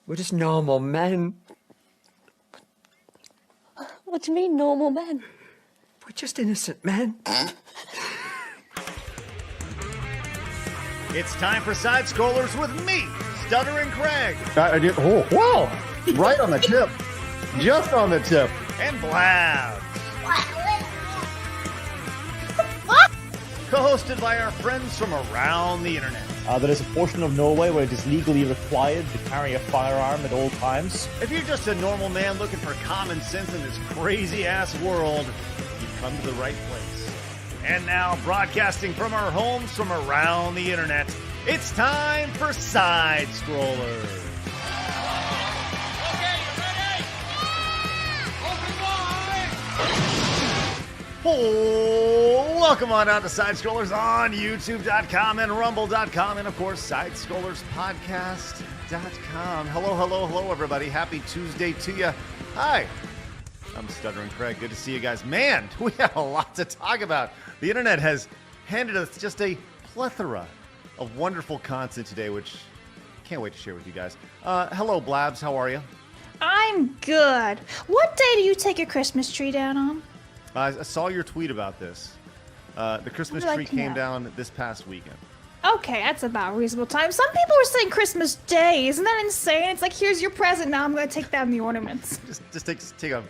We're just normal men. What do you mean, normal men? We're just innocent men. It's time for Side Scrollers with me, Stuttering Craig. I did. Oh, whoa! Right on the tip. Just on the tip. And Blabs. Co-hosted by our friends from around the internet. There is a portion of Norway where it is legally required to carry a firearm at all times. If you're just a normal man looking for common sense in this crazy-ass world, you've come to the right place. And now, broadcasting from our homes from around the internet, it's time for Side Scrollers. Okay, you ready? Open wide! Oh, welcome on out to Side Scrollers on YouTube.com and Rumble.com and, of course, SideScrollersPodcast.com. Hello, everybody. Happy Tuesday to you. Hi, I'm Stuttering Craig. Good to see you guys. Man, we have a lot to talk about. The internet has handed us just a plethora of wonderful content today, which I can't wait to share with you guys. Hello, Blabs. How are you? I'm good. What day do you take your Christmas tree down on? I saw your tweet about this. The Christmas tree came down this past weekend. Okay, that's about reasonable time. Some people were saying Christmas Day. Isn't that insane? It's like, here's your present. Now I'm going to take down the ornaments. Just take a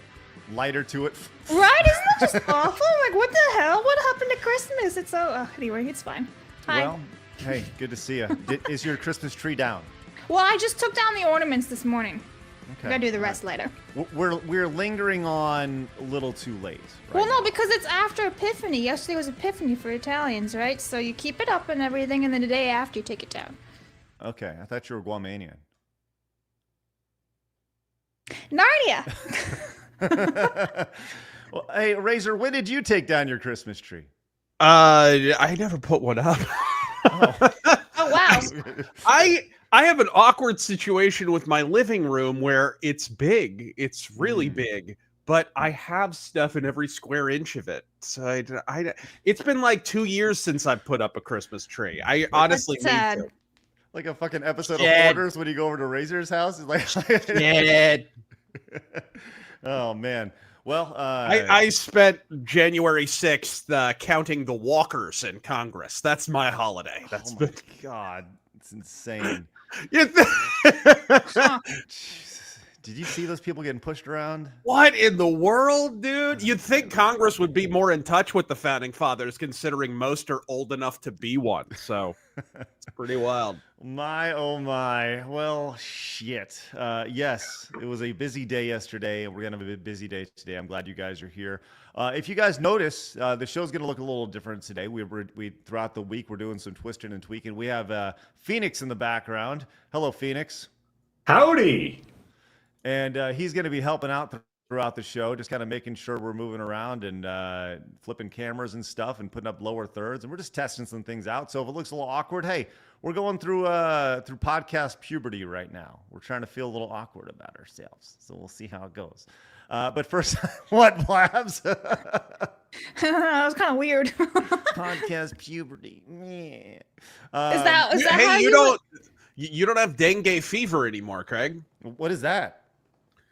lighter to it. Right? Isn't that just awful? Like, what the hell? What happened to Christmas? It's so... anyway, it's fine. Hi. Well, hey, good to see you. Is your Christmas tree down? Well, I just took down the ornaments this morning. Okay. I gotta do the rest later. We're lingering on a little too late. Right Well, no, now. because it's after Epiphany. Yesterday was Epiphany for Italians, right? So you keep it up and everything, and then the day after you take it down. Okay, I thought you were Guamanian. Narnia! Well, hey, Razor, when did you take down your Christmas tree? I never put one up. Oh, wow. I have an awkward situation with my living room where it's big. It's really big, but I have stuff in every square inch of it. So it's been like 2 years since I put up a Christmas tree. I honestly need to. Like a fucking episode of Hoarders when you go over to Razor's house? It's like Oh, man. Well, I spent January 6th counting the walkers in Congress. That's my holiday. That's my God. It's insane. Jesus. Did you see those people getting pushed around? What in the world, dude? You'd think Congress would be more in touch with the Founding Fathers, considering most are old enough to be one. So it's pretty wild. My, oh my. Well, shit. Yes, it was a busy day yesterday, and we're going to have a busy day today. I'm glad you guys are here. If you guys notice, the show's going to look a little different today. We throughout the week, we're doing some twisting and tweaking. We have Phoenix in the background. Hello, Phoenix. Howdy. And he's going to be helping out throughout the show, just kind of making sure we're moving around and flipping cameras and stuff and putting up lower thirds. And we're just testing some things out. So if it looks a little awkward, hey, we're going through podcast puberty right now. We're trying to feel a little awkward about ourselves. So we'll see how it goes. But first, what, Blabs? That was kind of weird. Podcast puberty. Is that hey, how you don't have dengue fever anymore, Craig. What is that?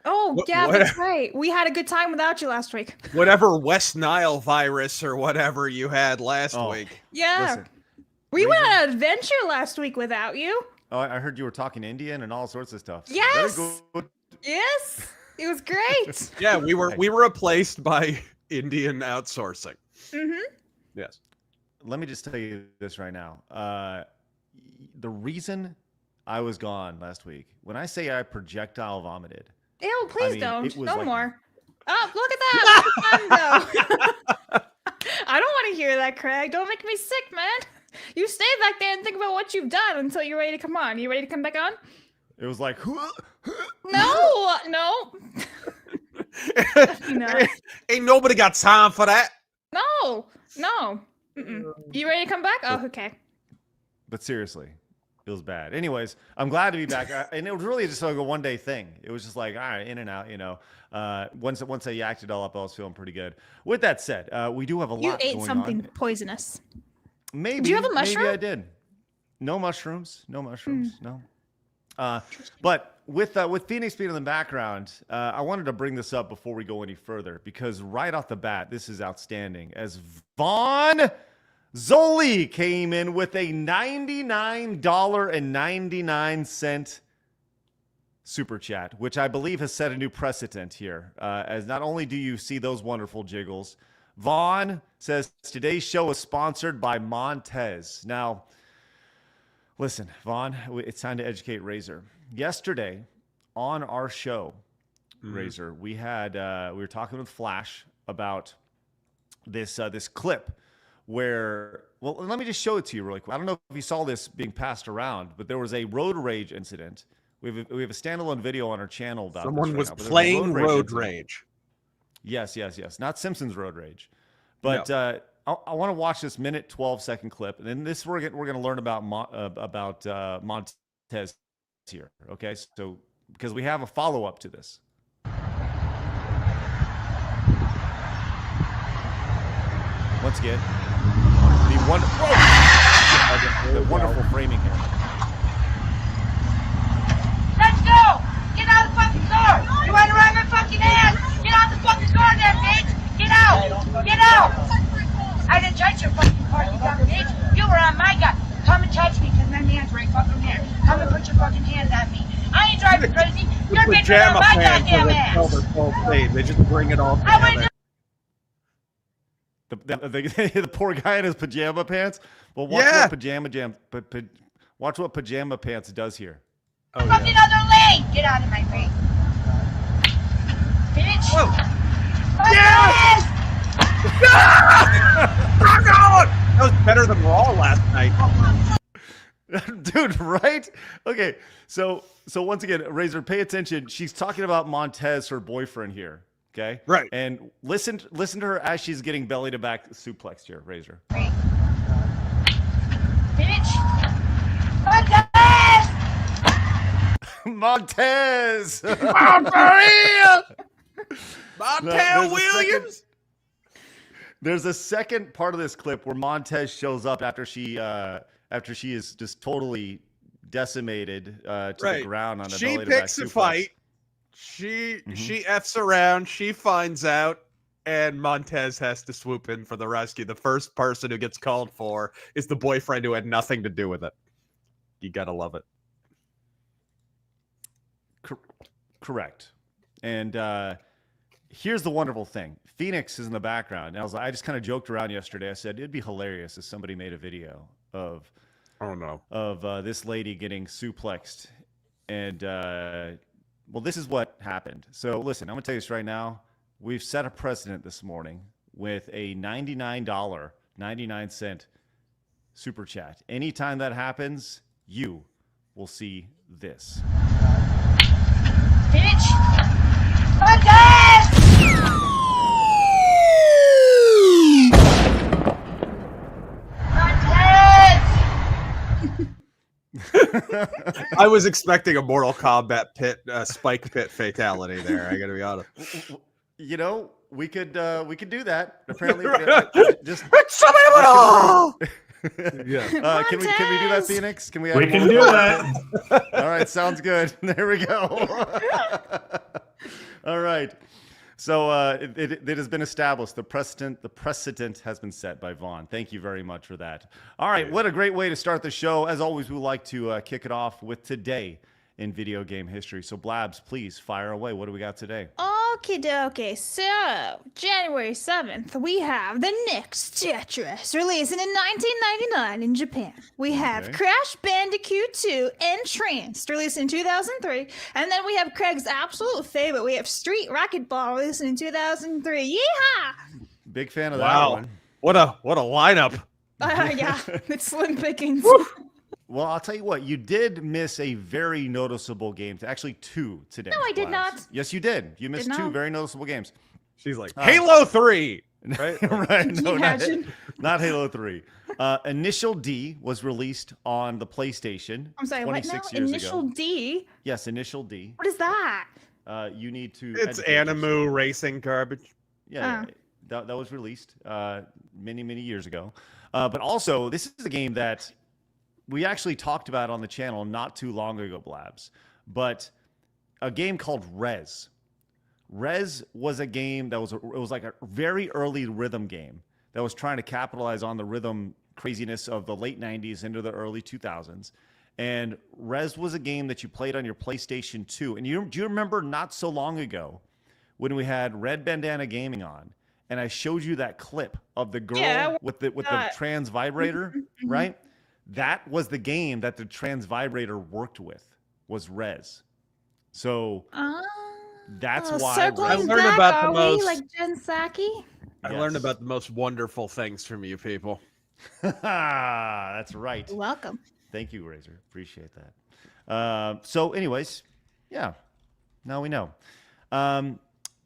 Oh, yeah, that's right. We had a good time without you last week. Whatever West Nile virus or whatever you had last week. Yeah. Listen, We went on an adventure last week without you. Oh, I heard you were talking Indian and all sorts of stuff. Yes. Very good. Yes. It was great. Yeah, we were replaced by Indian outsourcing. Mm-hmm. Yes. Let me just tell you this right now. The reason I was gone last week, when I say I projectile vomited. Ew, please don't. No like, more. Oh, look at that. I don't want to hear that, Craig. Don't make me sick, man. You stay back there and think about what you've done until you're ready to come on. You ready to come back on? It was like, No. Ain't nobody got time for that. No. Mm-mm. You ready to come back? Oh, okay. But seriously, it was bad. Anyways, I'm glad to be back. And it was really just like a one-day thing. It was just like, all right, in and out, you know. Once I yacked it all up, I was feeling pretty good. With that said, we do have a lot going on. You ate something poisonous. Maybe. Did you have a mushroom? Maybe I did. No mushrooms. No. But with Phoenix being in the background, I wanted to bring this up before we go any further because right off the bat, this is outstanding. As Vaughn Zoli came in with a $99.99 super chat, which I believe has set a new precedent here. As not only do you see those wonderful jiggles, Vaughn says today's show is sponsored by Montez. Now, listen, Vaughn, it's time to educate Razor. Yesterday on our show, Razor, we were talking with Flash about this clip where, well, let me just show it to you really quick. I don't know if you saw this being passed around, but there was a road rage incident. We have a standalone video on our channel about Someone this was now, playing road rage. Yes. Not Simpsons road rage, but I want to watch this minute 12-second clip, and then this we're going to learn about Montez here. Okay, so because we have a follow up to this. Once again, the wonderful framing here. Let's go! Get out of the fucking car! You want to ride my fucking ass? Get out the fucking car there, bitch! Get out! Get out! I didn't touch your fucking car, you dumb bitch! You were on my gun! Come and touch me, because my man's right fucking there. Come and put your fucking hands on me. I ain't driving crazy. You're bitching on my goddamn ass! They just bring it all I together. The poor guy in his pajama pants. Well, watch what pajama pants does here. Fucking other lane! Get out of my face! Bitch! Whoa. Yes! That was better than Raw last night. Dude, right? Okay, so once again, Razor, pay attention. She's talking about Montez, her boyfriend here. Okay, right. And listen to her as she's getting belly to back suplexed here, Razor. Bitch! Montez! Montez! Montez Williams. There's a second part of this clip where Montez shows up after she is just totally decimated to the ground on a belly to back suplex. She picks a fight. She F's around. She finds out, and Montez has to swoop in for the rescue. The first person who gets called for is the boyfriend who had nothing to do with it. You gotta love it. Correct. And here's the wonderful thing. Phoenix is in the background. And I just kind of joked around yesterday. I said it'd be hilarious if somebody made a video of this lady getting suplexed. And well, this is what happened. So listen, I'm gonna tell you this right now. We've set a precedent this morning with a $99.99 super chat. Anytime that happens, you will see this. Bitch! Montez! I was expecting a Mortal Kombat spike pit fatality there. I gotta be honest. You know, we could do that. Apparently, just yeah. Can we do that, Phoenix? Can we? We can do that. All right, sounds good. There we go. All right. So it has been established. The precedent has been set by Vaughn. Thank you very much for that. All right, what a great way to start the show. As always, we like to kick it off with today in video game history. So Blabs, please fire away. What do we got today? Okie dokie. So, January 7th, we have the next Tetris, releasing in 1999 in Japan. We have Crash Bandicoot 2 Entranced, released in 2003. And then we have Craig's absolute favorite. We have Street Racquetball, released in 2003. Yeehaw! Big fan of that one. What a lineup. Yeah, it's slim pickings. Well, I'll tell you what, you did miss a very noticeable game. Actually, two today. No, I did not. Yes, you did. You missed two very noticeable games. She's like, Halo 3. Right? Right. No, not Halo 3. Initial D was released on the PlayStation. I'm sorry, 26 what now? years Initial ago. D? Yes, Initial D. What is that? You need to. It's Animu racing garbage. Yeah, that was released many years ago. But also, this is a game that we actually talked about on the channel not too long ago, Blabs. But a game called Rez. Rez was a game that was like a very early rhythm game that was trying to capitalize on the rhythm craziness of the late 90s into the early 2000s. And Rez was a game that you played on your PlayStation 2. And do you remember not so long ago when we had Red Bandana Gaming on, and I showed you that clip of the girl with the trans vibrator, right? That was the game that the trans vibrator worked with, was Rez. So that's why I learned about the most. Like Jen Psaki? I learned about the most wonderful things from you people. That's right. You're welcome. Thank you, Razor. Appreciate that. So anyways, yeah, now we know.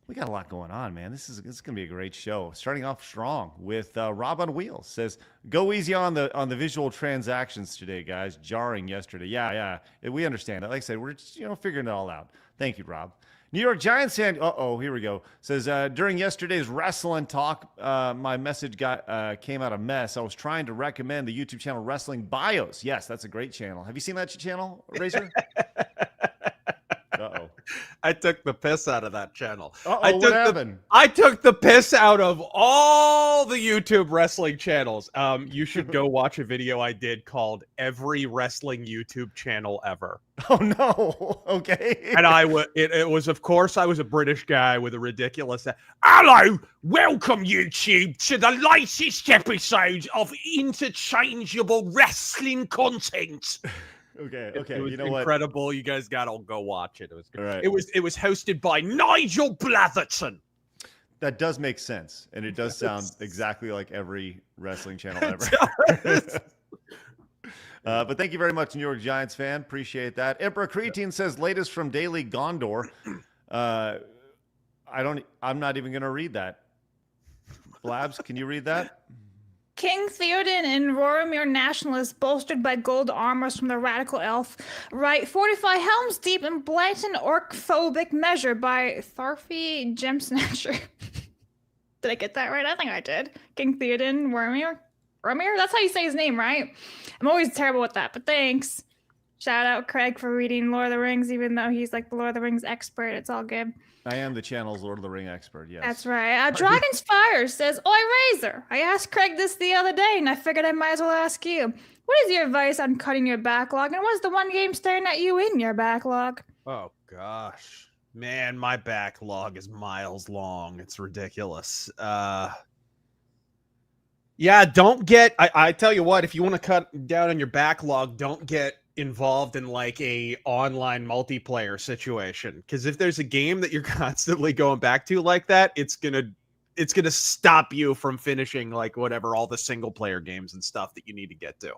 We got a lot going on, man. This is going to be a great show. Starting off strong with Rob on Wheels says, "Go easy on the visual transactions today, guys. Jarring yesterday." Yeah. We understand that. Like I said, we're just, figuring it all out. Thank you, Rob. New York Giants fan. Here we go. Says, during yesterday's wrestling talk, my message came out a mess. I was trying to recommend the YouTube channel Wrestling Bios. Yes, that's a great channel. Have you seen that channel, Razor? Uh-oh. I took the piss out of that channel. What happened? I took the piss out of all the YouTube wrestling channels. You should go watch a video I did called "Every Wrestling YouTube Channel Ever." Oh no! Okay. And it was, of course, I was a British guy with a ridiculous. Hello, welcome YouTube to the latest episode of interchangeable wrestling content. Okay. It was you know incredible. What? You guys gotta go watch it. It was great. Right. It was hosted by Nigel Blatherton. That does make sense, and it does sound exactly like every wrestling channel ever. But thank you very much, New York Giants fan. Appreciate that. Emperor Creatine says, latest from Daily Gondor. I'm not even gonna read that. Blabs, can you read that? King Theoden and Roromir nationalists bolstered by gold armors from the radical elf right fortify Helm's Deep in blatant orc-phobic measure by Tharfi Gemsnatcher. Did I get that right? I think I did. King Theoden, Roromir? That's how you say his name, right? I'm always terrible with that, but thanks. Shout out Craig for reading Lord of the Rings, even though he's like the Lord of the Rings expert. It's all good. I am the channel's Lord of the Ring expert, yes. That's right. Dragon's Fire says, Oi, Razor. I asked Craig this the other day, and I figured I might as well ask you. What is your advice on cutting your backlog, and what's the one game staring at you in your backlog? Oh, gosh. Man, my backlog is miles long. It's ridiculous. Yeah, don't get... I tell you what, if you want to cut down on your backlog, don't get involved in like a online multiplayer situation, because if there's a game that you're constantly going back to like that, it's gonna stop you from finishing like whatever all the single player games and stuff that you need to get to.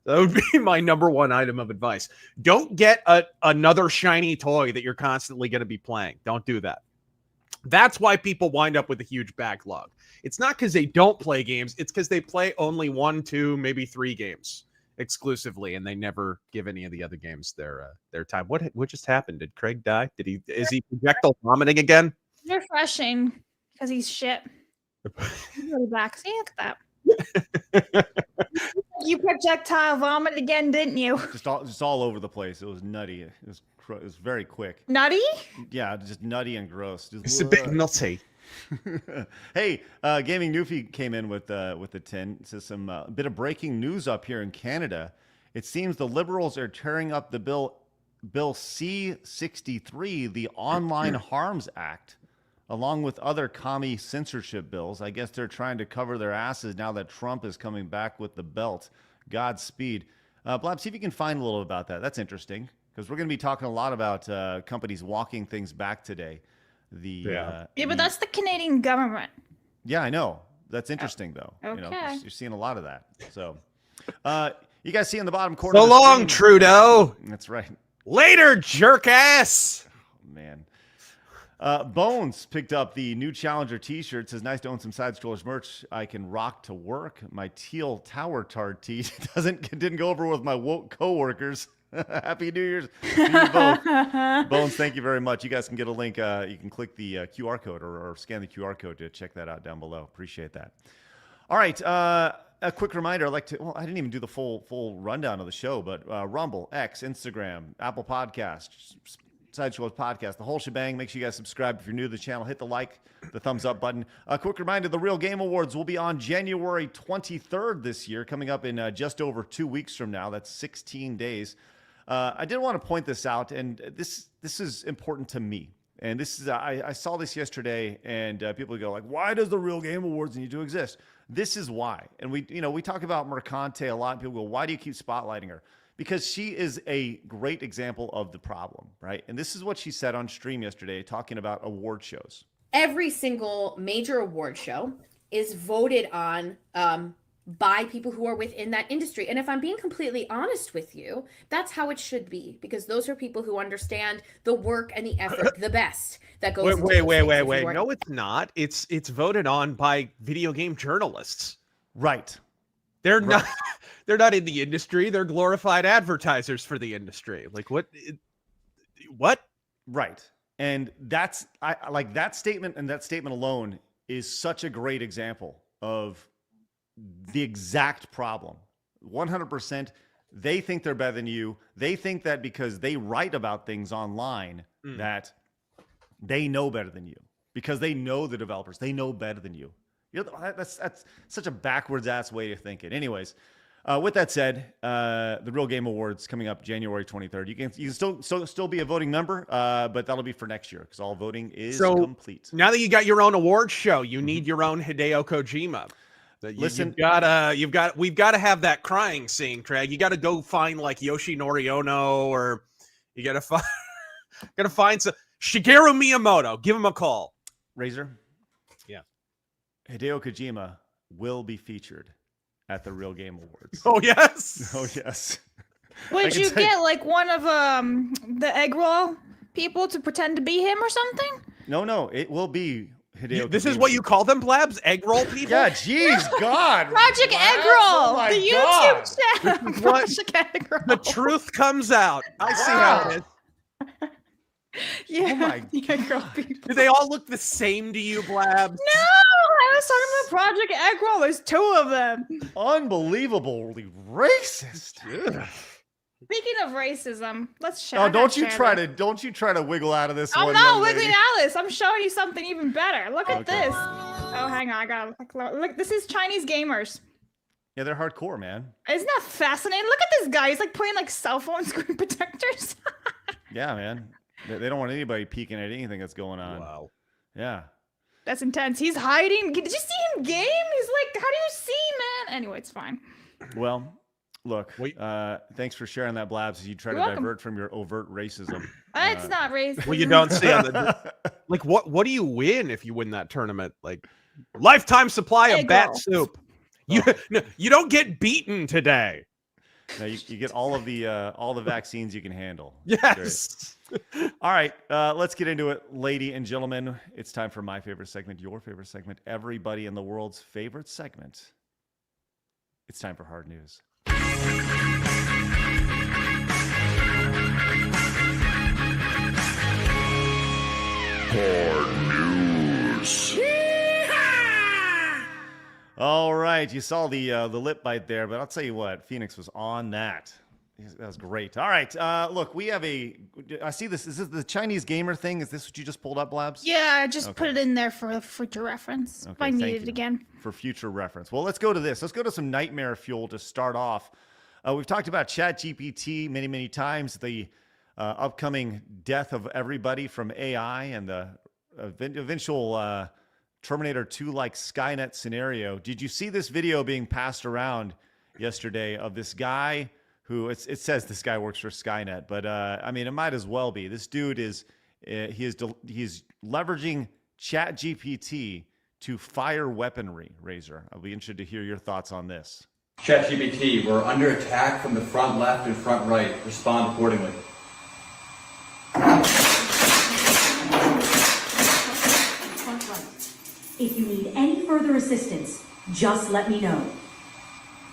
That would be my number one item of advice. Don't get another shiny toy that you're constantly going to be playing. Don't do that. That's why people wind up with a huge backlog. It's not because they don't play games, it's because they play only 1, 2, maybe 3 games exclusively, and they never give any of the other games their time. What just happened? Did Craig die? Is he projectile vomiting again? Refreshing, because he's shit. He's really back. See, look at that. You projectile vomit again, didn't you? Just all over the place. It was nutty. It was very quick. Nutty? Yeah, just nutty and gross. It's a bit nutty. Hey, Gaming Newfie came in with the 10. It says some bit of breaking news up here in Canada. It seems the Liberals are tearing up the bill C-63, the Online Harms Act, along with other commie censorship bills. I guess they're trying to cover their asses now that Trump is coming back with the belt. Godspeed. Blab, see if you can find a little about that. That's interesting, because we're going to be talking a lot about companies walking things back today. But that's the Canadian government. Yeah, I know. That's interesting, though. Okay. You're seeing a lot of that. So, you guys see in the bottom corner. So long, Trudeau. That's right. Later, jerk ass. Oh, man. Bones picked up the new Challenger T-shirt. Says, nice to own some Side Strollers merch I can rock to work. My teal Tower Tart tee didn't go over with my woke coworkers. Happy New Year's to you both. Bones, thank you very much. You guys can get a link. You can click the QR code or scan the QR code to check that out down below. Appreciate that. All right. A quick reminder. I didn't even do the full rundown of the show, but Rumble, X, Instagram, Apple Podcasts, Sideshows podcast, the whole shebang. Make sure you guys subscribe if you're new to the channel. Hit the like, the thumbs up button. A quick reminder, the Real Game Awards will be on January 23rd this year, coming up in just over 2 weeks from now. That's 16 days. I did want to point this out, and this is important to me. And this is I saw this yesterday, and people go like, "Why does the Real Game Awards need to exist?" This is why. And we talk about Mercante a lot, and people go, "Why do you keep spotlighting her?" Because she is a great example of the problem, right? And this is what she said on stream yesterday, talking about award shows. Every single major award show is voted on by people who are within that industry. And if I'm being completely honest with you, that's how it should be, because those are people who understand the work and the effort the best that goes into wait. things. No, it's not. It's voted on by video game journalists. Right. They're not they're not in the industry. They're glorified advertisers for the industry. Like what? Right. And that's I like that statement, and that statement alone is such a great example of the exact problem. 100%. They think they're better than you. They think that because they write about things online that they know better than you, because they know the developers. They know better than you. That's such a backwards ass way of thinking. Anyways, with that said, the Real Game Awards coming up January 23rd. You can still be a voting member, but that'll be for next year because all voting is complete. Now that you got your own award show, you need your own Hideo Kojima. Listen, we've got to have that crying scene, Craig. You got to go find like Yoshinori Ono, or you got to find some Shigeru Miyamoto. Give him a call. Razor. Yeah. Hideo Kojima will be featured at the Real Game Awards. Oh yes. Oh yes. Would you get like one of the egg roll people to pretend to be him or something? No, it will be Hideo. This is what you call them, Blabs? Egg roll people? Yeah, jeez, God. Project Egg Roll, the YouTube channel. Project Egg Roll. The truth comes out. I see how it is. Yeah. Oh my the egg roll people. Do they all look the same to you, Blabs? No, I was talking about Project Egg Roll. There's 2 of them. Unbelievably racist. Speaking of racism, let's show. Oh, don't you try to wiggle out of this one. I'm not wiggling out of this. I'm showing you something even better. Look at this. Oh, hang on. I gotta look. This is Chinese gamers. Yeah, they're hardcore, man. Isn't that fascinating? Look at this guy. He's like putting like cell phone screen protectors. Yeah, man. They don't want anybody peeking at anything that's going on. Wow. Yeah. That's intense. He's hiding. Did you see him game? He's like, how do you see, man? Anyway, it's fine. Well, look, thanks for sharing that, Blabs, as you try to divert from your overt racism. It's not racist. Well, you don't see on the like what do you win if you win that tournament? Like lifetime supply of bat soup. You don't get beaten today. No, you get all the vaccines you can handle. Yes. All right, let's get into it, ladies and gentlemen. It's time for my favorite segment, your favorite segment, everybody in the world's favorite segment. It's time for hard news. Hard news. All right, you saw the lip bite there, but I'll tell you what, Phoenix was on that. That was great. All right, look, we have I see this. Is this the Chinese gamer thing? Is this what you just pulled up, Blabs? Yeah, I just put it in there for future reference. If I need it again. For future reference. Well, let's go to this. Let's go to some nightmare fuel to start off. We've talked about ChatGPT many, many times, the upcoming death of everybody from AI and the eventual Terminator 2-like Skynet scenario. Did you see this video being passed around yesterday of this guy who, it says this guy works for Skynet, but I mean, it might as well be. This dude is leveraging ChatGPT to fire weaponry, Razor. I'll be interested to hear your thoughts on this. ChatGPT, we're under attack from the front left and front right. Respond accordingly. If you need any further assistance, just let me know.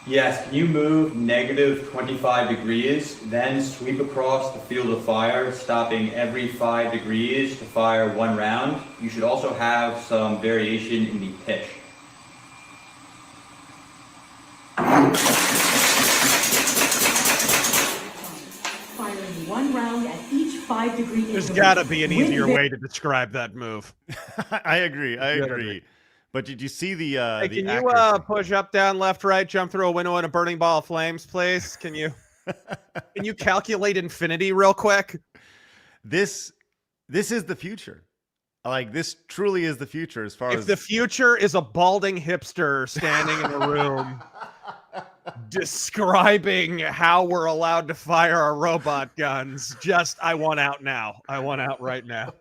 Yes, can you move negative 25 degrees, then sweep across the field of fire, stopping every 5 degrees to fire 1 round? You should also have some variation in the pitch. Firing 1 round at each 5-degree There's intervals. got to be an with easier way to describe that move. I agree. But did you see the Hey, the can you push up, down, left, right, jump through a window in a burning ball of flames, please? Can you calculate infinity real quick? This is the future. Like, this truly is the future as far as... If the future is a balding hipster standing in a room describing how we're allowed to fire our robot guns, I want out now. I want out right now.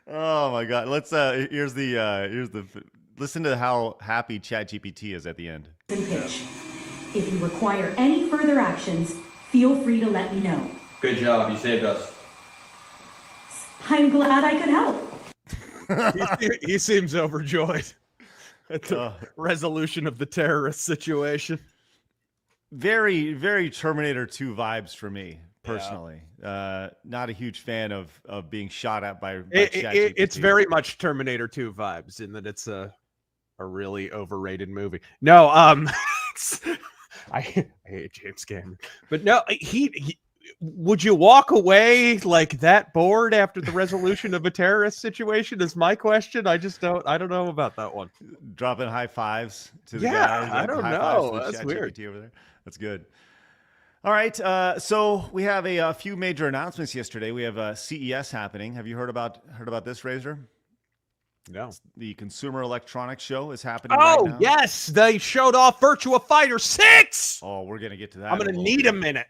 Oh my God. Let's here's the listen to how happy ChatGPT is at the end. pitch. If you require any further actions, feel free to let me know. Good job. You saved us. I'm glad I could help. He seems overjoyed at the resolution of the terrorist situation. Very, very Terminator 2 vibes for me, personally. Not a huge fan of being shot at by ChatGPT. It's very much Terminator 2 vibes in that it's a really overrated movie. No, I hate James Cameron. But no, he would you walk away like that bored after the resolution of a terrorist situation is my question. I don't know about that one. Dropping high fives to the guys. I don't know. That's weird. Over there. That's good. All right. So we have a few major announcements yesterday. We have CES happening. Have you heard about this, Razor? No. The Consumer Electronics Show is happening right now. Oh, yes. They showed off Virtua Fighter 6. Oh, we're going to get to that. I'm going to need a minute.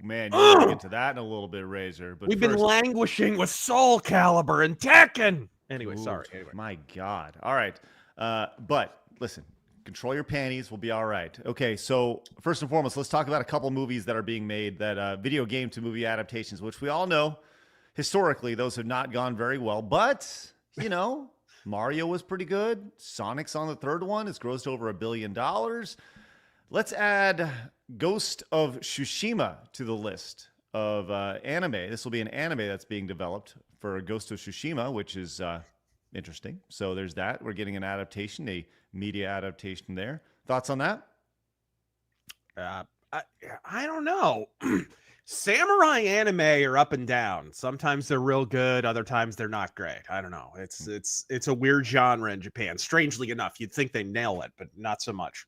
Man, you're going to get to that in a little bit, Razor. But we've been languishing with Soul Calibur and Tekken. Anyway, sorry. Anyway. My God. All right. But listen, control your panties. We'll be all right. Okay, so first and foremost, let's talk about a couple movies that are being made, that video game to movie adaptations, which we all know, historically, those have not gone very well. But, you know, Mario was pretty good. Sonic's on the third one. It's grossed over $1 billion. Let's add Ghost of Tsushima to the list of anime. This will be an anime that's being developed for Ghost of Tsushima, which is interesting. So there's that. We're getting an adaptation, a media adaptation there. Thoughts on that? I don't know. Samurai anime are up and down. Sometimes they're real good. Other times they're not great. I don't know. It's a weird genre in Japan. Strangely enough, you'd think they nail it, but not so much.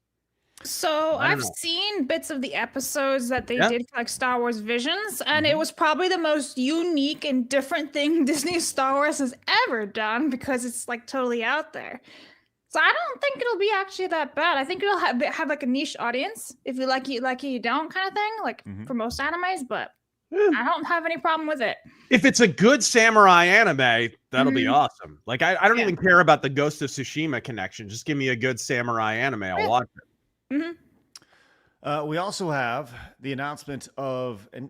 So I've seen bits of the episodes that they did for like Star Wars Visions, and it was probably the most unique and different thing Disney Star Wars has ever done because it's like totally out there. So I don't think it'll be actually that bad. I think it'll have like a niche audience. If you like it, you don't kind of thing, like for most animes, but I don't have any problem with it. If it's a good samurai anime, that'll be awesome. Like I don't even care about the Ghost of Tsushima connection. Just give me a good samurai anime. I'll watch it. We also have the announcement of, and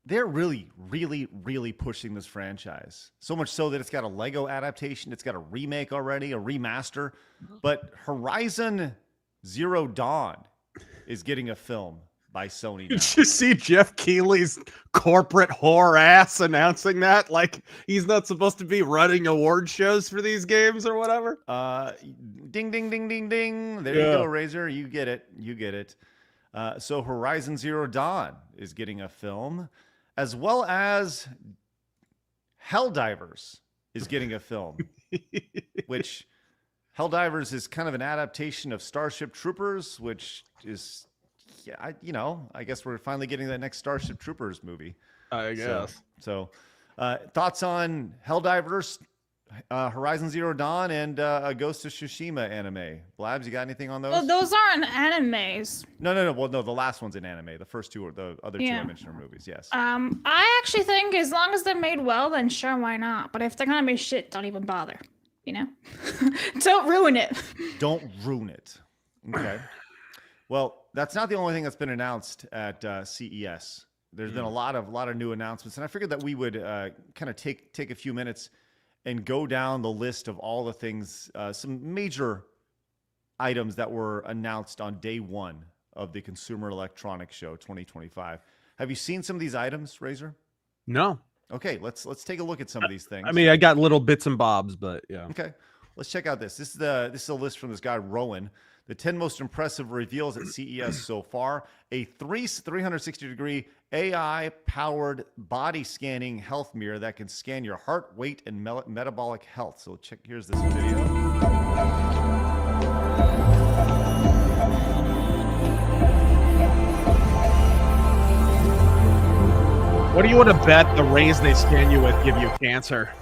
they're really, really, really pushing this franchise. So much so that it's got a Lego adaptation. It's got a remake already, a remaster. But Horizon Zero Dawn is getting a film by Sony now. Did you see Jeff Keighley's corporate whore ass announcing that? Like he's not supposed to be running award shows for these games or whatever? Ding, ding, ding, ding, ding. There you go, Razor. You get it. You get it. So Horizon Zero Dawn is getting a film, as well as Helldivers is getting a film, which Helldivers is kind of an adaptation of Starship Troopers, which is... Yeah, I guess we're finally getting that next Starship Troopers movie. I guess. So thoughts on Helldivers, Horizon Zero Dawn, and a Ghost of Tsushima anime? Blabs, you got anything on those? Well, those aren't animes. No. Well, no, the last one's an anime. The first two, or the other two I mentioned, are movies. Yes. I actually think as long as they're made well, then sure, why not? But if they're gonna be shit, don't even bother. You know, don't ruin it. Don't ruin it. Okay. Well, that's not the only thing that's been announced at CES. There's been a lot of new announcements, and I figured that we would kind of take a few minutes and go down the list of all the things, some major items that were announced on day one of the Consumer Electronics Show 2025. Have you seen some of these items, Razor? No. Okay, let's take a look at some of these things. I mean, I got little bits and bobs, but yeah. Okay, let's check out this. This is a list from this guy Rowan. the 10 most impressive reveals at CES so far. A 360-degree AI-powered body scanning health mirror that can scan your heart, weight, and metabolic health. So here's this video. What do you want to bet the rays they scan you with give you cancer?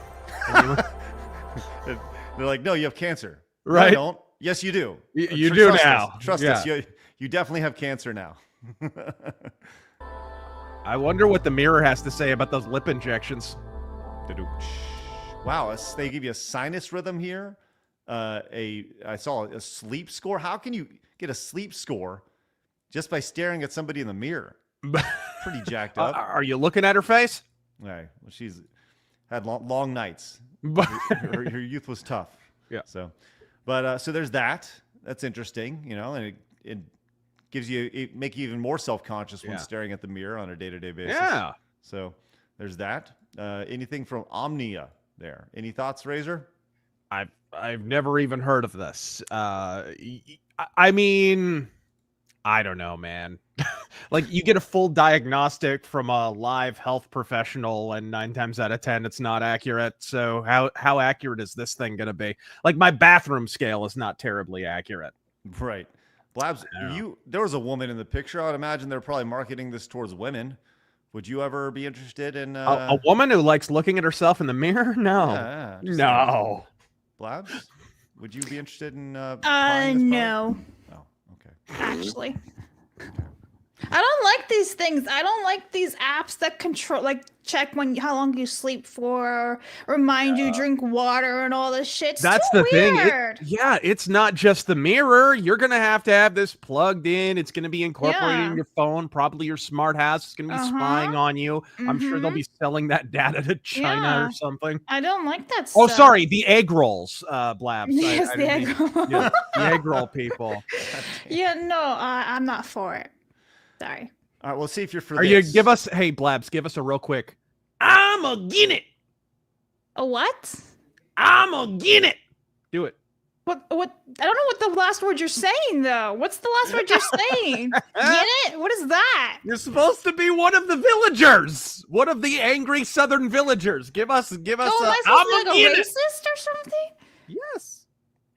They're like, no, you have cancer. Right? No, you don't. Yes, you do. You do now. Trust us. You definitely have cancer now. I wonder what the mirror has to say about those lip injections. Wow, they give you a sinus rhythm here. I saw a sleep score. How can you get a sleep score just by staring at somebody in the mirror? Pretty jacked up. Are you looking at her face? Right. Well, she's had long nights. her youth was tough. Yeah. So, but so there's that. That's interesting, and it gives you, it make you even more self-conscious when staring at the mirror on a day-to-day basis. Yeah. So there's that. Anything from Omnia there? Any thoughts, Razor? I've never even heard of this. I mean, I don't know, man. Like, you get a full diagnostic from a live health professional, and 9 times out of 10, it's not accurate. So how accurate is this thing going to be? Like, my bathroom scale is not terribly accurate. Right. Blabs, there was a woman in the picture. I would imagine they're probably marketing this towards women. Would you ever be interested in a woman who likes looking at herself in the mirror? No. Yeah, no. Blabs, would you be interested in no. Oh, okay. Actually. I don't like these things. I don't like these apps that control, like, check how long you sleep for, remind you drink water and all this shit. That's the thing. It's not just the mirror. You're going to have this plugged in. It's going to be incorporated in your phone, probably your smart house. It's going to be spying on you. I'm sure they'll be selling that data to China or something. I don't like that stuff. Oh, stuff. sorry. The egg rolls, Blabs. Yes, the egg roll. Yeah, the egg roll people. Yeah, no, I'm not for it. Sorry. All right, we'll see if you're for this. Hey, Blabs, give us a real quick. I'm again it. A what? I'm again it. Do it. What? I don't know what the last word you're saying, though. What's the last word you're saying? Get it? What is that? You're supposed to be one of the villagers. One of the angry southern villagers. Give us. Oh, am I supposed to be like a racist or something? Yes.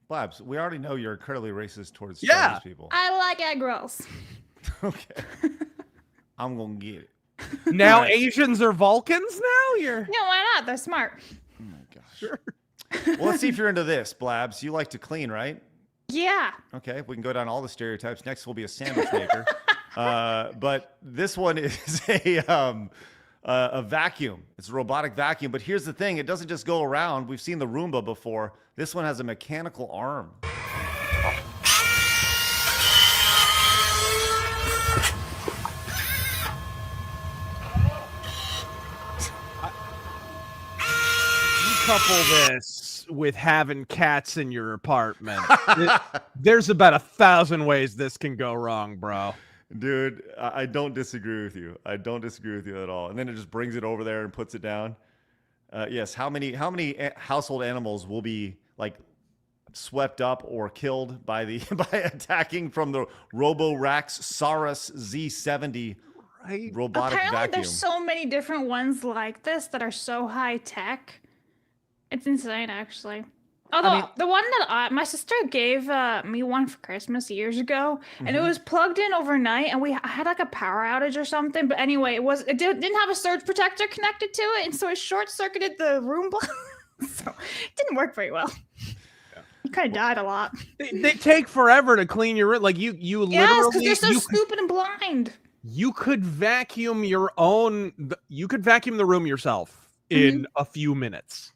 Blabs, we already know you're incredibly racist towards Chinese people. I like egg rolls. Okay. I'm gonna get it. Now Asians are Vulcans now? No, why not? They're smart. Oh my gosh. Sure. Well, let's see if you're into this, Blabs. You like to clean, right? Yeah. Okay, we can go down all the stereotypes. Next will be a sandwich maker. But this one is a vacuum. It's a robotic vacuum. But here's the thing. It doesn't just go around. We've seen the Roomba before. This one has a mechanical arm. Couple this with having cats in your apartment. There's about 1,000 ways this can go wrong, bro. Dude, I don't disagree with you. I don't disagree with you at all. And then it just brings it over there and puts it down. Yes, how many household animals will be like swept up or killed by attacking from the Roborax Saurus Z70 robotic Apparently, vacuum? there's so many different ones like this that are so high tech. It's insane, actually. Although, the one that my sister gave me one for Christmas years ago, and it was plugged in overnight, and I had like a power outage or something. But anyway, it didn't have a surge protector connected to it, and so it short-circuited the room. So it didn't work very well. You kind of died a lot. They take forever to clean your room. Like you literally. Yes, because they're so stupid and blind. You could vacuum your own. You could vacuum the room yourself in a few minutes.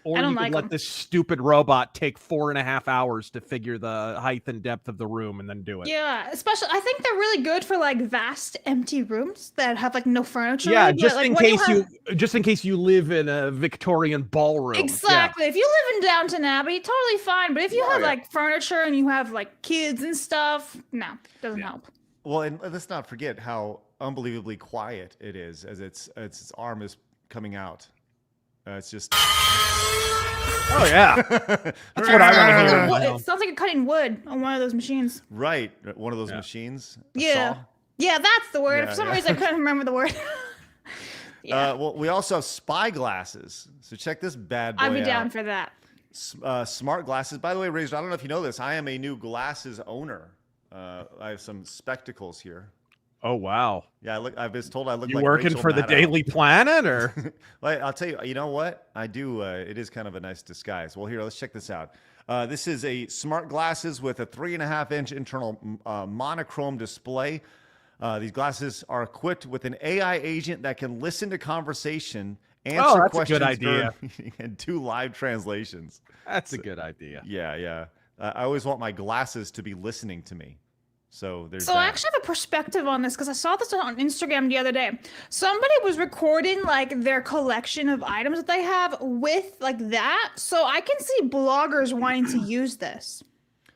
Or you could let this stupid robot take 4.5 hours to figure the height and depth of the room and then do it. Yeah, especially I think they're really good for like vast empty rooms that have like no furniture. Yeah, just in case you live in a Victorian ballroom. Exactly. Yeah. If you live in Downton Abbey, totally fine. But if you have like furniture and you have like kids and stuff, no, doesn't help. Well, and let's not forget how unbelievably quiet it is as its arm is coming out. It's just. Oh yeah, that's what I want to hear. It sounds like you're cutting wood on one of those machines. Right, one of those machines. Yeah, yeah, that's the word. For some reason, I couldn't remember the word. Well, we also have spy glasses. So check this bad boy out. I'd be down for that. Smart glasses. By the way, Razor, I don't know if you know this. I am a new glasses owner. I have some spectacles here. Oh wow! Yeah, I've been told I look you like working Rachel for the Maddow. Daily Planet, or? Well, I'll tell you. You know what? I do. It is kind of a nice disguise. Well, here, let's check this out. This is a smart glasses with a 3.5-inch internal monochrome display. These glasses are equipped with an AI agent that can listen to conversation, answer questions, a good idea, and do live translations. That's a good idea. Yeah. I always want my glasses to be listening to me. So there's. So I actually have a perspective on this because I saw this on Instagram the other day. Somebody was recording like their collection of items that they have with like that. So I can see bloggers wanting to use this.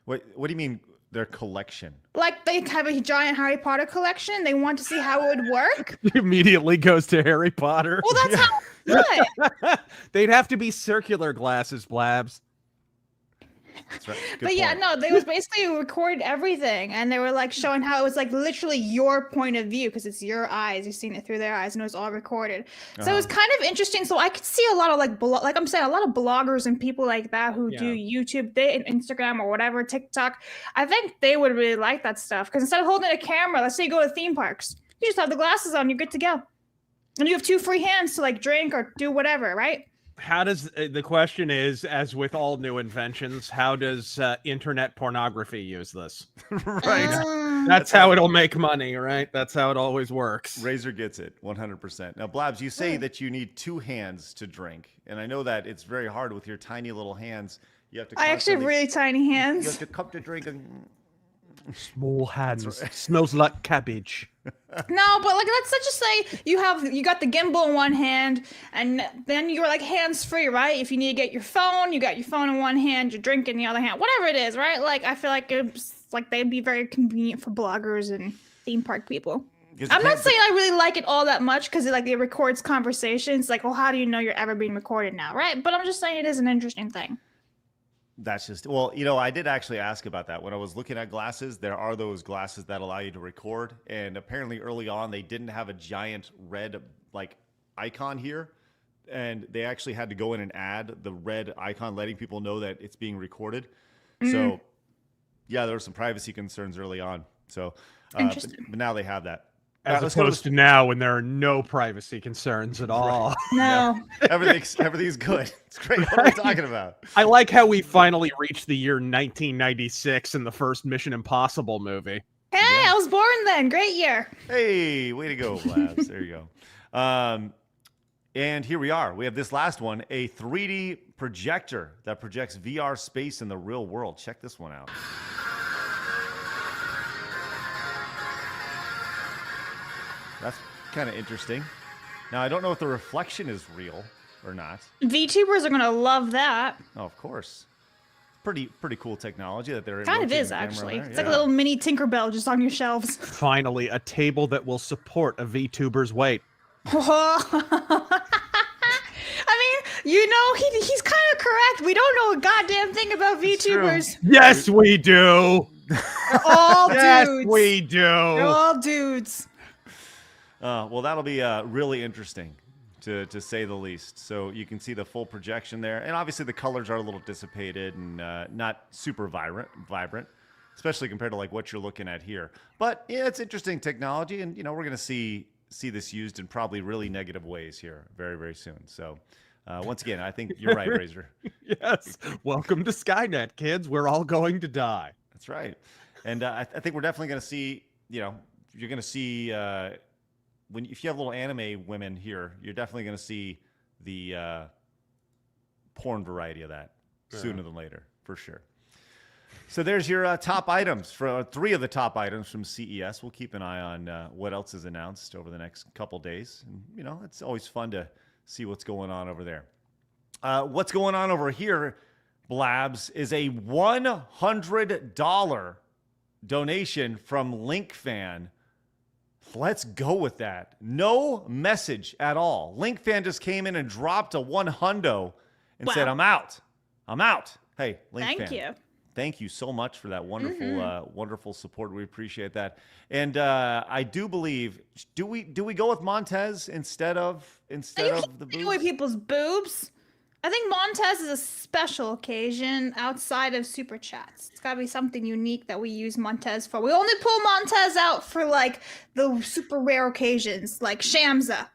What do you mean their collection? Like they have a giant Harry Potter collection. They want to see how it would work. Immediately goes to Harry Potter. Well, that's how it's good. They'd have to be circular glasses, Blabs. That's right. Good But point. yeah, no, they was basically recorded everything, and they were like showing how it was like literally your point of view because it's your eyes. You're seeing it through their eyes, and it was all recorded. So it was kind of interesting. So I could see a lot of like I'm saying, a lot of bloggers and people like that who do YouTube, Instagram or whatever, TikTok. I think they would really like that stuff because instead of holding a camera, let's say you go to theme parks, you just have the glasses on, you're good to go, and you have 2 free hands to like drink or do whatever, right? How does the question is, as with all new inventions, how does internet pornography use this? Right. That's how it'll make money, right? That's how it always works. Razor gets it 100%. Now, Blabs, you say that you need 2 hands to drink, and I know that it's very hard with your tiny little hands. You have to. I actually have really tiny hands. You have to cup to drink and. Small hands. Smells like cabbage. No, but like let's just say you got the gimbal in one hand, and then you're like hands free, right? If you need to get your phone, you got your phone in one hand, your drink in the other hand, whatever it is, right? Like I feel like it's like they'd be very convenient for bloggers and theme park people. I'm not saying I really like it all that much because it records conversations. Like, well, how do you know you're ever being recorded now, right? But I'm just saying it is an interesting thing. That's just, well, you know, I did actually ask about that. When I was looking at glasses, there are those glasses that allow you to record. And apparently early on, they didn't have a giant red like icon here. And they actually had to go in and add the red icon, letting people know that it's being recorded. So yeah, there were some privacy concerns early on. So, but now they have that. As opposed to now when there are no privacy concerns at all. No. Yeah. Everything's good. It's great. What are we talking about? I like how we finally reached the year 1996 in the first Mission Impossible movie. Hey, I was born then. Great year. Hey, way to go, Blabs. There you go. And here we are. We have this last one, a 3D projector that projects VR space in the real world. Check this one out. That's kind of interesting. Now, I don't know if the reflection is real or not. VTubers are going to love that. Oh, of course. Pretty cool technology that they're kind of is, actually. It's like a little mini Tinkerbell just on your shelves. Finally, a table that will support a VTuber's weight. I mean, you know, he's kind of correct. We don't know a goddamn thing about VTubers. Yes, we do. They're all dudes. Yes, we do. They're all dudes. Well, that'll be really interesting, to say the least. So you can see the full projection there. And obviously the colors are a little dissipated and not super vibrant, especially compared to like what you're looking at here. But yeah, it's interesting technology. And, you know, we're going to see this used in probably really negative ways here very, very soon. So once again, I think you're right, Razor. Yes. Welcome to Skynet, kids. We're all going to die. That's right. And I think we're definitely going to see, you know, you're going to see... if you have little anime women here, you're definitely going to see the porn variety of that sooner than later, for sure. So there's your top items, for 3 of the top items from CES. We'll keep an eye on what else is announced over the next couple days. And, you know, it's always fun to see what's going on over there. What's going on over here, Blabs, is a $100 donation from LinkFan. Let's go with that. No message at all. Link fan just came in and dropped a 100 and said, I'm out. I'm out. Hey, Link fan. Thank you. Thank you so much for that wonderful, wonderful support. We appreciate that. And I do believe, do we go with Montez instead of the boobs? Away people's boobs. I think Montez is a special occasion outside of super chats. It's gotta be something unique that we use Montez for. We only pull Montez out for like the super rare occasions, like Shamsa.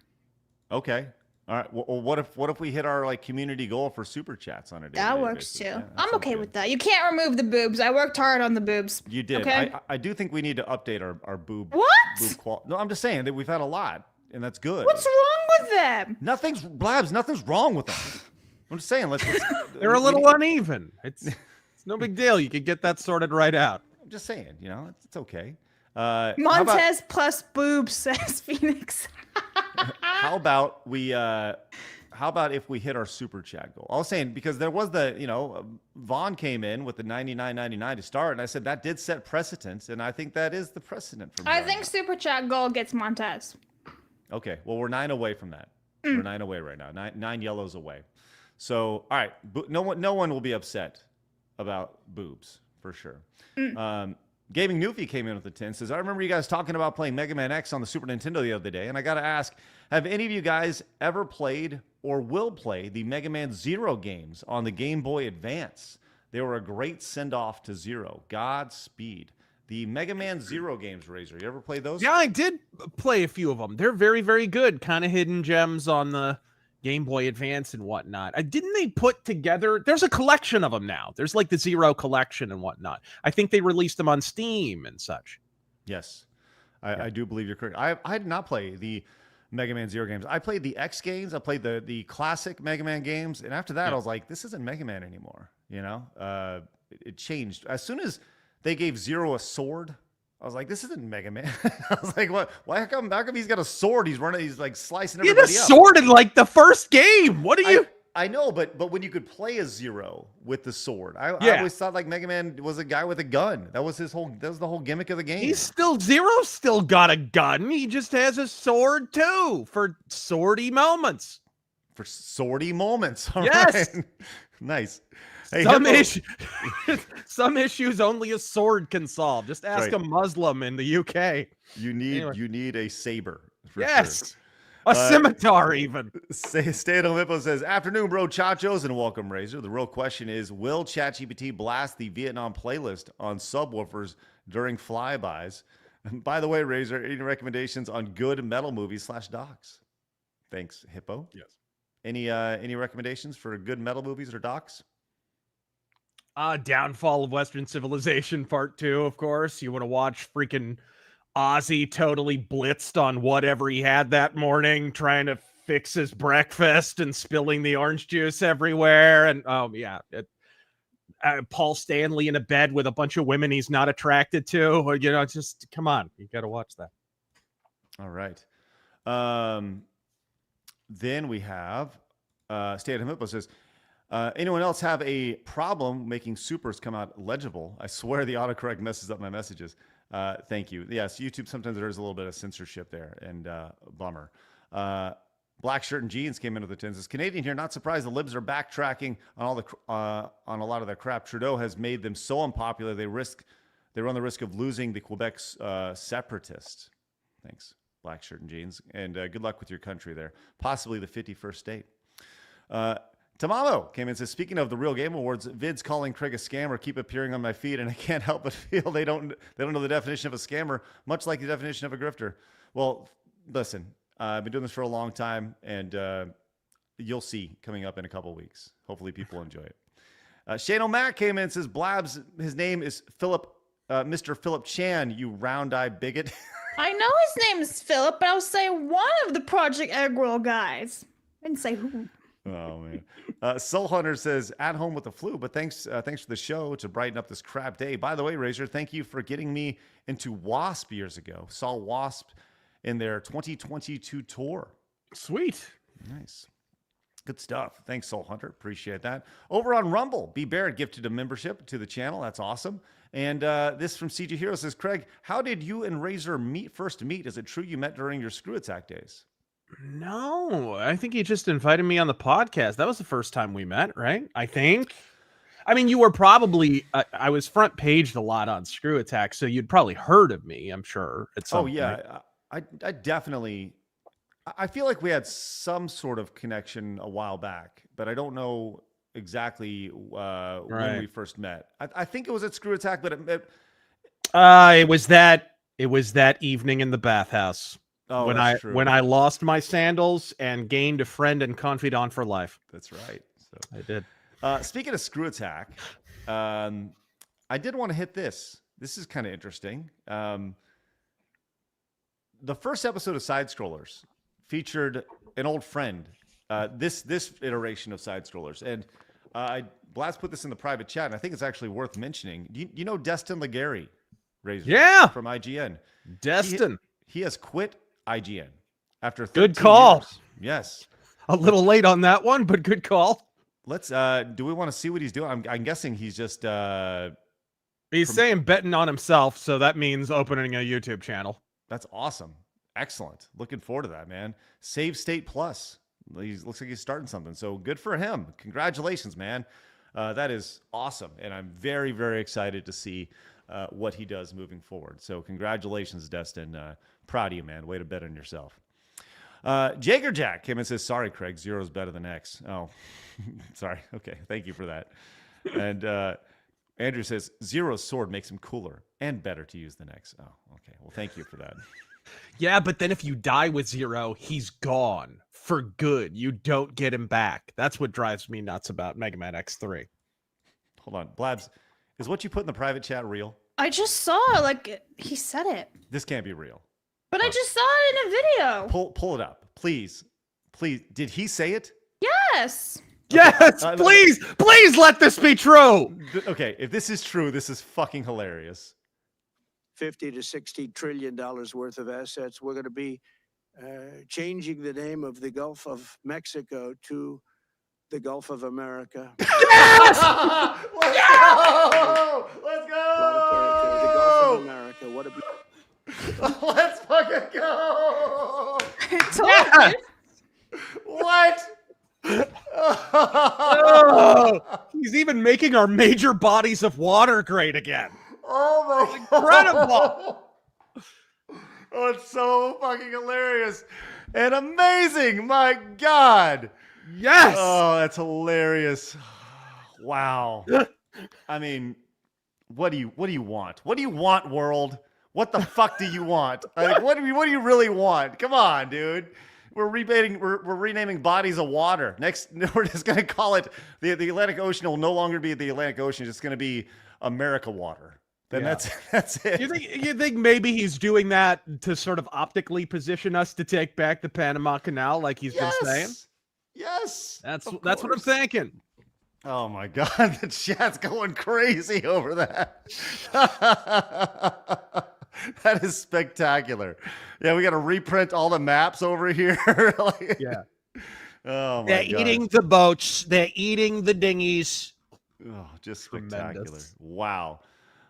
Okay. All right. Well, what if we hit our like community goal for super chats on a day? That works too. Yeah, I'm okay with that. You can't remove the boobs. I worked hard on the boobs. You did. Okay? I do think we need to update our boob. What? No, I'm just saying that we've had a lot, and that's good. What's wrong with them? Nothing's wrong with them. I'm just saying. Let's They're a little uneven. It's no big deal. You could get that sorted right out. I'm just saying. It's okay. Montez plus boobs, says Phoenix. How about if we hit our super chat goal? I was saying because there was Vaughn came in with the $99.99 to start, and I said that did set precedent, and I think that is the precedent for me. I think super chat goal gets Montez. Okay, well we're 9 away from that. We're 9 away right now. Nine yellows away. So all right, no one will be upset about boobs for sure. Gaming Newfie came in with the 10, says, I remember you guys talking about playing Mega Man X on the Super Nintendo the other day, and I got to ask, have any of you guys ever played or will play the Mega Man Zero games on the Game Boy Advance? They were a great send-off to Zero. Godspeed. The Mega Man Zero games, Razor. You ever played those? Yeah, I did play a few of them. They're very, very good. Kind of hidden gems on the Game Boy Advance and whatnot. Didn't they put together? There's a collection of them now. There's like the Zero collection and whatnot. I think they released them on Steam and such. Yes, I do believe you're correct. I did not play the Mega Man Zero games. I played the X games. I played the classic Mega Man games, and after that, I was like, this isn't Mega Man anymore. It changed as soon as they gave Zero a sword. I was like, this isn't Mega Man. I was like, what? How come he's got a sword? He's like slicing everybody up. He had a sword in like the first game. What are you? I know, but when you could play as Zero with the sword, I always thought like Mega Man was a guy with a gun. That was the whole gimmick of the game. Zero's still got a gun. He just has a sword too for swordy moments. For swordy moments. All yes. Right. Nice. Hey, some issues only a sword can solve. Just ask a Muslim in the UK. You need a saber. Yes. Sure. A scimitar even. Stay at home Hippo says, afternoon, bro chachos, and welcome, Razor. The real question is, will ChatGPT blast the Vietnam playlist on subwoofers during flybys? And by the way, Razor, any recommendations on good metal movies /docs? Thanks, Hippo. Yes. Any recommendations for good metal movies or docs? Downfall of Western Civilization Part 2, of course. You want to watch freaking Ozzy totally blitzed on whatever he had that morning, trying to fix his breakfast and spilling the orange juice everywhere. And Paul Stanley in a bed with a bunch of women he's not attracted to. Just come on. You got to watch that. All right. Then we have Stay at Home Hippo says, anyone else have a problem making supers come out legible? I swear the autocorrect messes up my messages. Thank you. Yes, YouTube, sometimes there is a little bit of censorship there, and bummer. Black Shirt and Jeans came in with the 10. Says, Canadian here, not surprised the libs are backtracking on on a lot of their crap. Trudeau has made them so unpopular, they run the risk of losing the Quebec separatists. Thanks, Black Shirt and Jeans. And good luck with your country there. Possibly the 51st state. Tamamo came in and says, speaking of the Real Game Awards, vids calling Craig a scammer keep appearing on my feed, and I can't help but feel they don't know the definition of a scammer, much like the definition of a grifter. Well, listen, I've been doing this for a long time, and you'll see coming up in a couple weeks. Hopefully people enjoy it. Shane O'Mac came in and says, Blabs, his name is Mr. Philip Chan, you round-eyed bigot. I know his name is Philip, but I'll say one of the Project Eggroll guys. I didn't say who. Oh man. Soul Hunter says, at home with the flu, but thanks for the show to brighten up this crap day. By the way, Razor, thank you for getting me into Wasp years ago. Saw Wasp in their 2022 tour. Sweet. Nice. Good stuff. Thanks, Soul Hunter. Appreciate that. Over on Rumble, B. Barrett gifted a membership to the channel. That's awesome. And this from CG Hero says, Craig, how did you and Razor first meet? Is it true you met during your Screw Attack days? No, I think he just invited me on the podcast. That was the first time we met, right? I think. I mean, you were probably, I was front paged a lot on Screw Attack, so you'd probably heard of me, I'm sure. At some point. I definitely, I feel like we had some sort of connection a while back, but I don't know exactly when we first met. I think it was at Screw Attack, but it was that evening in the bathhouse. Oh, when I lost my sandals and gained a friend and confidant for life. That's right. So I did. Speaking of Screw Attack, I did want to hit this. This is kind of interesting. The first episode of Side Scrollers featured an old friend. This iteration of Side Scrollers, and Blabs put this in the private chat, and I think it's actually worth mentioning. You know Destin Leaves, Razor, yeah, from IGN. Destin, he has quit IGN after 13 good call. years. Yes, a little late on that one, but good call. Let's. Do we want to see what he's doing? I'm guessing he's just. He's saying betting on himself, so that means opening a YouTube channel. That's awesome. Excellent. Looking forward to that, man. Save State Plus. He looks like he's starting something. So good for him. Congratulations, man. That is awesome, and I'm very, very excited to see what he does moving forward. So congratulations, Destin. Proud of you, man. Way to bet on yourself. Jager Jack came and says, sorry, Craig, Zero's better than X. Oh, sorry. Okay. Thank you for that. And Andrew says, Zero's sword makes him cooler and better to use than X. Oh, okay. Well, thank you for that. Yeah, but then if you die with Zero, he's gone for good. You don't get him back. That's what drives me nuts about Mega Man X3. Hold on. Blabs, is what you put in the private chat real? I just saw, like, he said it. This can't be real. But I just saw it in a video. Pull it up. Please. Please. Did he say it? Yes. Yes, please let this be true. Okay, if this is true, this is fucking hilarious. $50 to $60 trillion worth of assets. We're going to be changing the name of the Gulf of Mexico to the Gulf of America. Yes! Let's go! Let's go! The Gulf of America. What a Let's fucking go! Yes! What? Oh, he's even making our major bodies of water great again. Oh my incredible. Oh, it's so fucking hilarious and amazing. My God. Yes. Oh, that's hilarious. Wow. I mean, what do you want? What do you want, world? What the fuck do you want? Like, what do you really want? Come on, dude. We're renaming bodies of water. Next, we're just gonna call it the Atlantic Ocean will no longer be the Atlantic Ocean. It's gonna be America water. Then that's it. You think maybe he's doing that to sort of optically position us to take back the Panama Canal, like he's been saying? Yes. That's what I'm thinking. Oh my God, the chat's going crazy over that. That is spectacular. Yeah, we got to reprint all the maps over here. Yeah. Oh my God. They're eating the boats. They're eating the dinghies. Oh, just spectacular. Tremendous. Wow.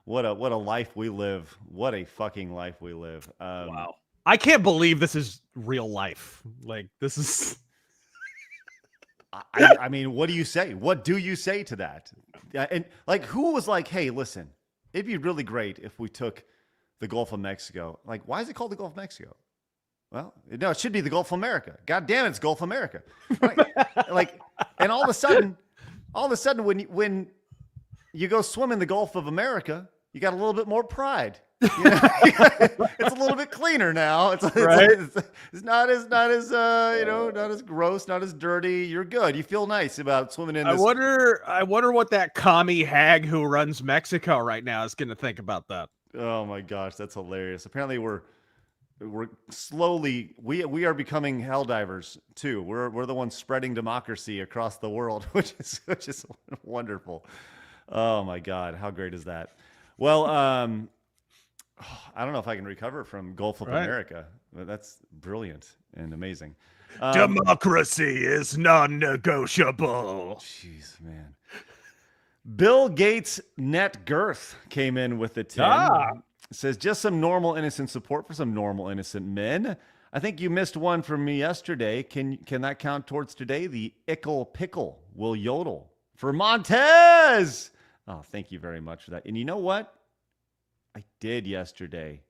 What a life we live. What a fucking life we live. Wow. I can't believe this is real life. Like, this is... I mean, what do you say? What do you say to that? And like, who was like, hey, listen, it'd be really great if we took the Gulf of Mexico. Like, why is it called the Gulf of Mexico? Well, no, it should be the Gulf of America. God damn it, it's Gulf of America. Right? Like, and all of a sudden, when you go swim in the Gulf of America, you got a little bit more pride. You know? It's a little bit cleaner now. It's not as not as gross, not as dirty. You're good. You feel nice about swimming in this. I wonder what that commie hag who runs Mexico right now is going to think about that. Oh my gosh, that's hilarious. Apparently we're slowly we are becoming hell divers too. We're the ones spreading democracy across the world, which is wonderful. Oh my God, how great is that? Well, I don't know if I can recover from Gulf of Right. America, but that's brilliant and amazing. Democracy is non-negotiable. Jeez, man. Bill Gates' net girth came in with the 10. It says, just some normal, innocent support for some normal, innocent men. I think you missed one from me yesterday. Can that count towards today? The Ickle Pickle will yodel for Montez. Oh, thank you very much for that. And you know what? I did yesterday.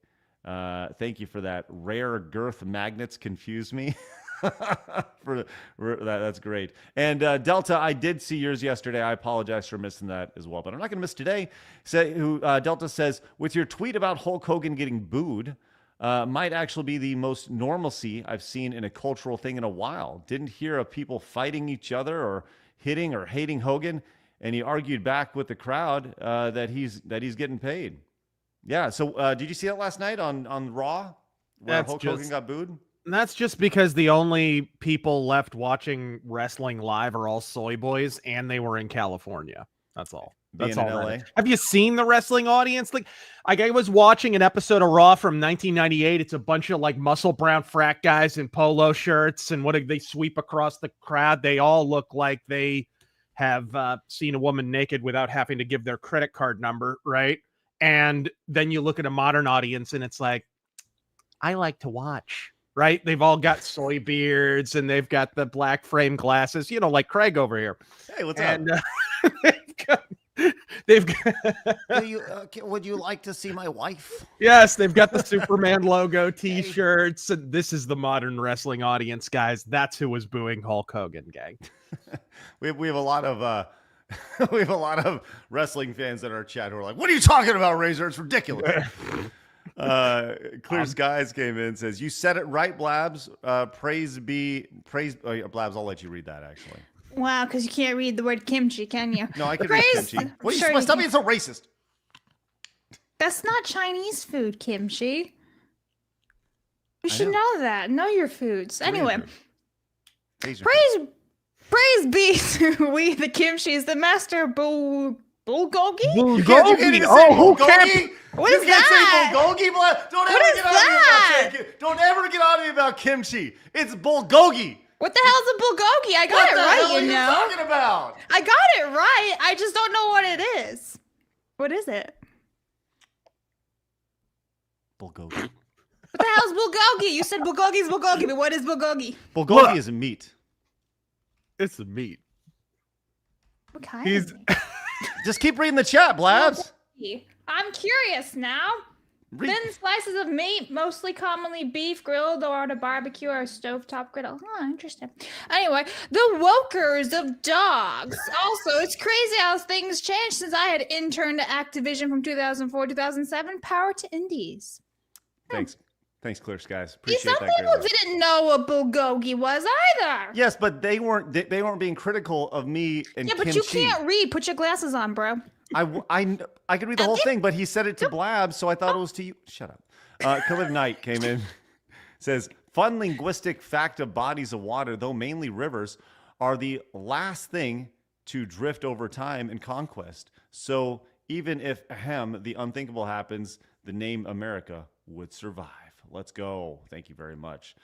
Thank you for that. Rare girth magnets confuse me. That's great. And Delta, I did see yours yesterday. I apologize for missing that as well, but I'm not going to miss today. Delta says, with your tweet about Hulk Hogan getting booed, might actually be the most normalcy I've seen in a cultural thing in a while. Didn't hear of people fighting each other or hitting or hating Hogan, and he argued back with the crowd that he's getting paid. Yeah. So did you see that last night on Raw where Hulk Hogan got booed? That's just because the only people left watching wrestling live are all soy boys, and they were in California. That's all. That's all. LA. Have you seen the wrestling audience? Like I was watching an episode of Raw from 1998. It's a bunch of like muscle brown frat guys in polo shirts, and what they sweep across the crowd. They all look like they have seen a woman naked without having to give their credit card number, right? And then you look at a modern audience, and it's like, I like to watch. Right? They've all got soy beards and they've got the black frame glasses, like Craig over here. Hey, what's up? They've got would you like to see my wife? Yes, they've got the Superman logo t-shirts. And this is the modern wrestling audience, guys. That's who was booing Hulk Hogan, gang. we have a lot of we have a lot of wrestling fans in our chat who are like, what are you talking about, Razor? It's ridiculous. Clear Skies came in and says, you said it right, Blabs. Praise. Blabs, I'll let you read that actually. Wow, because you can't read the word kimchi, can you? No, I can read kimchi. What are you stop being so racist. That's not Chinese food, kimchi. You should know that. Know your foods. Anyway, praise be to we the kimchis, the master bulgogi. Bulgogi. Oh, who can't? What is that? Bulgogi? Don't ever get on me about kimchi. It's bulgogi. What the hell's a bulgogi? I got it right, What are you talking about? I got it right. I just don't know what it is. What is it? Bulgogi. What the hell's bulgogi? You said bulgogi's bulgogi, but what is bulgogi? Bulgogi is a meat. It's a meat. What kind? Just keep reading the chat, Blabs. I'm curious now. Thin slices of meat, mostly commonly beef, grilled or on a barbecue or a stovetop griddle. Oh, interesting. Anyway, the wokers of dogs. Also, it's crazy how things changed since I had interned to Activision from 2004 2007. Power to indies. Thanks, Clear Skies. Appreciate Some that. people didn't know what bulgogi was either. Yes, but they weren't being critical of me and Yeah, but kimchi. you can't read. Put your glasses on, bro. I could read the whole thing, but he said it to Blabs, so I thought it was to you. Shut up. Killer Knight came in, says, fun linguistic fact of bodies of water, though mainly rivers, are the last thing to drift over time and conquest. So even if the unthinkable happens, the name America would survive. Let's go. Thank you very much.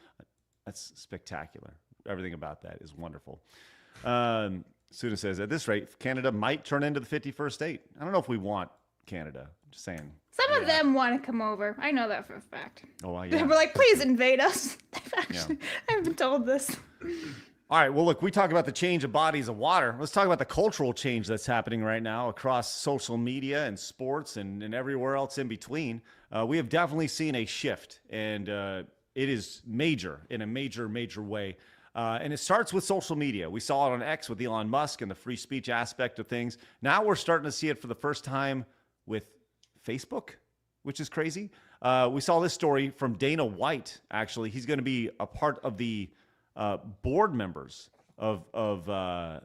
That's spectacular. Everything about that is wonderful. Suda says, at this rate, Canada might turn into the 51st state. I don't know if we want Canada. Just saying. Some of them want to come over. I know that for a fact. Oh, yeah. They were like, please invade us. I haven't been told this. All right. Well, look, we talk about the change of bodies of water. Let's talk about the cultural change that's happening right now across social media and sports and everywhere else in between. We have definitely seen a shift, and it is major in a major way. And it starts with social media. We saw it on X with Elon Musk and the free speech aspect of things. Now we're starting to see it for the first time with Facebook, which is crazy. We saw this story from Dana White, actually. He's going to be a part of the board members of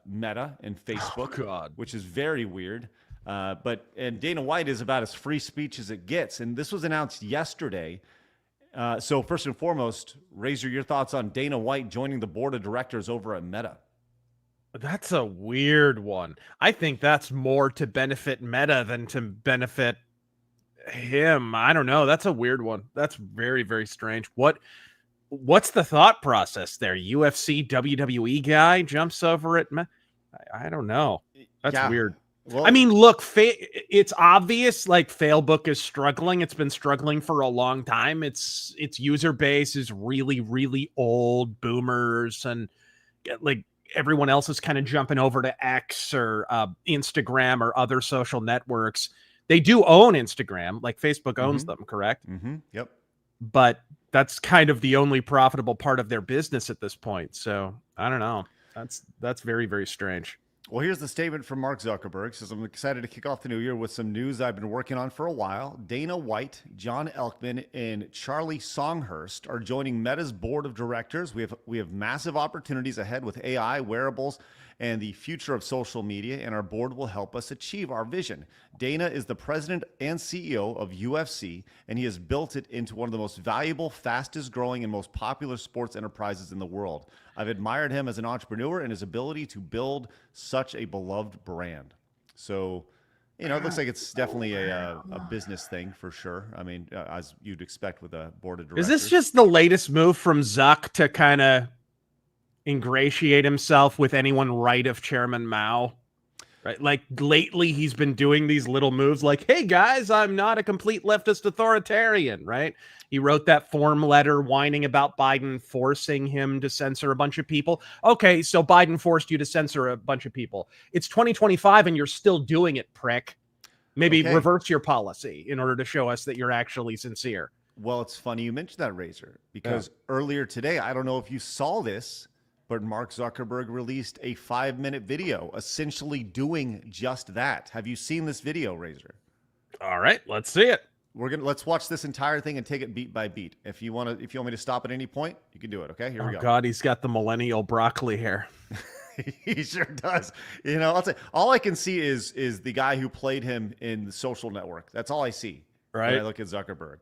Meta and Facebook, which is very weird. And Dana White is about as free speech as it gets. And this was announced yesterday. So first and foremost, Razor, your thoughts on Dana White joining the board of directors over at Meta? That's a weird one. I think that's more to benefit Meta than to benefit him. I don't know. That's a weird one. That's very, very strange. What's the thought process there? UFC, WWE guy jumps over it. I don't know. That's weird. Well, I mean, look, it's obvious like Failbook is struggling. It's been struggling for a long time. Its user base is really, really old boomers, and like everyone else is kind of jumping over to X or Instagram or other social networks. They do own Instagram, like Facebook owns them, correct? Yep. But that's kind of the only profitable part of their business at this point. So I don't know. That's very, very strange. Well, here's the statement from Mark Zuckerberg. Says, I'm excited to kick off the new year with some news I've been working on for a while. Dana White, John Elkman, and Charlie Songhurst are joining Meta's board of directors. We have massive opportunities ahead with AI, wearables, and the future of social media, and our board will help us achieve our vision. Dana is the president and CEO of UFC, and he has built it into one of the most valuable, fastest growing, and most popular sports enterprises in the world. I've admired him as an entrepreneur and his ability to build such a beloved brand. So, it looks like it's definitely a business thing for sure. I mean, as you'd expect with a board of directors. Is this just the latest move from Zuck to kind of ingratiate himself with anyone right of Chairman Mao? Right? Like lately he's been doing these little moves like, hey guys, I'm not a complete leftist authoritarian, right? He wrote that form letter whining about Biden forcing him to censor a bunch of people. Okay, so Biden forced you to censor a bunch of people. It's 2025 and you're still doing it, prick. Maybe reverse your policy in order to show us that you're actually sincere. Well, it's funny you mentioned that, Razor, because earlier today, I don't know if you saw this, but Mark Zuckerberg released a 5-minute video essentially doing just that. Have you seen this video, Razor? All right, let's see it. Let's watch this entire thing and take it beat by beat. If you want me to stop at any point, you can do it. Okay, here we go. Oh God, he's got the millennial broccoli hair. He sure does. I'll say all I can see is the guy who played him in The Social Network. That's all I see. Right. When I look at Zuckerberg.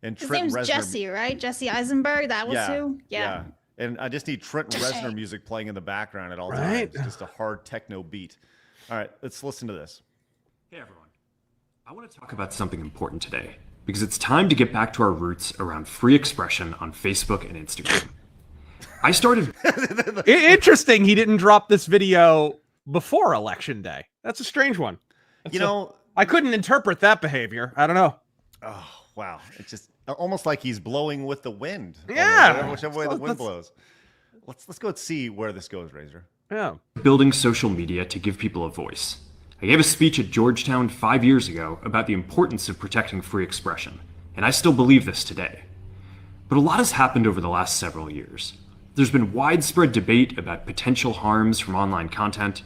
And His Trent name's Reznor, Jesse, right? Jesse Eisenberg. That was who? Yeah. And I just need Trent Reznor music playing in the background at all times. Just a hard techno beat. All right, let's listen to this. Hey everyone. I want to talk about something important today because it's time to get back to our roots around free expression on Facebook and Instagram. I started. Interesting. He didn't drop this video before Election Day. That's a strange one. I couldn't interpret that behavior. I don't know. Oh, wow. It's just almost like he's blowing with the wind. Yeah. Whichever way the wind blows. Let's go see where this goes, Razor. Yeah. Building social media to give people a voice. I gave a speech at Georgetown 5 years ago about the importance of protecting free expression, and I still believe this today. But a lot has happened over the last several years. There's been widespread debate about potential harms from online content.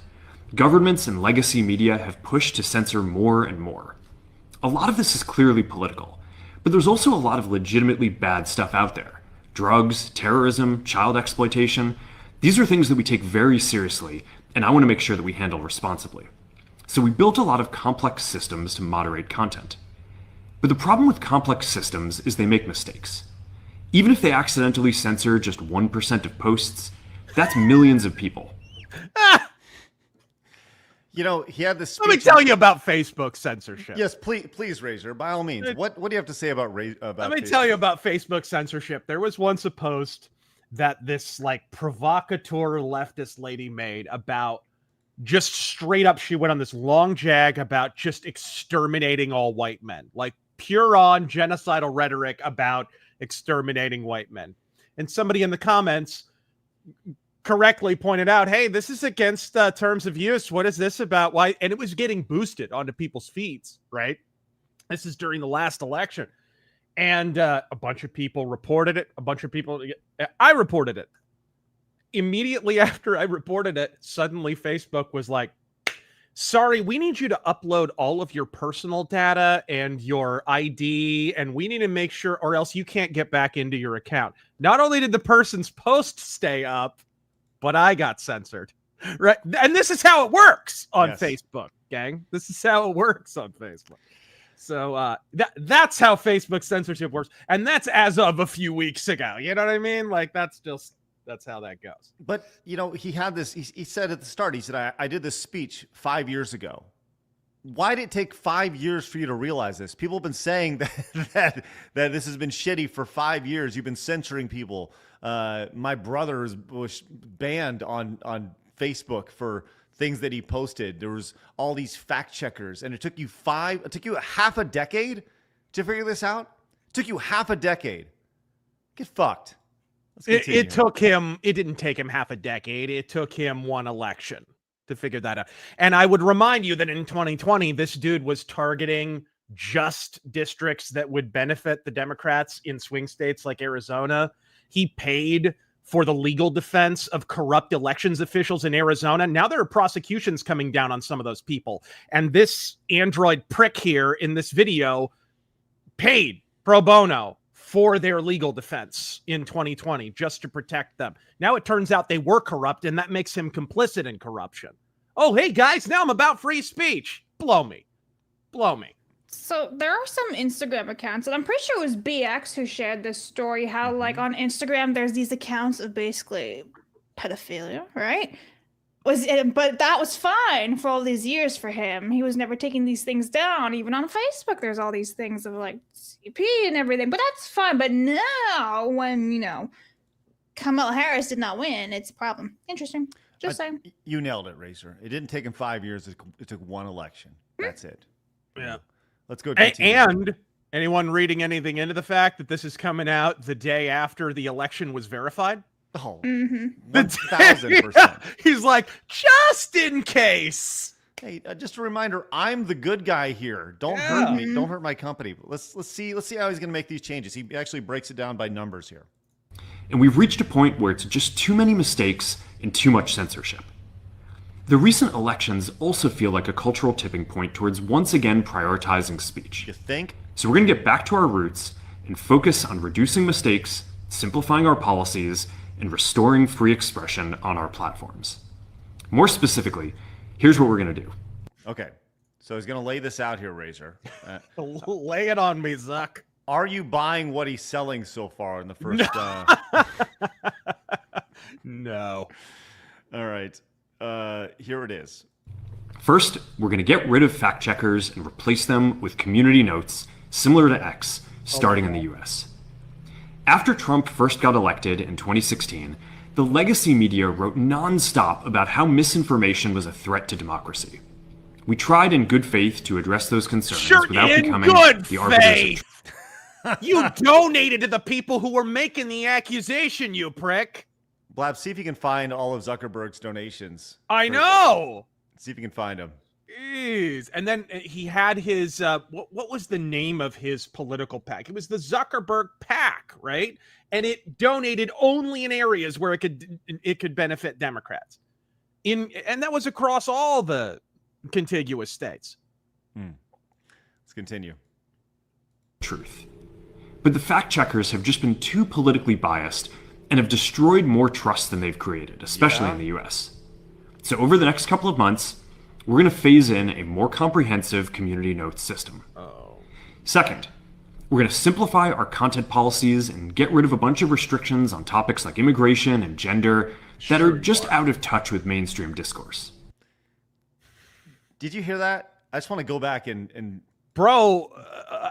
Governments and legacy media have pushed to censor more and more. A lot of this is clearly political, but there's also a lot of legitimately bad stuff out there. Drugs, terrorism, child exploitation. These are things that we take very seriously, and I want to make sure that we handle responsibly. So we built a lot of complex systems to moderate content. But the problem with complex systems is they make mistakes. Even if they accidentally censor just 1% of posts, that's millions of people. He had this speech. Let me tell you about Facebook censorship. Yes, please, Razor, by all means. What do you have to say about Facebook? Let me tell you about Facebook censorship. There was once a post that this provocateur leftist lady made about just straight up, she went on this long jag about just exterminating all white men, like pure on genocidal rhetoric about exterminating white men. And somebody in the comments correctly pointed out, hey, this is against terms of use. What is this about? Why? And it was getting boosted onto people's feeds, right? This is during the last election. And a bunch of people reported it. I reported it. Immediately after I reported it, suddenly Facebook was like, sorry, we need you to upload all of your personal data and your ID, and we need to make sure, or else you can't get back into your account. Not only did the person's post stay up, but I got censored. Right? And this is how it works on Facebook, gang. This is how it works on Facebook. So that's how Facebook censorship works. And that's as of a few weeks ago. You know what I mean? That's how that goes. But, he had this, he said at the start, he said, I did this speech 5 years ago. why did it take 5 years for you to realize this? People have been saying that this has been shitty for 5 years. You've been censoring people. My brother was banned on Facebook for things that he posted. There was all these fact checkers, and it took you half a decade to figure this out. It took you half a decade. Get fucked. It didn't take him half a decade. It took him one election to figure that out. And I would remind you that in 2020, this dude was targeting just districts that would benefit the Democrats in swing states like Arizona. He paid for the legal defense of corrupt elections officials in Arizona. Now there are prosecutions coming down on some of those people. And this android prick here in this video paid pro bono for their legal defense in 2020 just to protect them. Now it turns out they were corrupt, and that makes him complicit in corruption. Oh, hey, guys, now I'm about free speech. Blow me. Blow me. So there are some Instagram accounts, and I'm pretty sure it was BX who shared this story, how like on Instagram there's these accounts of basically pedophilia, right? But that was fine for all these years for him. He was never taking these things down. Even on Facebook, there's all these things of like CP and everything, but that's fine. But now when, Kamala Harris did not win, it's a problem. Interesting. Just saying. You nailed it, Razor. It didn't take him 5 years. It took one election. That's it. Yeah. Let's go. And anyone reading anything into the fact that this is coming out the day after the election was verified? Oh, 1000%. He's like, just in case. Hey, just a reminder, I'm the good guy here. Don't hurt me. Don't hurt my company. Let's see how he's going to make these changes. He actually breaks it down by numbers here. And we've reached a point where it's just too many mistakes and too much censorship. The recent elections also feel like a cultural tipping point towards once again prioritizing speech. You think? So we're going to get back to our roots and focus on reducing mistakes, simplifying our policies, and restoring free expression on our platforms. More specifically, here's what we're going to do. Okay, so he's going to lay this out here, Razor. Lay it on me, Zuck. Are you buying what he's selling so far in the first? No. All right, here it is. First, we're going to get rid of fact checkers and replace them with community notes similar to X, starting in the US. After Trump first got elected in 2016, the legacy media wrote nonstop about how misinformation was a threat to democracy. We tried in good faith to address those concerns without becoming the arbiters. You donated to the people who were making the accusation, you prick. Blabs, see if you can find all of Zuckerberg's donations. I know. See if you can find them. Jeez. And then he had his, what was the name of his political PAC? It was the Zuckerberg PAC, right? And it donated only in areas where it could benefit Democrats. And that was across all the contiguous states. Let's continue. Truth. But the fact checkers have just been too politically biased and have destroyed more trust than they've created, especially in the US. So over the next couple of months, we're going to phase in a more comprehensive community notes system. Second, we're going to simplify our content policies and get rid of a bunch of restrictions on topics like immigration and gender that are just out of touch with mainstream discourse. Did you hear that? I just want to go back and Bro,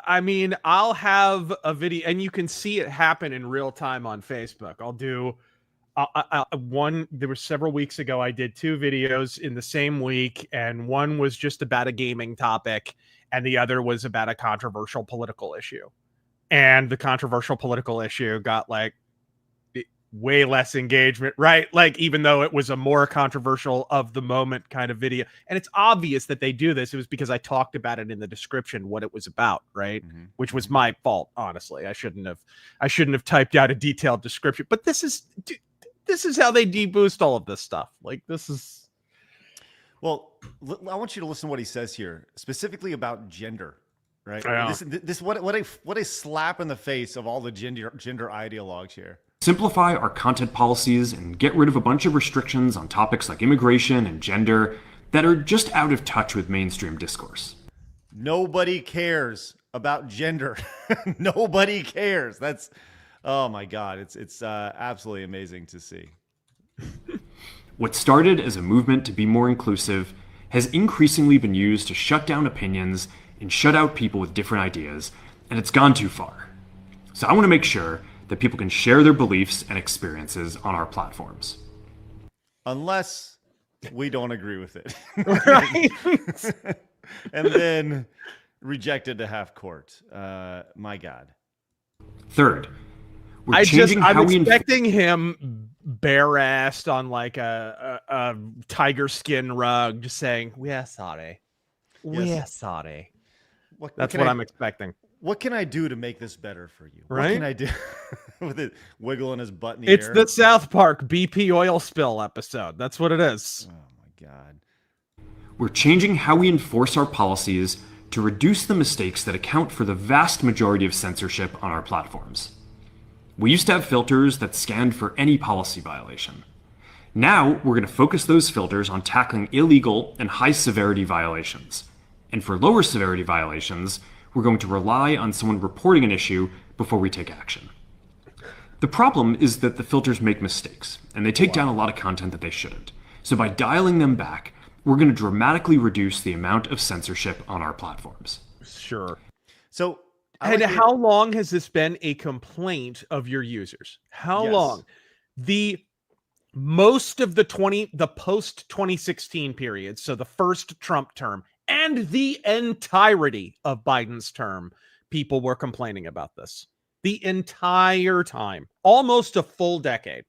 I mean, I'll have a video, and you can see it happen in real time on Facebook. I'll do one. There were several weeks ago, I did 2 videos in the same week, and one was just about a gaming topic, and the other was about a controversial political issue. And the controversial political issue got like way less engagement, right? Like, even though it was a more controversial of the moment kind of video. And it's obvious that they do this. It was because I talked about it in the description, what it was about, right? Which was my fault, honestly. I shouldn't have typed out a detailed description. But this is how they deboost all of this stuff. Like, this is... Well, I want you to listen to what he says here, specifically about gender, right? Yeah. This what a slap in the face of all the gender ideologues here. Simplify our content policies and get rid of a bunch of restrictions on topics like immigration and gender that are just out of touch with mainstream discourse. Nobody cares about gender. Nobody cares. That's, oh my God, it's absolutely amazing to see. What started as a movement to be more inclusive has increasingly been used to shut down opinions and shut out people with different ideas, and it's gone too far. So I want to make sure that people can share their beliefs and experiences on our platforms. Unless we don't agree with it. Right? And then rejected to half court. My God. Third, I'm expecting him bare-assed on like a tiger skin rug, just saying, "We're sorry, we're sorry." That's what I'm expecting. What can I do to make this better for you? Right? What can I do? With it wiggling his butt in the It's air. the South Park BP oil spill episode. That's what it is. Oh my God. We're changing how we enforce our policies to reduce the mistakes that account for the vast majority of censorship on our platforms. We used to have filters that scanned for any policy violation. Now, we're going to focus those filters on tackling illegal and high-severity violations. And for lower severity violations, we're going to rely on someone reporting an issue before we take action. The problem is that the filters make mistakes, and they take down a lot of content that they shouldn't. So by dialing them back, we're going to dramatically reduce the amount of censorship on our platforms. Sure. So, and how long has this been a complaint of your users? How long? The most of the post 2016 period, so the first Trump term, and the entirety of Biden's term, people were complaining about this. The entire time. Almost a full decade.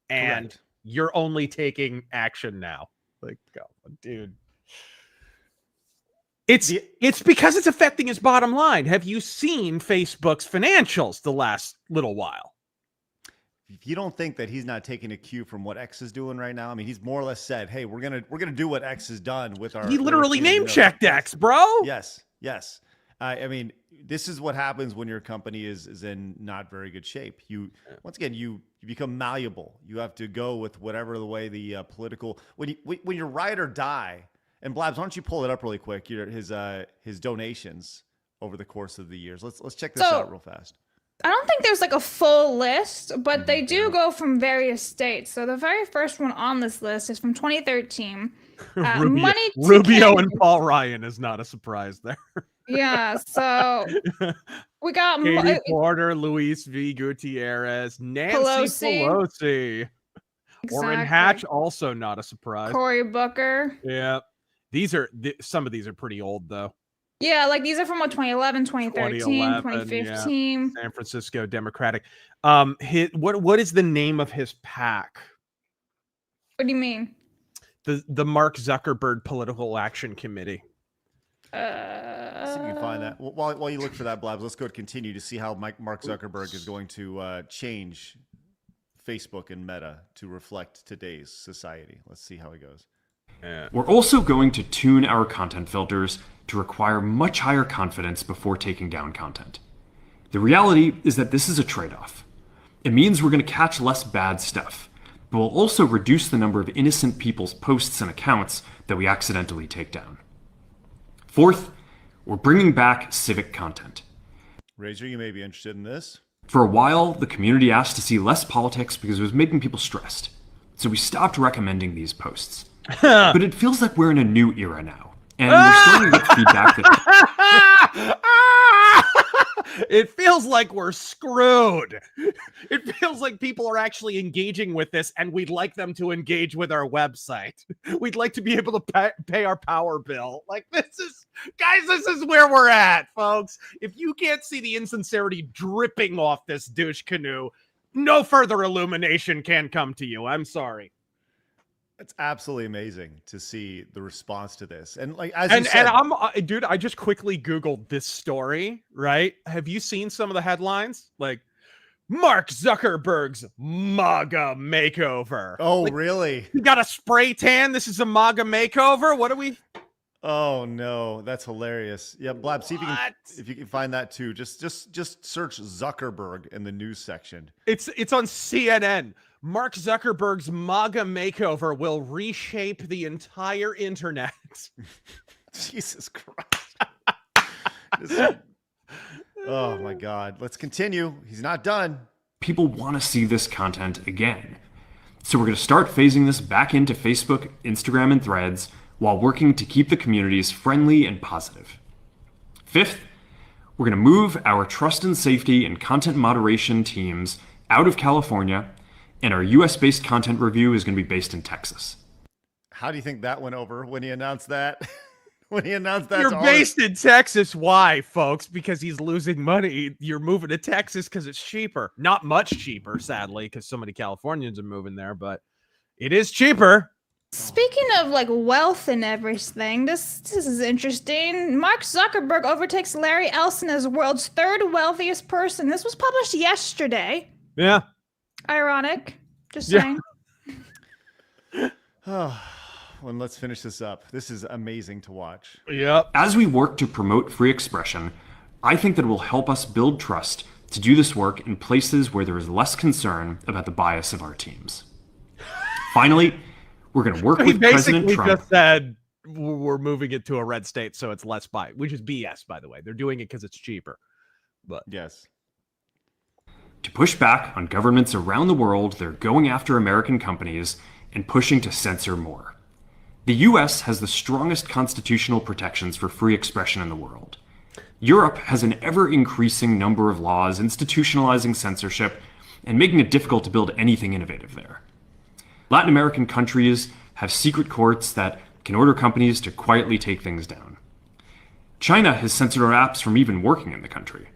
And Correct. You're only taking action now. Like, go, dude. It's because it's affecting his bottom line. Have you seen Facebook's financials the last little while? If you don't think that he's not taking a cue from what X is doing right now, I mean, he's more or less said, "Hey, we're gonna do what X has done with our." He literally name checked X, bro. Yes. I mean, this is what happens when your company is in not very good shape. Once again, you become malleable. You have to go with whatever the way the political when you ride or die. And Blabs, why don't you pull it up really quick? His donations over the course of the years. Let's check this out real fast. I don't think there's like a full list, but they do go from various states. So the very first one on this list is from 2013. Rubio and Paul Ryan is not a surprise there. Yeah, so we got Katie Porter, Luis V. Gutierrez, Nancy Pelosi. Orrin Hatch, also not a surprise. Cory Booker. Yeah. Some of these are pretty old though. Yeah, like these are from 2011, 2013, 2015. Yeah. San Francisco Democratic. What is the name of his PAC? What do you mean? The Mark Zuckerberg Political Action Committee. See if you can find that. While you look for that, Blabs, let's go to continue to see how Mark Zuckerberg is going to change Facebook and Meta to reflect today's society. Let's see how it goes. We're also going to tune our content filters to require much higher confidence before taking down content. The reality is that this is a trade-off. It means we're going to catch less bad stuff, but we'll also reduce the number of innocent people's posts and accounts that we accidentally take down. Fourth, we're bringing back civic content. Razor, you may be interested in this. For a while, the community asked to see less politics because it was making people stressed. So we stopped recommending these posts. But it feels like we're in a new era now. And we're starting to get feedback that... It feels like we're screwed. It feels like people are actually engaging with this, and we'd like them to engage with our website. We'd like to be able to pay our power bill. Like, this is where we're at, folks. If you can't see the insincerity dripping off this douche canoe, no further illumination can come to you. I'm sorry. It's absolutely amazing to see the response to this. And like, dude, I just quickly Googled this story, right? Have you seen some of the headlines? Like, Mark Zuckerberg's MAGA makeover. Oh, like, really? You got a spray tan? This is a MAGA makeover? What are we? Oh no, that's hilarious. Yeah, Blab, see if you can find that too. Just search Zuckerberg in the news section. It's on CNN. Mark Zuckerberg's MAGA makeover will reshape the entire internet. Jesus Christ. Oh my God. Let's continue. He's not done. People want to see this content again. So we're going to start phasing this back into Facebook, Instagram, and Threads while working to keep the communities friendly and positive. Fifth, we're going to move our trust and safety and content moderation teams out of California, and our US-based content review is going to be based in Texas. How do you think that went over when he announced that? When he announced that, You're based in Texas. Why, folks? Because he's losing money. You're moving to Texas because it's cheaper. Not much cheaper, sadly, because so many Californians are moving there, but it is cheaper. Speaking of like wealth and everything, this is interesting. Mark Zuckerberg overtakes Larry Ellison as world's third wealthiest person. This was published yesterday. Yeah. Ironic. Just saying. Well, let's finish this up. This is amazing to watch. Yep. As we work to promote free expression, I think that it will help us build trust to do this work in places where there is less concern about the bias of our teams. Finally, we're going to work with President Trump. Just said we're moving it to a red state, so it's less bias, which is BS, by the way. They're doing it because it's cheaper. But yes. To push back on governments around the world that are going after American companies and pushing to censor more. The US has the strongest constitutional protections for free expression in the world. Europe has an ever-increasing number of laws institutionalizing censorship and making it difficult to build anything innovative there. Latin American countries have secret courts that can order companies to quietly take things down. China has censored our apps from even working in the country.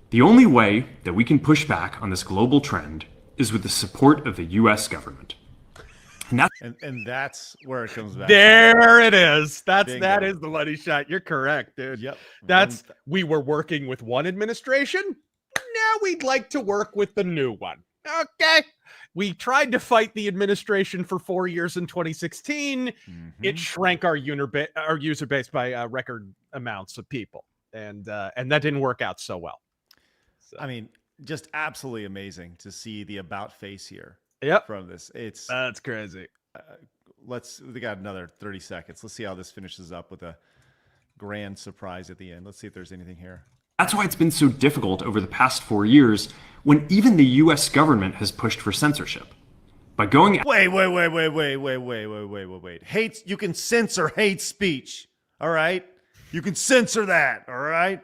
The only way that we can push back on this global trend is with the support of the US government. And that's where it comes back. There it is. That Bingo. is the money shot. You're correct, dude. Yep. We were working with one administration. Now we'd like to work with the new one. Okay. We tried to fight the administration for 4 years in 2016. It shrank our user base by record amounts of people, and that didn't work out so well. So. I mean, just absolutely amazing to see the about face here. Yep. From this, that's crazy. We got another 30 seconds. Let's see how this finishes up with a grand surprise at the end. Let's see if there's anything here. That's why it's been so difficult over the past 4 years when even the US government has pushed for censorship. By going Wait. You can censor hate speech. All right. You can censor that. All right.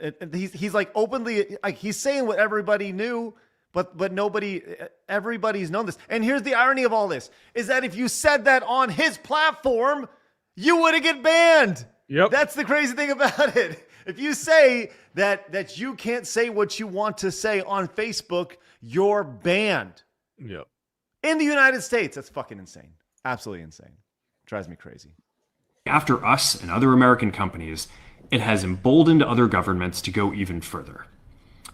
And he's like openly, like he's saying what everybody knew, but everybody's known this. And here's the irony of all this is that if you said that on his platform, you wouldn't get banned. Yep. That's the crazy thing about it. If you say that you can't say what you want to say on Facebook, you're banned. Yep. In the United States, that's fucking insane. Absolutely insane. Drives me crazy. After us and other American companies, it has emboldened other governments to go even further.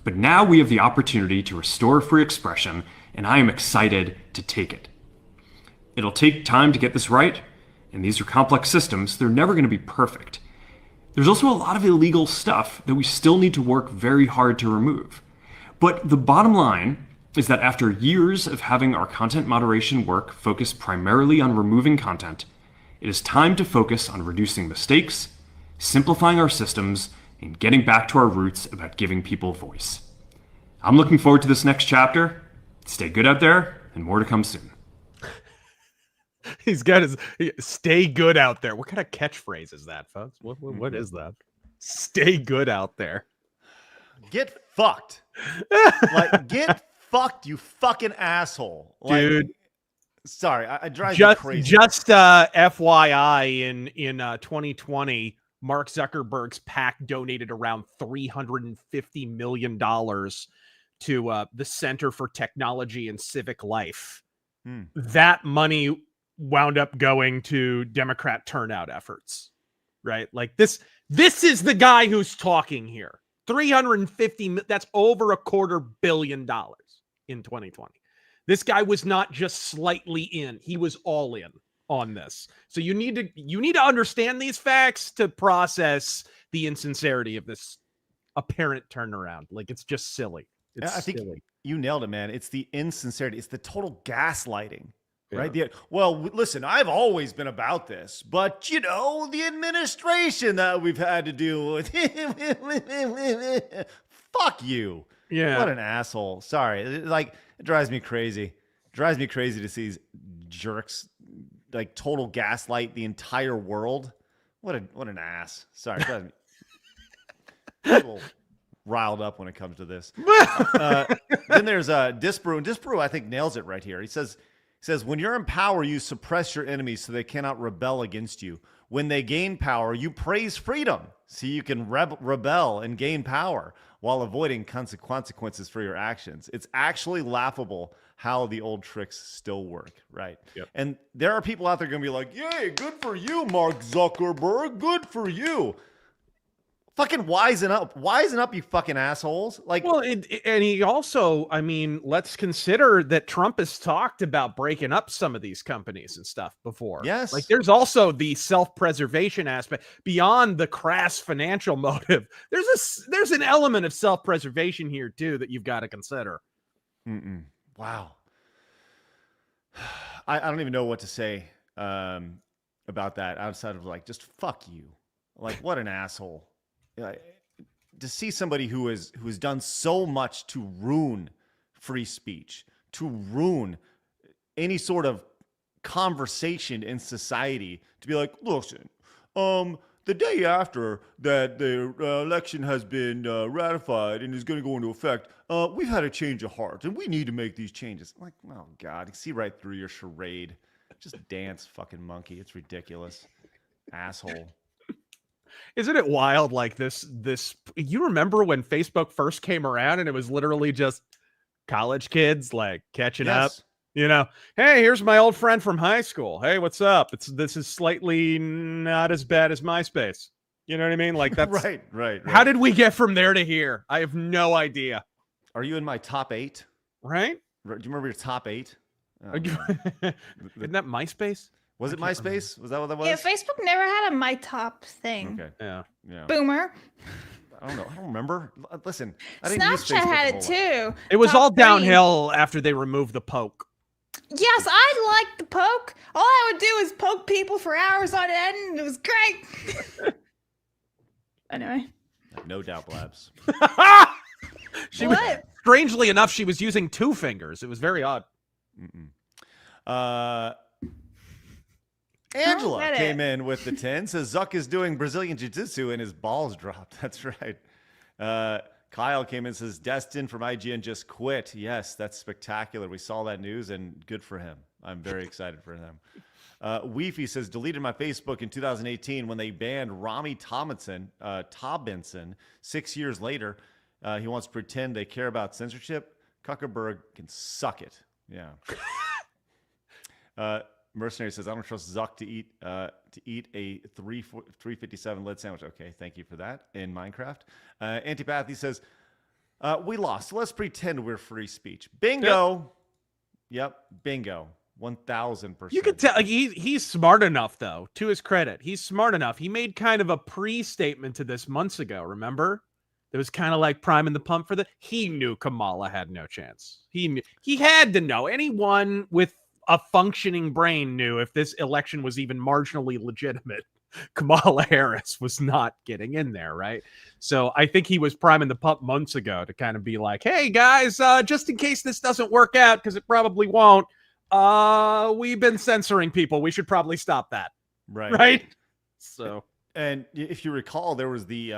But now we have the opportunity to restore free expression, and I am excited to take it. It'll take time to get this right, and these are complex systems. They're never going to be perfect. There's also a lot of illegal stuff that we still need to work very hard to remove. But the bottom line is that after years of having our content moderation work focus primarily on removing content, it is time to focus on reducing mistakes, simplifying our systems, and getting back to our roots about giving people voice. I'm looking forward to this next chapter. Stay good out there, and more to come soon. He's got his stay good out there. What kind of catchphrase is that, folks? What is that? Stay good out there. Get fucked. Get fucked, you fucking asshole. Dude. Sorry, I drive you crazy. Just FYI, in 2020, Mark Zuckerberg's PAC donated around $350 million to the Center for Technology and Civic Life. That money wound up going to Democrat turnout efforts, right? Like this is the guy who's talking here. 350, that's over $250 million in 2020. This guy was not just slightly in, he was all in on this. So you need to understand these facts to process the insincerity of this apparent turnaround. Like, it's just silly. I think you nailed it, man. It's the insincerity. It's the total gaslighting, right? Well, listen, I've always been about this, but the administration that we've had to deal with. Fuck you. Yeah. What an asshole. Sorry. It drives me crazy. It drives me crazy to see these jerks like total gaslight the entire world. What an ass. Sorry. I'm a little riled up when it comes to this. Then there's Disparu, and Disparu I think nails it right here. He says, when you're in power, you suppress your enemies so they cannot rebel against you. When they gain power, you praise freedom so you can rebel and gain power while avoiding consequences for your actions. It's actually laughable how the old tricks still work, right? Yep. And there are people out there going to be like, yay, good for you, Mark Zuckerberg, good for you. Fucking wisen up, you fucking assholes. Like, well, and he also, I mean, let's consider that Trump has talked about breaking up some of these companies and stuff before. Yes. Like, there's also the self-preservation aspect beyond the crass financial motive. There's an element of self-preservation here too that you've got to consider. Wow. I don't even know what to say about that outside of like, just fuck you. Like, what an asshole. To see somebody who has done so much to ruin free speech, to ruin any sort of conversation in society, to be like, listen, the day after that the election has been ratified and is going to go into effect, we've had a change of heart and we need to make these changes. I'm like, oh God, you see right through your charade. Just dance, fucking monkey. It's ridiculous. Asshole. Isn't it wild? Like this, you remember when Facebook first came around and it was literally just college kids like catching up, you know, hey, here's my old friend from high school. Hey, what's up? This is slightly not as bad as MySpace. You know what I mean? Like that's right. How did we get from there to here? I have no idea. Are you in my top 8? Right? Do you remember your top 8? Oh, isn't that MySpace? Was it MySpace? Remember. Was that what that was? Yeah, Facebook never had a my top thing. Okay. Yeah. Boomer. I don't know. I don't remember. Listen, I didn't use Snapchat Facebook had a it whole lot. too. It was Top all 3. downhill after they removed the poke. Yes, I liked the poke. All I would do is poke people for hours on end, and it was great. Anyway. No doubt, Blabs. Strangely enough, she was using 2 fingers. It was very odd. Angela came in with the 10, says Zuck is doing Brazilian Jiu-Jitsu and his balls dropped. That's right. Kyle came in and says Destin from IGN just quit. Yes, that's spectacular. We saw that news and good for him. I'm very excited for him. Weefy says deleted my Facebook in 2018 when they banned Rami Tomlinson 6 years later. He wants to pretend they care about censorship. Zuckerberg can suck it. Yeah. Mercenary says, I don't trust Zuck to eat a 357 lead sandwich. Okay, thank you for that in Minecraft. Antipathy says, we lost. So let's pretend we're free speech. Bingo. Yep, bingo. 1,000%. You could tell he's smart enough, though, to his credit. He's smart enough. He made kind of a pre-statement to this months ago, remember? It was kind of like priming the pump for he knew Kamala had no chance. He had to know. Anyone with a functioning brain knew if this election was even marginally legitimate, Kamala Harris was not getting in there, right? So I think he was priming the pump months ago to kind of be like, hey, guys, just in case this doesn't work out, because it probably won't, we've been censoring people. We should probably stop that. Right? So, and if you recall, there was the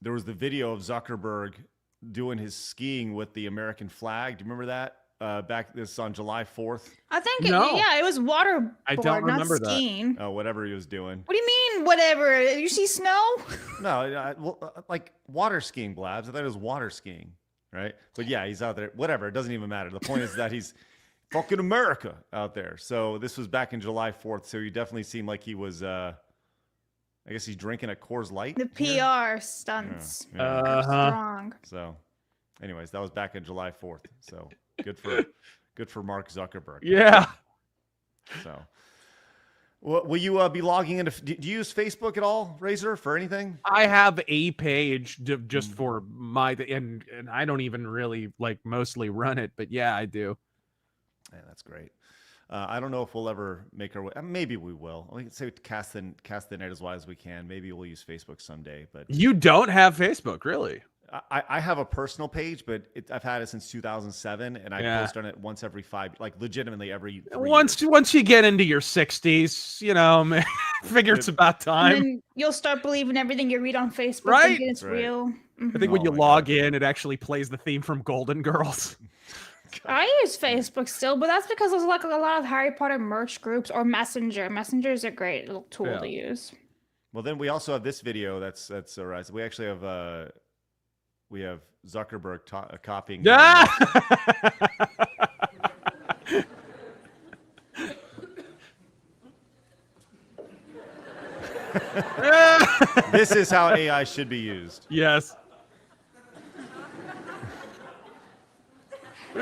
video of Zuckerberg doing his skiing with the American flag. Do you remember that? This on July 4th. I think it was waterboard, I don't remember not skiing. Oh, whatever he was doing. What do you mean, whatever? You see snow? No, like water skiing, Blabs. I thought it was water skiing, right? But yeah, he's out there. Whatever, it doesn't even matter. The point is that he's fucking America out there. So this was back in July 4th. So he definitely seemed like he was. I guess he's drinking a Coors Light. The PR stunts. Strong. So, anyways, that was back in July 4th. So. Good for Mark Zuckerberg. Yeah. So, will you be logging into? Do you use Facebook at all, Razor, for anything? I have a page just for and I don't even really mostly run it, but yeah, I do. Yeah, that's great. I don't know if we'll ever make our way. Maybe we will. We can say cast the net as wide as we can. Maybe we'll use Facebook someday. But you don't have Facebook, really? I have a personal page, but I've had it since 2007, and I post on it once every legitimately every 3 years. Once you get into your 60s, you know, man, figure it's about time. And then you'll start believing everything you read on Facebook, Right? thinking it's real. I think when you log in, it actually plays the theme from Golden Girls. I use Facebook still, but that's because there's like a lot of Harry Potter merch groups or Messenger. Messenger is a great little tool to use. Well, then we also have this video. That's all right. We actually have we have Zuckerberg copying. Yeah. This is how AI should be used. Yes. Is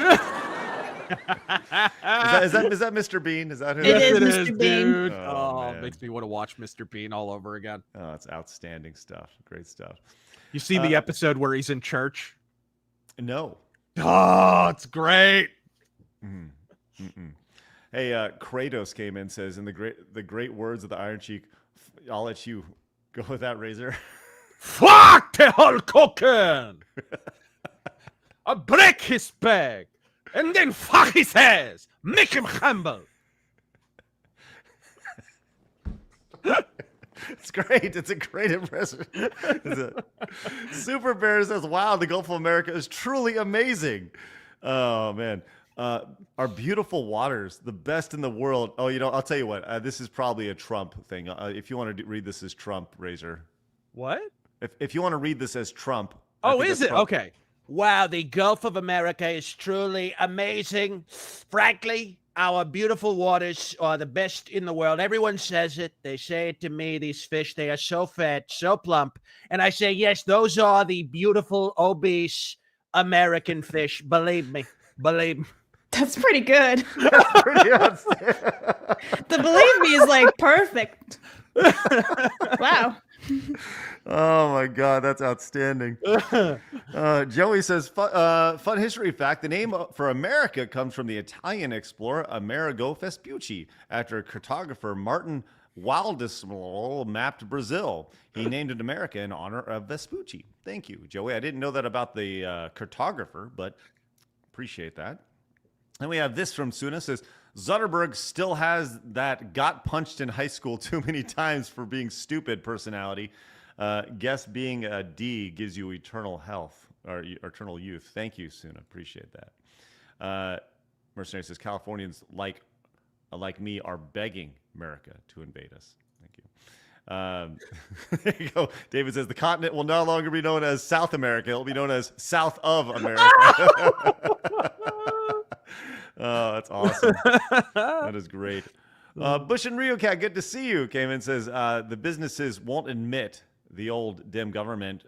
that Mr. Bean? Is that who? Yes, it is, Mr. Bean. dude. Oh, man. makes me want to watch Mr. Bean all over again. Oh, it's outstanding stuff. Great stuff. You see the episode where he's in church? No. Oh, it's great. Hey, Kratos came in and says, in the great words of the Iron Cheek, I'll let you go with that, Razor. Fuck the Hulk Hogan! I break his bag, and then fuck his ass. Make him humble. It's great. It's a great impression. Super Bear says, wow, the Gulf of America is truly amazing. Oh, man. Our beautiful waters, the best in the world. Oh, I'll tell you what. This is probably a Trump thing. If you want to read this as Trump, Razor. What? If you want to read this as Trump. Oh, is it? Okay. Wow, the Gulf of America is truly amazing. Frankly, our beautiful waters are the best in the world. Everyone says it. They say it to me. These fish, they are so fat, so plump. And I say, yes, those are the beautiful, obese American fish. Believe me. Believe me. That's pretty good. That's pretty The believe me is like perfect. Wow. Oh my God, that's outstanding. Joey says, fun history fact, the name for America comes from the Italian explorer Amerigo Vespucci, after cartographer Martin Waldesmol mapped Brazil. He named it America in honor of Vespucci. Thank you, Joey. I didn't know that about the cartographer, but appreciate that. And we have this from Suna, says, Zuckerberg still has that got punched in high school too many times for being stupid personality. Guess being a D gives you eternal health or eternal youth. Thank you, Suna. Appreciate that. Mercenary says, Californians like me are begging America to invade us. Thank you. There you go. David says, the continent will no longer be known as South America. It will be known as South of America. Oh, that's awesome. That is great. Bush and Rio Cat, good to see you. Came in and says, the businesses won't admit the old dim government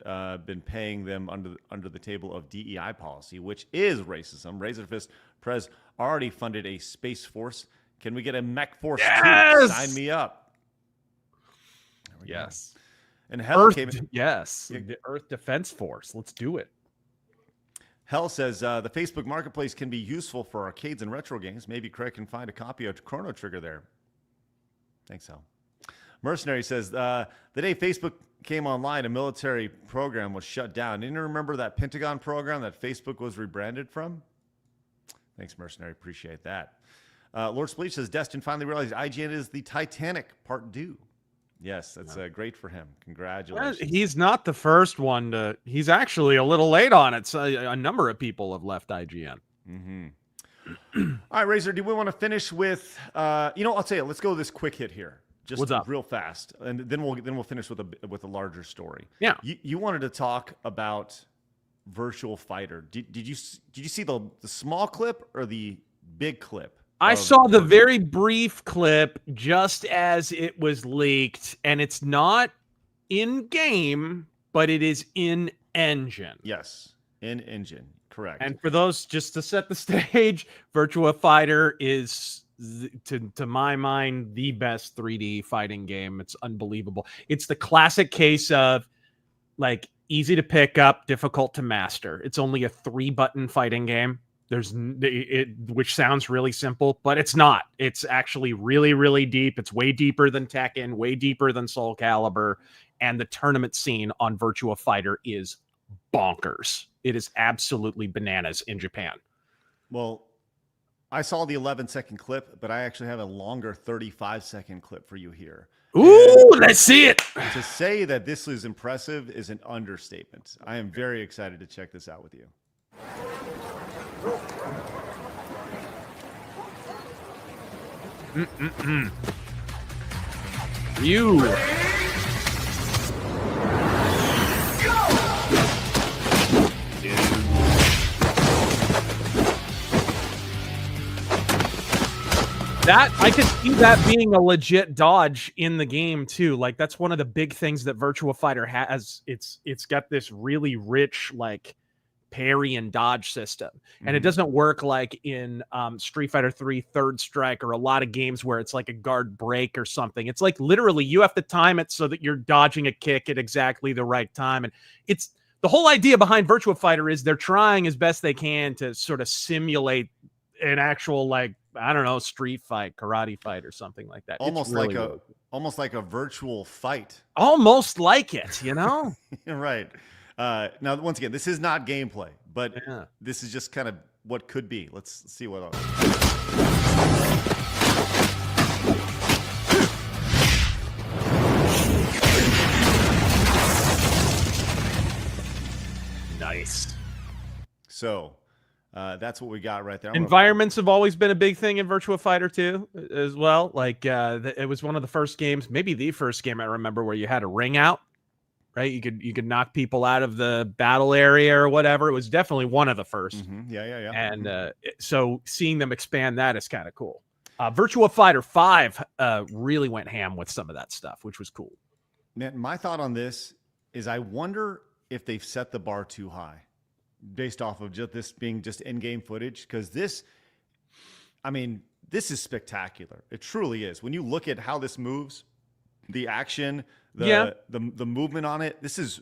been paying them under the table of DEI policy, which is racism. Razorfist Prez already funded a space force. Can we get a mech force too? Sign me up. Yes. Go. And Hell Earth, came in. Yes. The Earth Defense Force. Let's do it. Hell says the Facebook Marketplace can be useful for arcades and retro games. Maybe Craig can find a copy of Chrono Trigger there. Thanks, Hell. Mercenary says the day Facebook came online, a military program was shut down. Didn't you remember that Pentagon program that Facebook was rebranded from? Thanks, Mercenary. Appreciate that. Lord Spleech says Destin finally realized IGN is the Titanic Part 2. Yes, that's great for him. Congratulations. He's not the first one to. He's actually a little late on it. So a number of people have left IGN. All right, Razor, do we want to finish with? I'll tell you. Let's go this quick hit here, just What's up? Real fast, and then we'll finish with a larger story. Yeah. You wanted to talk about Virtual Fighter. Did you see the small clip or the big clip? I saw the very brief clip just as it was leaked, and it's not in game, but it is in engine. Yes, in engine, correct. And for those, just to set the stage, Virtua Fighter is, to my mind, the best 3D fighting game. It's unbelievable. It's the classic case of like easy to pick up, difficult to master. It's only a 3-button fighting game. Which sounds really simple, but it's not. It's actually really, really deep. It's way deeper than Tekken, way deeper than Soul Calibur, and the tournament scene on Virtua Fighter is bonkers. It is absolutely bananas in Japan. Well, I saw the 11-second clip, but I actually have a longer 35-second clip for you here. Ooh, let's see it. To say that this is impressive is an understatement. I am very excited to check this out with you. You. That I could see that being a legit dodge in the game too. Like that's one of the big things that Virtua Fighter has. It's got this really rich like parry and dodge system, and it doesn't work like in Street Fighter 3 Third Strike or a lot of games where it's like a guard break or something. It's like literally you have to time it so that you're dodging a kick at exactly the right time, and it's the whole idea behind Virtua Fighter is they're trying as best they can to sort of simulate an actual like I don't know, street fight, karate fight, or something like that. Almost really almost like a virtual fight. Almost like it, you know? Right. Now, once again, this is not gameplay, but this is just kind of what could be. Let's see what else. Nice. So, that's what we got right there. Environments have always been a big thing in Virtua Fighter 2 as well. Like it was one of the first games, maybe the first game I remember where you had a ring out, right? You could knock people out of the battle area or whatever. It was definitely one of the first. Yeah. And so seeing them expand that is kind of cool. Virtua Fighter 5 really went ham with some of that stuff, which was cool. Man, my thought on this is I wonder if they've set the bar too high, based off of just this being just in-game footage, because this is spectacular. It truly is. When you look at how this moves, the action, the movement on it, this is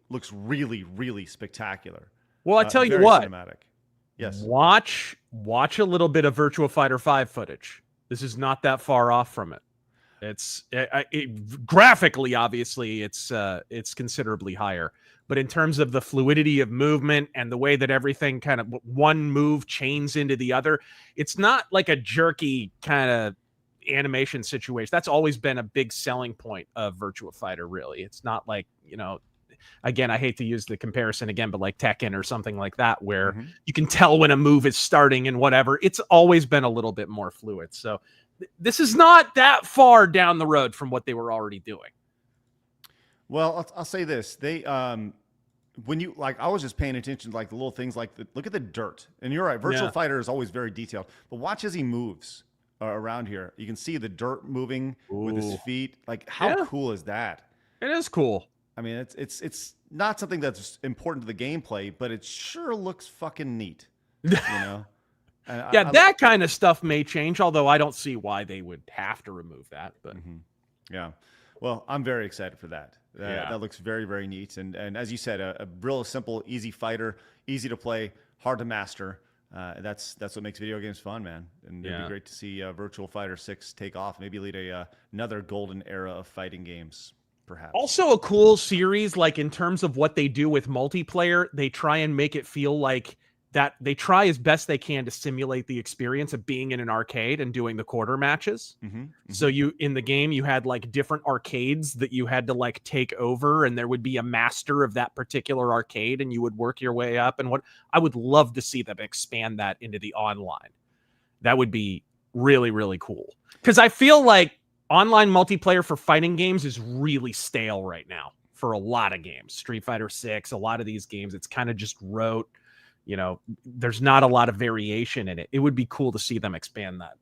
looks really spectacular. Well, I tell you what, cinematic. Yes. Watch a little bit of Virtua Fighter 5 footage. This is not that far off from it. It's graphically, obviously, it's considerably higher. But in terms of the fluidity of movement and the way that everything kind of one move chains into the other, it's not like a jerky kind of animation situation. That's always been a big selling point of Virtua Fighter, really. It's not like, you know, again, I hate to use the comparison again, but like Tekken or something like that, where you can tell when a move is starting and whatever. It's always been a little bit more fluid. So this is not that far down the road from what they were already doing. Well, I'll say this. They, when you, like, I was just paying attention to like the little things like, look at the dirt. And you're right, Virtual Fighter is always very detailed. But watch as he moves around here. You can see the dirt moving with his feet. Like, how cool is that? It is cool. I mean, it's not something that's important to the gameplay, but it sure looks fucking neat. You know? And that kind of stuff may change, although I don't see why they would have to remove that. But yeah, well, I'm very excited for that. That looks very, very neat. And as you said, a real simple, easy fighter, easy to play, hard to master. That's what makes video games fun, man. And it'd be great to see Virtual Fighter 6 take off, maybe lead another golden era of fighting games, perhaps. Also a cool series, like in terms of what they do with multiplayer, they try and make it feel like that they try as best they can to simulate the experience of being in an arcade and doing the quarter matches. So in the game, you had like different arcades that you had to like take over, and there would be a master of that particular arcade, and you would work your way up. And what I would love to see them expand that into the online. That would be really, really cool. Because I feel like online multiplayer for fighting games is really stale right now for a lot of games. Street Fighter 6, a lot of these games, it's kind of just rote. You know, there's not a lot of variation in it. It would be cool to see them expand that.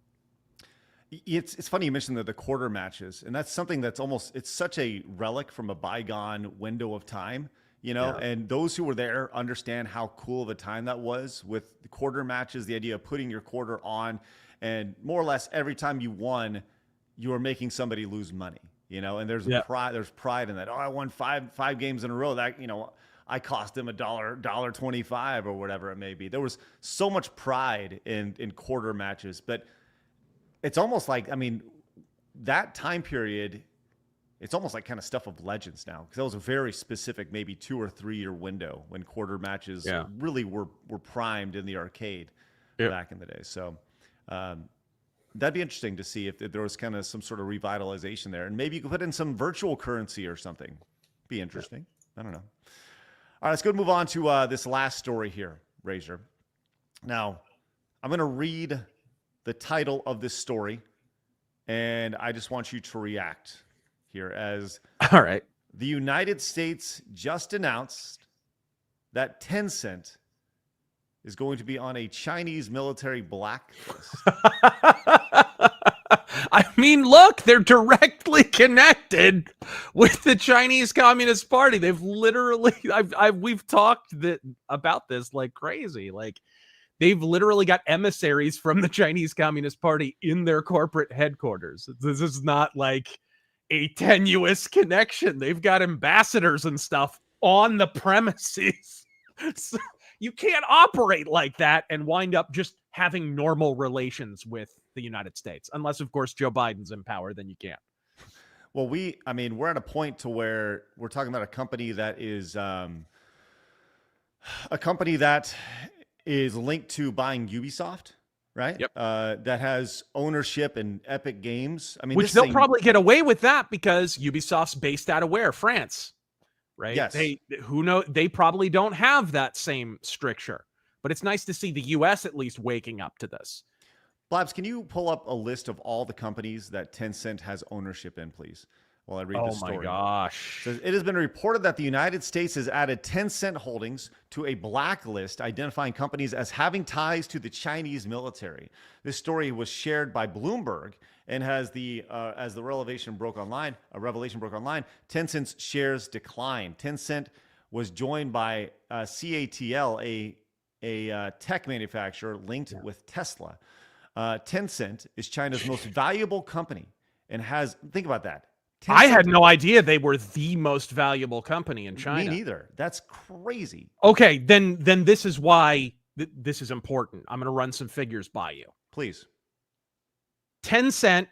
It's funny you mentioned the quarter matches, and that's something that's it's such a relic from a bygone window of time, you know, and those who were there understand how cool of a time that was with the quarter matches, the idea of putting your quarter on, and more or less every time you won, you were making somebody lose money, you know, and there's pride in that. Oh, I won five games in a row. That, you know, I cost him $1.25 or whatever it may be. There was so much pride in quarter matches, but it's almost like, I mean, that time period it's almost like kind of stuff of legends now, because that was a very specific, maybe 2 or 3 year window when quarter matches really were primed in the arcade back in the day. So that'd be interesting to see if there was kind of some sort of revitalization there, and maybe you could put in some virtual currency or something. Be interesting. I don't know. All right, let's go move on to this last story here, Razor. Now, I'm going to read the title of this story, and I just want you to react here as all right. The United States just announced that Tencent is going to be on a Chinese military blacklist. I mean, look, they're directly connected with the Chinese Communist Party. They've literally, we've talked about this like crazy. Like, they've literally got emissaries from the Chinese Communist Party in their corporate headquarters. This is not like a tenuous connection. They've got ambassadors and stuff on the premises. So you can't operate like that and wind up just having normal relations with the United States. Unless, of course, Joe Biden's in power, then you can't. Well, we're at a point to where we're talking about a company that is linked to buying Ubisoft, right? Yep. That has ownership in Epic Games. I mean, which they'll probably get away with that because Ubisoft's based out of where? France, right? Yes. They probably don't have that same stricture, but it's nice to see the U.S. at least waking up to this. Blabs, can you pull up a list of all the companies that Tencent has ownership in, please? While I read the story. Oh my gosh. It has been reported that the United States has added Tencent holdings to a blacklist identifying companies as having ties to the Chinese military. This story was shared by Bloomberg and has as the revelation broke online, Tencent's shares declined. Tencent was joined by CATL, a tech manufacturer linked with Tesla. Tencent is China's most valuable company and has, think about that. Tencent, I had no idea they were the most valuable company in China. Me neither. That's crazy. Okay, then this is why this is important. I'm going to run some figures by you. Please. Tencent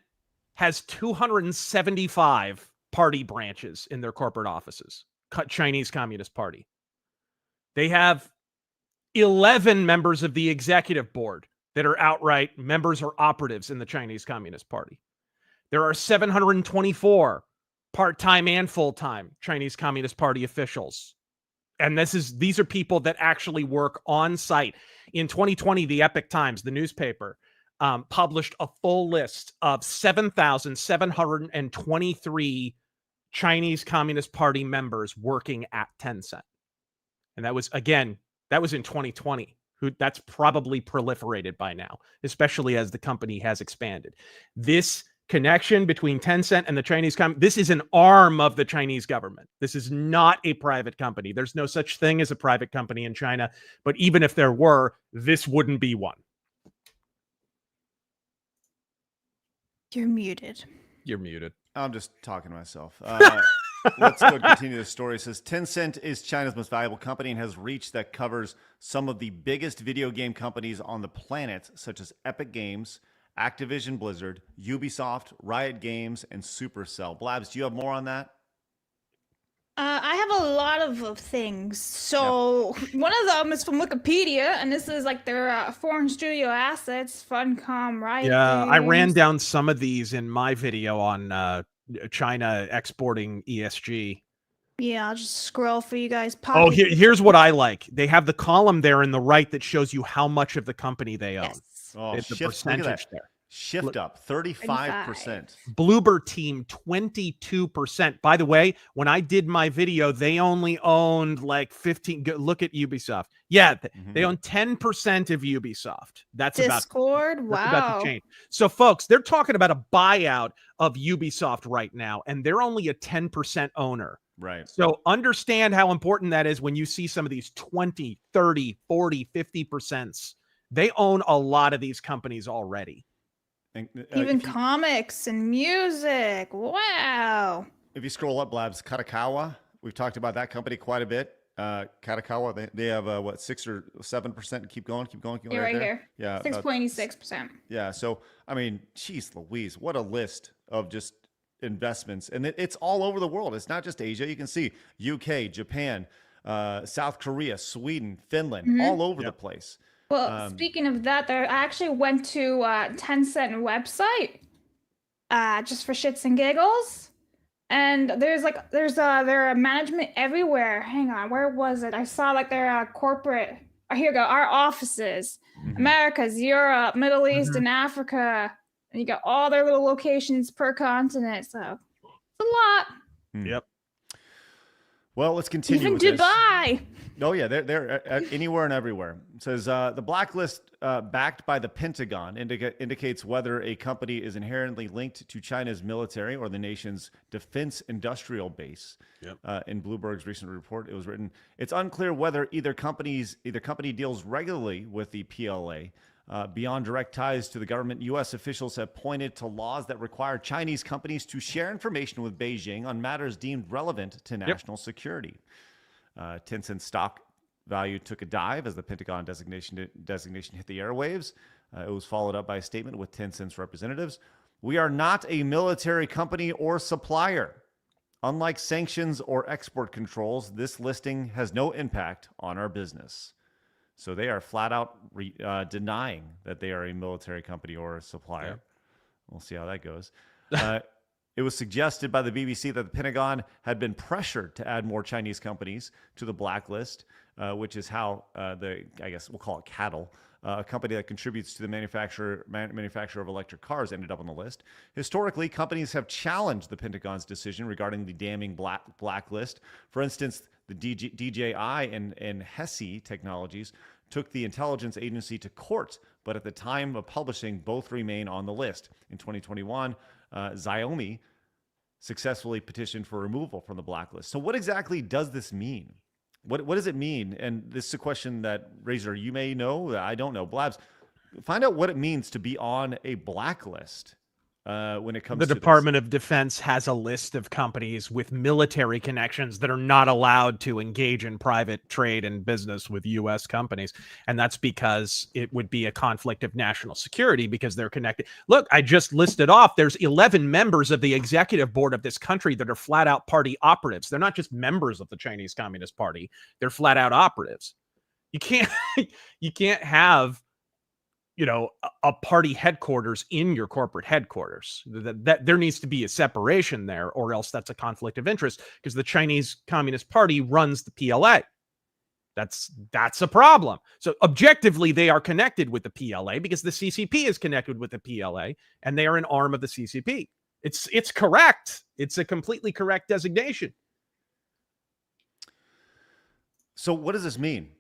has 275 party branches in their corporate offices. Chinese Communist Party. They have 11 members of the executive board that are outright members or operatives in the Chinese Communist Party. There are 724 part-time and full-time Chinese Communist Party officials. And these are people that actually work on site. In 2020, the Epoch Times, the newspaper, published a full list of 7,723 Chinese Communist Party members working at Tencent. And that was in 2020. That's probably proliferated by now, especially as the company has expanded. This connection between Tencent and the Chinese this is an arm of the Chinese government. This is not a private company. There's no such thing as a private company in China, but even if there were, this wouldn't be one. You're muted. You're muted. I'm just talking to myself. Let's go continue the story. It says Tencent is China's most valuable company and has reach that covers some of the biggest video game companies on the planet, such as Epic Games, Activision Blizzard, Ubisoft, Riot Games, and Supercell. Blabs, do you have more on that? I have a lot of things. So one of them is from Wikipedia, and this is like their foreign studio assets, Funcom, Riot Games. I ran down some of these in my video on China exporting ESG. Yeah, I'll just scroll for you guys. Here's what I like. They have the column there in the right that shows you how much of the company they own. Yes. Oh, it's the look at that. there. Shift up 35%. Bloober Team 22%. By the way, when I did my video, they only owned like 15. Look at Ubisoft. Yeah, they own 10% of Ubisoft. That's Discord. about to change. So, folks, they're talking about a buyout of Ubisoft right now, and they're only a 10% owner. Right. So understand how important that is when you see some of these 20, 30, 40, 50%. They own a lot of these companies already. And, even comics and music. Wow. If you scroll up, Blabs, Katakawa, we've talked about that company quite a bit. Katakawa, they have 6 or 7%. Keep going. You're right here. Yeah. 6.86%. Yeah. So, I mean, geez Louise, what a list of just investments, and it's all over the world. It's not just Asia. You can see UK, Japan, South Korea, Sweden, Finland, all over the place. Well, speaking of that, I actually went to Tencent website just for shits and giggles, and there's their management everywhere. Hang on, where was it? I saw like their corporate. Oh, here you go. Our offices, Americas, Europe, Middle East, and Africa. And you got all their little locations per continent. So it's a lot. Yep. Well, let's continue. Even with Dubai. This. Oh yeah, they're anywhere and everywhere. It says the blacklist backed by the Pentagon indicates whether a company is inherently linked to China's military or the nation's defense industrial base. Yep. In Bloomberg's recent report, it was written, it's unclear whether either company deals regularly with the PLA. Beyond direct ties to the government, U.S. officials have pointed to laws that require Chinese companies to share information with Beijing on matters deemed relevant to national security. Tencent stock value took a dive as the Pentagon designation hit the airwaves. It was followed up by a statement with Tencent's representatives. We are not a military company or supplier. Unlike sanctions or export controls, this listing has no impact on our business. So they are flat out denying that they are a military company or a supplier. Yep. We'll see how that goes. It was suggested by the BBC that the Pentagon had been pressured to add more Chinese companies to the blacklist, which is how I guess we'll call it cattle, a company that contributes to the manufacture of electric cars ended up on the list. Historically, companies have challenged the Pentagon's decision regarding the damning blacklist. For instance, the DJI and HESI Technologies took the intelligence agency to court, but at the time of publishing, both remain on the list. In 2021, Xiaomi successfully petitioned for removal from the blacklist. So what exactly does this mean? What does it mean? And this is a question that, Razor, you may know, I don't know. Blabs, find out what it means to be on a blacklist. When it comes to the Department of Defense has a list of companies with military connections that are not allowed to engage in private trade and business with U.S. companies. And that's because it would be a conflict of national security because they're connected. Look, I just listed off, there's 11 members of the executive board of this country that are flat out party operatives. They're not just members of the Chinese Communist Party. They're flat out operatives. You can't have a party headquarters in your corporate headquarters. That there needs to be a separation there, or else that's a conflict of interest because the Chinese Communist Party runs the PLA. That's a problem. So objectively, they are connected with the PLA because the CCP is connected with the PLA, and they are an arm of the CCP. It's correct. It's a completely correct designation. So what does this mean?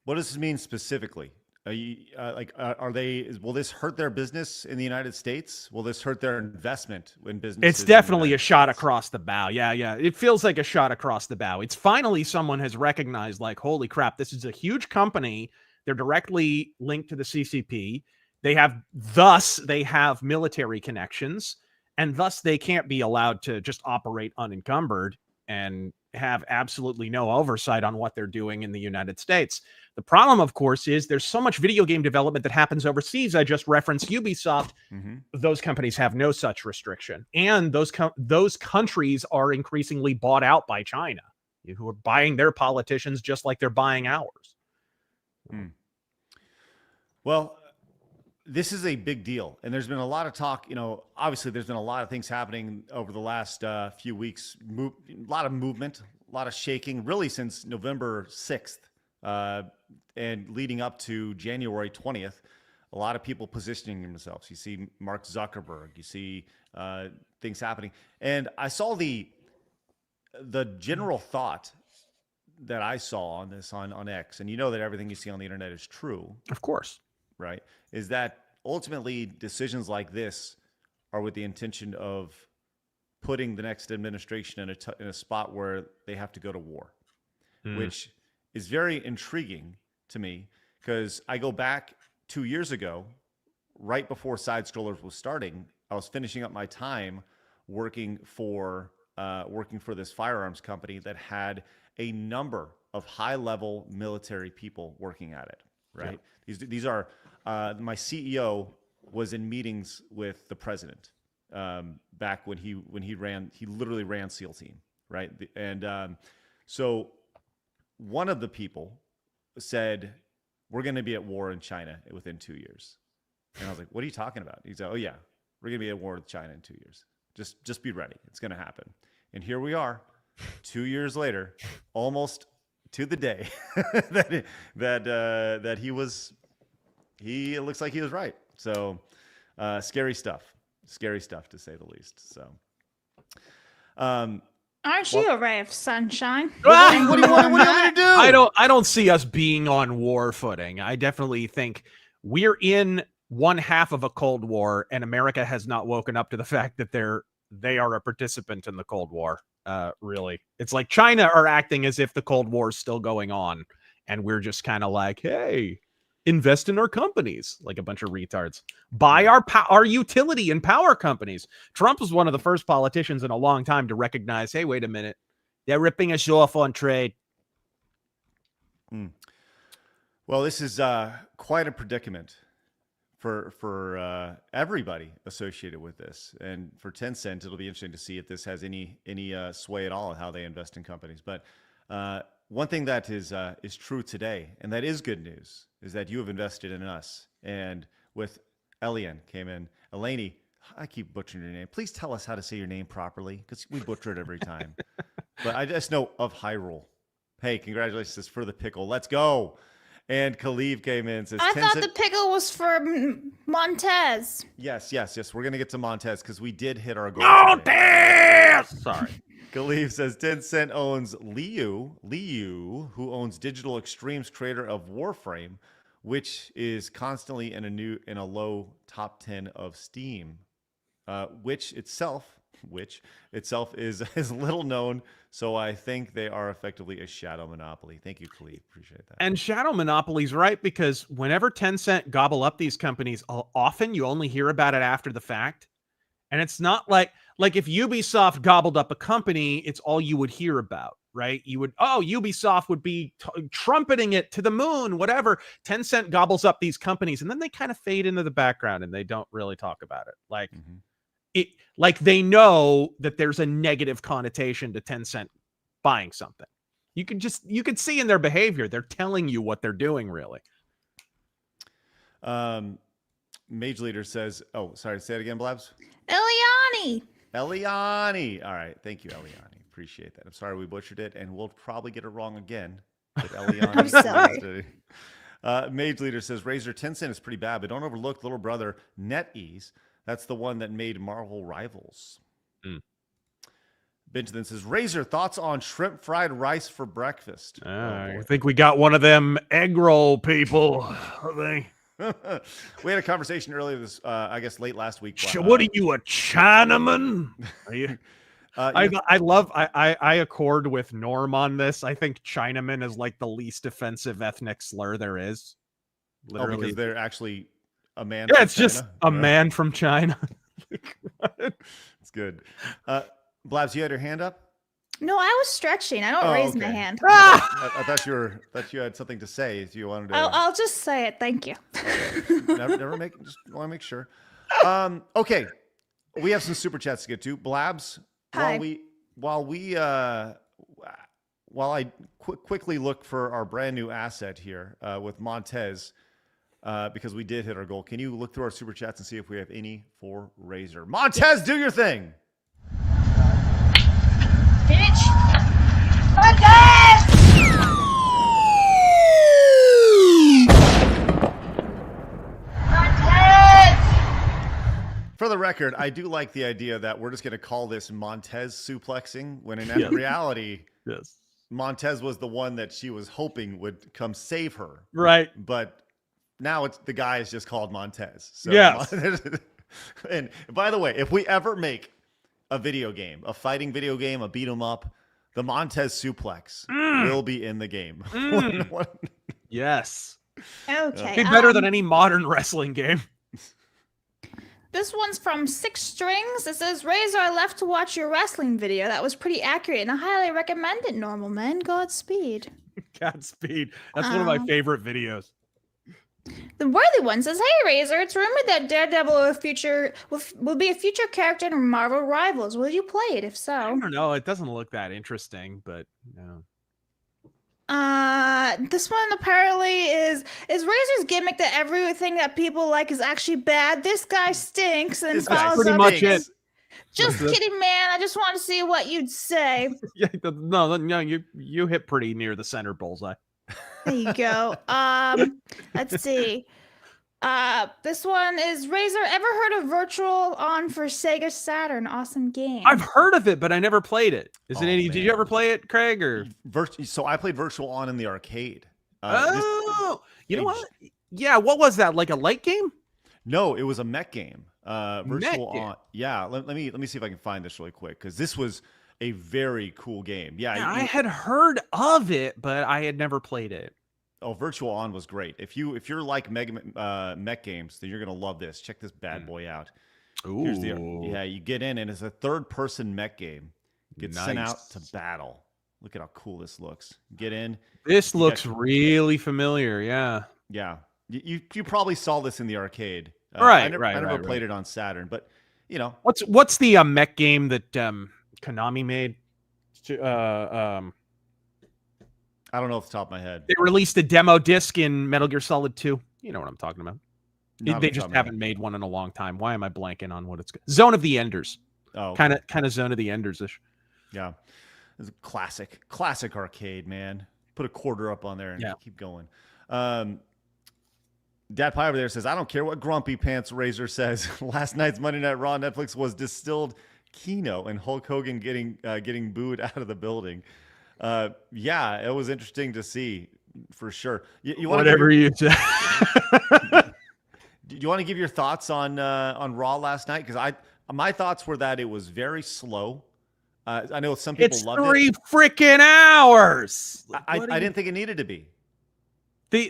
What does this mean specifically? Will this hurt their business in the United States? Will this hurt their investment in business? It's definitely a shot across the bow. Yeah. It feels like a shot across the bow. It's finally someone has recognized, like, holy crap, this is a huge company. They're directly linked to the CCP. They have military connections, and thus they can't be allowed to just operate unencumbered and have absolutely no oversight on what they're doing in the United States. The problem, of course, is there's so much video game development that happens overseas. I just referenced Ubisoft. Mm-hmm. Those companies have no such restriction. And those countries are increasingly bought out by China, who are buying their politicians just like they're buying ours. Well, this is a big deal. And there's been a lot of talk, obviously there's been a lot of things happening over the last few weeks, a lot of movement, a lot of shaking, really since November 6th. And leading up to January 20th, a lot of people positioning themselves. You see Mark Zuckerberg, you see things happening. And I saw the general thought that I saw on this on X, and you know that everything you see on the internet is true. Of course. Right? Is that ultimately decisions like this are with the intention of putting the next administration in a spot where they have to go to war, which is very intriguing to me because I go back 2 years ago, right before Side Scrollers was starting. I was finishing up my time working for this firearms company that had a number of high-level military people working at it. Right? Yeah. These are my CEO was in meetings with the president. back when he literally ran SEAL Team, right? So one of the people said, we're going to be at war in China within 2 years. And I was like, what are you talking about? He said, oh yeah, we're going to be at war with China in 2 years. Just be ready. It's going to happen. And here we are 2 years later, almost to the day that he looks like he was right. So scary stuff to say the least. So, aren't you a ray of sunshine? What do you want me to do? I don't see us being on war footing. I definitely think we're in one half of a Cold War, and America has not woken up to the fact that they are a participant in the Cold War. Really, it's like China are acting as if the Cold War is still going on, and we're just kind of like, hey, invest in our companies, like a bunch of retards. Buy our utility and power companies. Trump was one of the first politicians in a long time to recognize, hey, wait a minute, they're ripping us off on trade. Well, this is quite a predicament for everybody associated with this, and for Tencent, it'll be interesting to see if this has any sway at all in how they invest in companies. But one thing that is true today, and that is good news, is that you have invested in us. And with Elon came in, Eleni, I keep butchering your name. Please tell us how to say your name properly, because we butcher it every time. But I just know of Hyrule. Hey, congratulations for the pickle. Let's go. And Khalif came in and says, I thought the pickle was for Montez. Yes. We're going to get to Montez because we did hit our goal. Montez! Sorry. Khalif says Tencent owns Liu, who owns Digital Extremes, creator of Warframe, which is constantly in a low top 10 of Steam, which itself is little known. So I think they are effectively a shadow monopoly. Thank you, Khalif. Appreciate that. And shadow monopoly's right, because whenever Tencent gobble up these companies, often you only hear about it after the fact. And it's not like if Ubisoft gobbled up a company, it's all you would hear about, right? Ubisoft would be trumpeting it to the moon, whatever. Tencent gobbles up these companies, and then they kind of fade into the background, and they don't really talk about it. Like they know that there's a negative connotation to Tencent buying something. You could see in their behavior, they're telling you what they're doing, really. Mage Leader says, oh, sorry, say it again, Blabs. Eliani. All right. Thank you, Eliani. Appreciate that. I'm sorry we butchered it, and we'll probably get it wrong again. With Eliani. I'm sorry. Mage Leader says, Razer, Tencent is pretty bad, but don't overlook little brother NetEase. That's the one that made Marvel Rivals. Benjamin says, Razer, thoughts on shrimp fried rice for breakfast? I think we got one of them egg roll people. We had a conversation earlier this, I guess late last week. What are you, a Chinaman? Are you? I accord with Norm on this. I think Chinaman is like the least offensive ethnic slur there is. Literally, because they're actually a man. Yeah, it's just a man from China. It's good. Blabs, you had your hand up? No, I was stretching. I don't raise my hand. I thought you had something to say. If you wanted to, I'll just say it. Thank you. Just want to make sure. Okay, we have some super chats to get to. Blabs, hi. While I quickly look for our brand new asset here with Montez, because we did hit our goal. Can you look through our super chats and see if we have any for Razer? Montez, do your thing. Bitch! Montez! For the record, I do like the idea that we're just going to call this Montez suplexing, when in reality, Montez was the one that she was hoping would come save her. Right. But now the guy is just called Montez. So yes. And by the way, if we ever make a video game, a fighting video game, a beat 'em up, the Montez suplex will be in the game. Yes. Okay. Be better than any modern wrestling game. This one's from Six Strings. It says, Razor, I left to watch your wrestling video. That was pretty accurate, and I highly recommend it, normal man. Godspeed. Godspeed. That's one of my favorite videos. The Worthy One says, "Hey Razor, it's rumored that Daredevil will be a future character in Marvel Rivals. Will you play it? If so, I don't know. It doesn't look that interesting, but no. This one apparently is Razor's gimmick that everything that people like is actually bad. This guy stinks, and follows pretty up much with, it. Just kidding, man. I just want to see what you'd say." Yeah, no, you hit pretty near the center bullseye. There you go. Let's see. This one is Razor. Ever heard of Virtual On for Sega Saturn? Awesome game. I've heard of it, but I never played it. Is it any? Man. Did you ever play it, Craig? Or So I played Virtual On in the arcade. You know what? Yeah, what was that? Like a light game? No, it was a mech game. Virtual Mech game. On. Yeah, let me see if I can find this really quick because this was a very cool game. Yeah, I had heard of it, but I had never played it. Oh, Virtual On was great. If you're like mech games, then you're gonna love this. Check this bad boy out. Ooh. You get in and it's a third-person mech game. Get sent Nice. out to battle. Look at how cool this looks. Get in. This looks really familiar. Yeah. Yeah, you probably saw this in the arcade. Right, I never, right, I never right, played it on Saturn, but you know. What's the mech game that Konami made? I don't know off the top of my head. They released a demo disc in Metal Gear Solid 2. You know what I'm talking about. Not off They the just top of my haven't made one in a long time. Why am I blanking on what it's called? Zone of the Enders. Oh, kind of Zone of the Enders-ish. Yeah, it's a classic arcade, man. Put a quarter up on there and keep going. Dad Pie over there says, "I don't care what Grumpy Pants Razor says. Last night's Monday Night Raw Netflix was distilled Kino and Hulk Hogan getting booed out of the building." Yeah, it was interesting to see for sure. You Whatever you say. Do you want to give your thoughts on Raw last night? Because my thoughts were that it was very slow. I know some people loved it. It's 3 freaking hours. I didn't think it needed to be.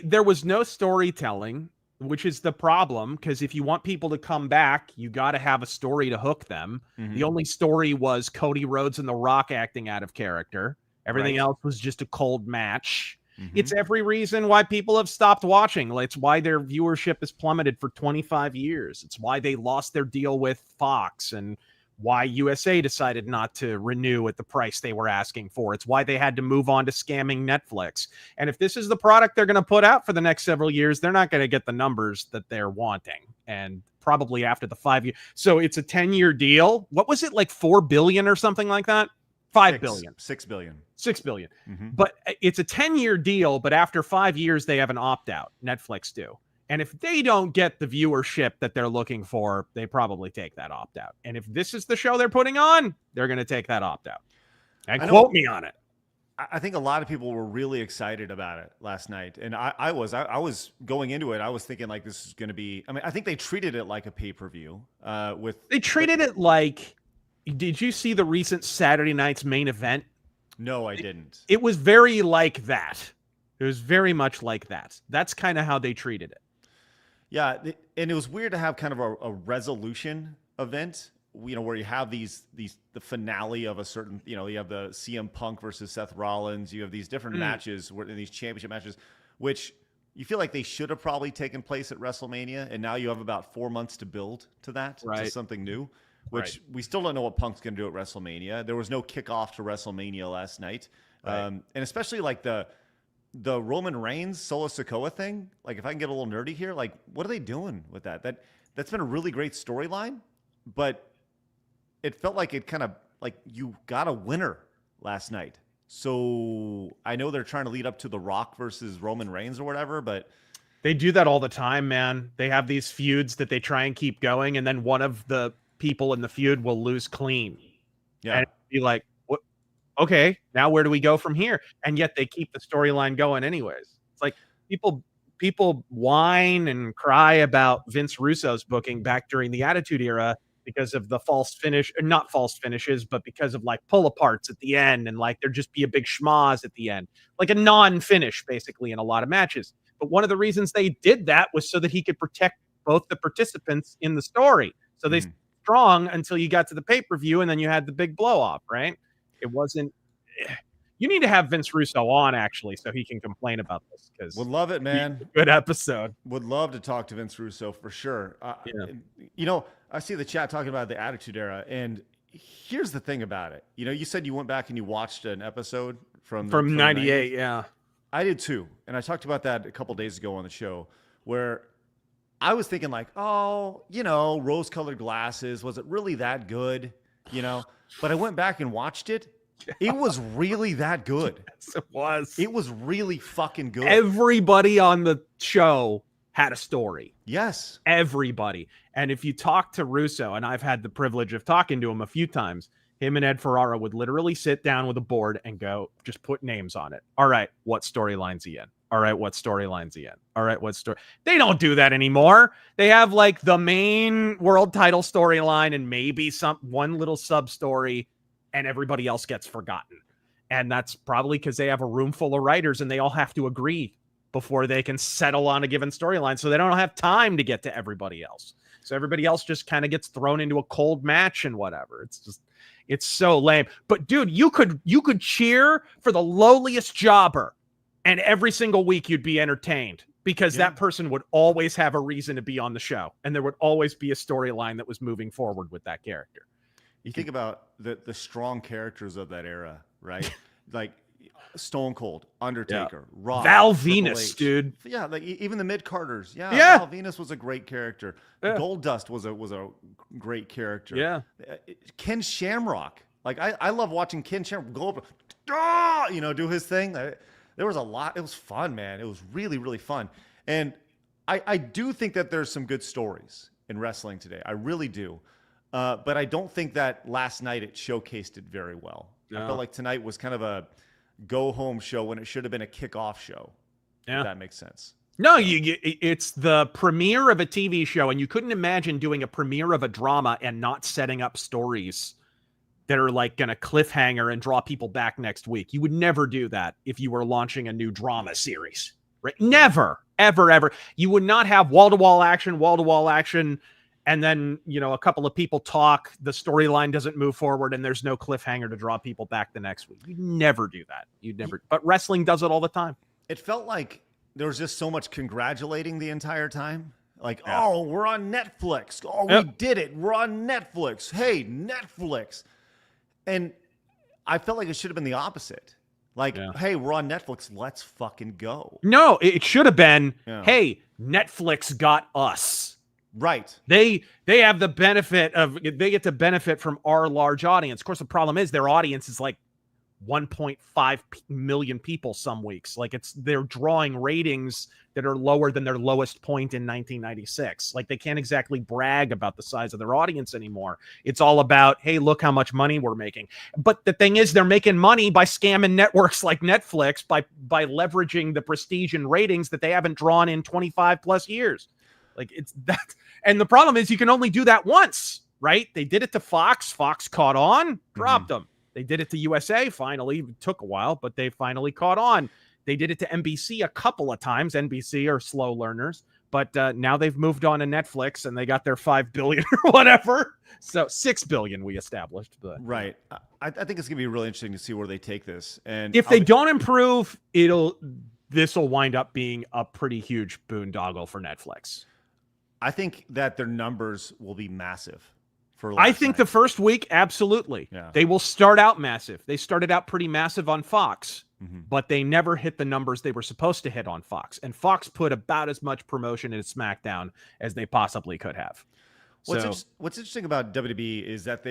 There was no storytelling, which is the problem, because if you want people to come back, you got to have a story to hook them. Mm-hmm. The only story was Cody Rhodes and The Rock acting out of character. Everything else was just a cold match. Mm-hmm. It's every reason why people have stopped watching. It's why their viewership has plummeted for 25 years. It's why they lost their deal with Fox and why USA decided not to renew at the price they were asking for. It's why they had to move on to scamming Netflix. And if this is the product they're going to put out for the next several years, they're not going to get the numbers that they're wanting. And probably after the 5 years. So it's a 10-year deal. What was it, like $4 billion or something like that? $5 billion. $6 billion. $6 billion. Mm-hmm. But it's a 10-year deal, but after 5 years, they have an opt-out. Netflix do. And if they don't get the viewership that they're looking for, they probably take that opt-out. And if this is the show they're putting on, they're going to take that opt-out. And quote me on it. I think a lot of people were really excited about it last night. And I was going into it. I was thinking like this is going to be, I mean, I think they treated it like a pay-per-view. They treated it like, did you see the recent Saturday night's main event? No, I didn't. It was very like that. It was very much like that. That's kind of how they treated it. Yeah, and it was weird to have kind of a resolution event, you know, where you have the finale of a certain, you know, you have the CM Punk versus Seth Rollins, you have these different matches, these championship matches, which you feel like they should have probably taken place at WrestleMania, and now you have about 4 months to build to that, to something new, which we still don't know what Punk's going to do at WrestleMania. There was no kickoff to WrestleMania last night, and especially like the Roman Reigns Solo Sikoa thing, like if I can get a little nerdy here, like what are they doing with that? That's been a really great storyline, but it felt like it kind of like you got a winner last night. So I know they're trying to lead up to The Rock versus Roman Reigns or whatever, but they do that all the time, man. They have these feuds that they try and keep going, and then one of the people in the feud will lose clean. Yeah. And be like, okay, now where do we go from here? And yet they keep the storyline going anyways. It's like people whine and cry about Vince Russo's booking back during the Attitude Era because of the false finish, or not false finishes, but because of like pull aparts at the end, and like there'd just be a big schmoz at the end, like a non-finish basically in a lot of matches. But one of the reasons they did that was so that he could protect both the participants in the story. So they stayed strong until you got to the pay-per-view, and then you had the big blow off, right? It wasn't, You need to have Vince Russo on actually, so he can complain about this because would love it, man. Good episode. Would love to talk to Vince Russo for sure. You know, I see the chat talking about the Attitude Era, and here's the thing about it. You know, you said you went back and you watched an episode from '98. Yeah, I did too, and I talked about that a couple days ago on the show, where I was thinking like, oh, you know, rose-colored glasses. Was it really that good? You know, but I went back and watched it. It was really that good. Yes, it was. It was really fucking good. Everybody on the show had a story. Yes. Everybody. And if you talk to Russo, and I've had the privilege of talking to him a few times, him and Ed Ferrara would literally sit down with a board and go, just put names on it. All right, what storyline's he in? All right, what storyline's he in? All right, what story? They don't do that anymore. They have like the main world title storyline and maybe one little sub story, and everybody else gets forgotten. And that's probably because they have a room full of writers and they all have to agree before they can settle on a given storyline. So they don't have time to get to everybody else. So everybody else just kind of gets thrown into a cold match and whatever. It's so lame. But dude, you could cheer for the lowliest jobber and every single week you'd be entertained because that person would always have a reason to be on the show. And there would always be a storyline that was moving forward with that character. You think about the strong characters of that era, right? Like Stone Cold, Undertaker, Rock, Val Venus, dude. Yeah, like even the mid-Carters. Yeah, Val Venus was a great character. Goldust was a great character. Yeah. Ken Shamrock. Like I love watching Ken Shamrock go up, you know, do his thing. There was a lot. It was fun, man. It was really, really fun. And I do think that there's some good stories in wrestling today. I really do. But I don't think that last night it showcased it very well. I felt like tonight was kind of a go-home show when it should have been a kickoff show. Yeah. If that makes sense. No, it's the premiere of a TV show, and you couldn't imagine doing a premiere of a drama and not setting up stories that are like going to cliffhanger and draw people back next week. You would never do that if you were launching a new drama series, right? Never, ever, ever. You would not have wall-to-wall action, and then, you know, a couple of people talk, the storyline doesn't move forward, and there's no cliffhanger to draw people back the next week. You'd never do that. You'd never. But wrestling does it all the time. It felt like there was just so much congratulating the entire time. Like, oh, we're on Netflix. Oh, we did it. We're on Netflix. Hey, Netflix. And I felt like it should have been the opposite. Like, hey, we're on Netflix. Let's fucking go. No, it should have been, hey, Netflix got us. Right. They have the benefit of, they get to benefit from our large audience. Of course, the problem is their audience is like 1.5 million people some weeks. Like they're drawing ratings that are lower than their lowest point in 1996. Like they can't exactly brag about the size of their audience anymore. It's all about, hey, look how much money we're making. But the thing is, they're making money by scamming networks like Netflix by leveraging the prestige and ratings that they haven't drawn in 25 plus years. Like it's that. And the problem is you can only do that once, right? They did it to Fox. Fox caught on, dropped them. They did it to USA finally. It took a while, but they finally caught on. They did it to NBC a couple of times. NBC are slow learners, but now they've moved on to Netflix and they got their 5 billion or whatever. So 6 billion we established. But right. I think it's gonna be really interesting to see where they take this. And if they don't improve, this will wind up being a pretty huge boondoggle for Netflix. I think that their numbers will be massive. I think the first week, absolutely. Yeah. They will start out massive. They started out pretty massive on Fox, but they never hit the numbers they were supposed to hit on Fox. And Fox put about as much promotion in SmackDown as they possibly could have. What's interesting about WWE is that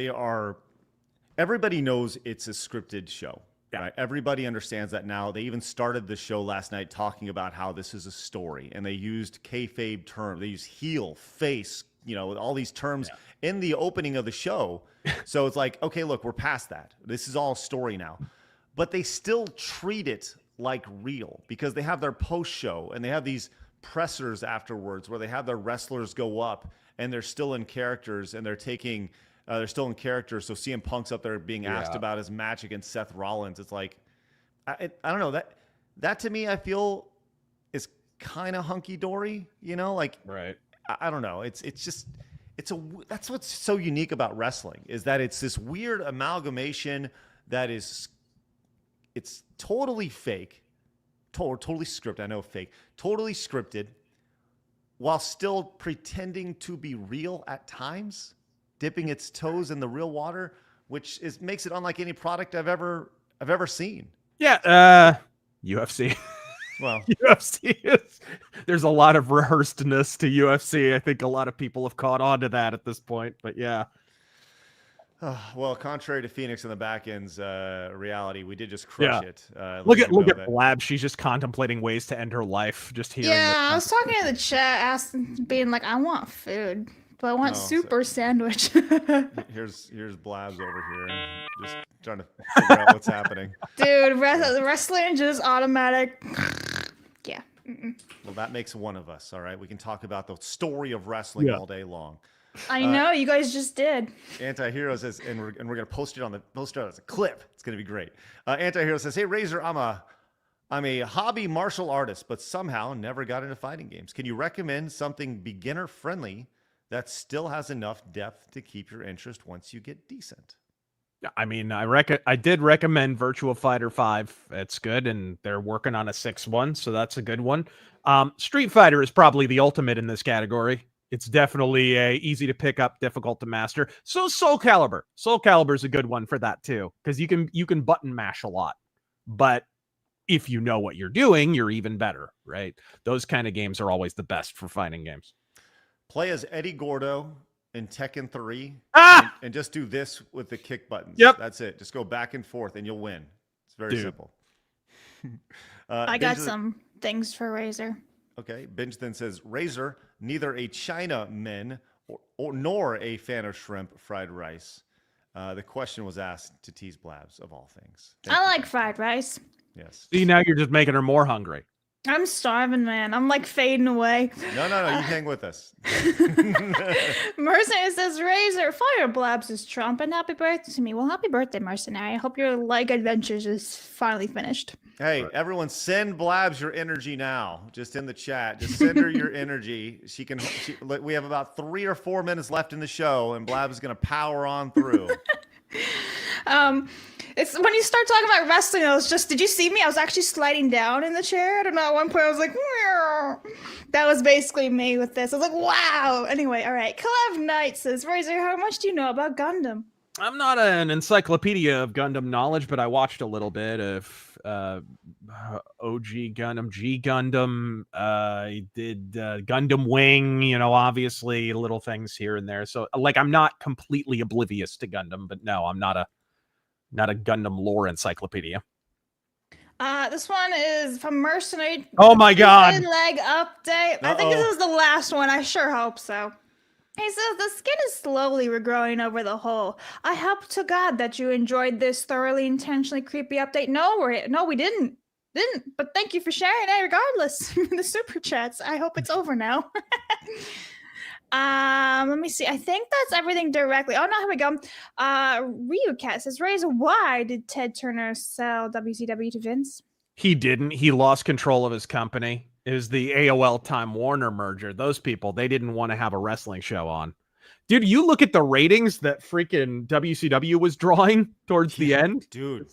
everybody knows it's a scripted show. Yeah. Right? Everybody understands that now. They even started the show last night talking about how this is a story, and they used kayfabe terms. They used heel, face, you know, all these terms in the opening of the show. So it's like, okay, look, we're past that. This is all story now. But they still treat it like real because they have their post show and they have these pressers afterwards where they have their wrestlers go up and they're still in characters and they're still in character. So CM Punk's up there being asked about his match against Seth Rollins. It's like, I don't know, that to me, I feel is kind of hunky dory, you know, like, right. I don't know. That's what's so unique about wrestling is that it's this weird amalgamation that is it's totally fake, totally scripted. I know fake, totally scripted, while still pretending to be real at times, dipping its toes in the real water, which makes it unlike any product I've ever seen. Yeah, UFC. Well, UFC there's a lot of rehearsedness to UFC. I think a lot of people have caught on to that at this point, but yeah. Well, contrary to Phoenix and the back end's reality, we did just crush it. Look at Blabs. She's just contemplating ways to end her life. Just hearing. Yeah, I was talking to the chat, asking, being like, I want food, but I want super sandwich. Here's Blabs over here, just trying to figure out what's happening. Dude, wrestling just automatic. Yeah. Well, that makes one of us. All right, we can talk about the story of wrestling all day long. I know you guys just did. Antihero says, and we're gonna post it as a clip. It's gonna be great. Antihero says, "Hey Razor, I'm a hobby martial artist, but somehow never got into fighting games. Can you recommend something beginner friendly that still has enough depth to keep your interest once you get decent?" I mean, I did recommend Virtua Fighter 5. It's good, and they're working on a 6-1, so that's a good one. Street Fighter is probably the ultimate in this category. It's definitely easy to pick up, difficult to master. So Soul Calibur. Soul Calibur is a good one for that too, because you can button mash a lot. But if you know what you're doing, you're even better, right? Those kind of games are always the best for fighting games. Play as Eddie Gordo in Tekken 3 and just do this with the kick buttons. Yep. That's it. Just go back and forth and you'll win. It's very simple. I got some things for Razor. Okay. Binge then says, Razor, neither a Chinaman nor a fan of shrimp fried rice. The question was asked to tease Blabs of all things. I like fried rice. Yes. See, now you're just making her more hungry. I'm starving, man. I'm like fading away. No. You hang with us. Mercenary says, Razor, fire Blabs is Trump, and happy birthday to me. Well, happy birthday, Mercenary. I hope your like adventures is finally finished. Hey, everyone, send Blabs your energy now. Just in the chat. Just send her your energy. We have about 3 or 4 minutes left in the show, and Blabs is going to power on through. It's when you start talking about wrestling, I was just, did you see me? I was actually sliding down in the chair. I don't know. At one point, I was like, meow. That was basically me with this. I was like, wow. Anyway, all right. Clev Knight says, Razor, how much do you know about Gundam? I'm not an encyclopedia of Gundam knowledge, but I watched a little bit of OG Gundam, G Gundam. I did Gundam Wing, obviously little things here and there. So, I'm not completely oblivious to Gundam, but no, I'm not a Gundam lore encyclopedia. This one is from Mercenary. Oh my God. Leg update. I think this is the last one. I sure hope so. He says the skin is slowly regrowing over the hole. I hope to God that you enjoyed this thoroughly intentionally creepy update. No, we didn't. But thank you for sharing it regardless. The super chats. I hope it's over now. Let me see. I think that's everything directly. Oh no, here we go. Ryucat says, Razor, why did Ted Turner sell WCW to Vince? He didn't. He lost control of his company. It was the AOL Time Warner merger. Those people, they didn't want to have a wrestling show on. Dude, you look at the ratings that freaking WCW was drawing towards the end. Dude.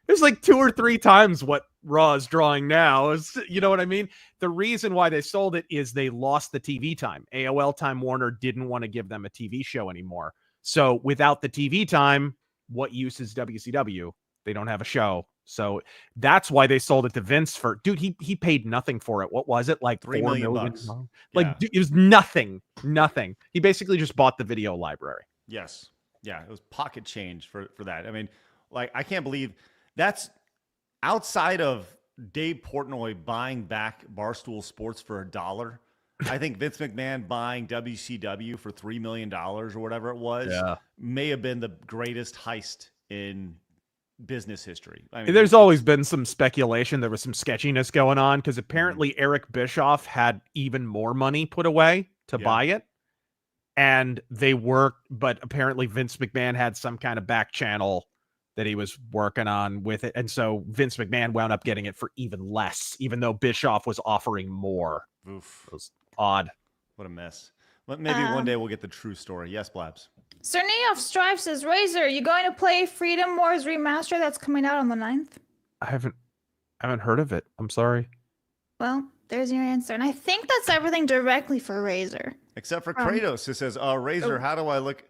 It's like 2 or 3 times what Raw is drawing now. You know what I mean? The reason why they sold it is they lost the TV time. AOL Time Warner didn't want to give them a TV show anymore. So without the TV time, what use is WCW? They don't have a show. So that's why they sold it to Vince for, dude, he paid nothing for it. What was it? Like $3 million bucks. Dude, it was nothing. He basically just bought the video library. Yes. Yeah. It was pocket change for that. I mean, I can't believe that's outside of Dave Portnoy buying back Barstool Sports for $1. I think Vince McMahon buying WCW for $3 million or whatever it was may have been the greatest heist in business history. I mean, there's always been some speculation. There was some sketchiness going on because apparently Eric Bischoff had even more money put away to buy it. And they worked, but apparently Vince McMahon had some kind of back channel that he was working on with it. And so Vince McMahon wound up getting it for even less, even though Bischoff was offering more. Oof. It was odd. What a mess. But maybe one day we'll get the true story. Yes, Blabs. Sir Neof Strive says, Razor, you going to play Freedom Wars Remaster that's coming out on the 9th? I haven't heard of it. I'm sorry. Well, there's your answer. And I think that's everything directly for Razer. Except for Kratos, who says, Razer, how do I look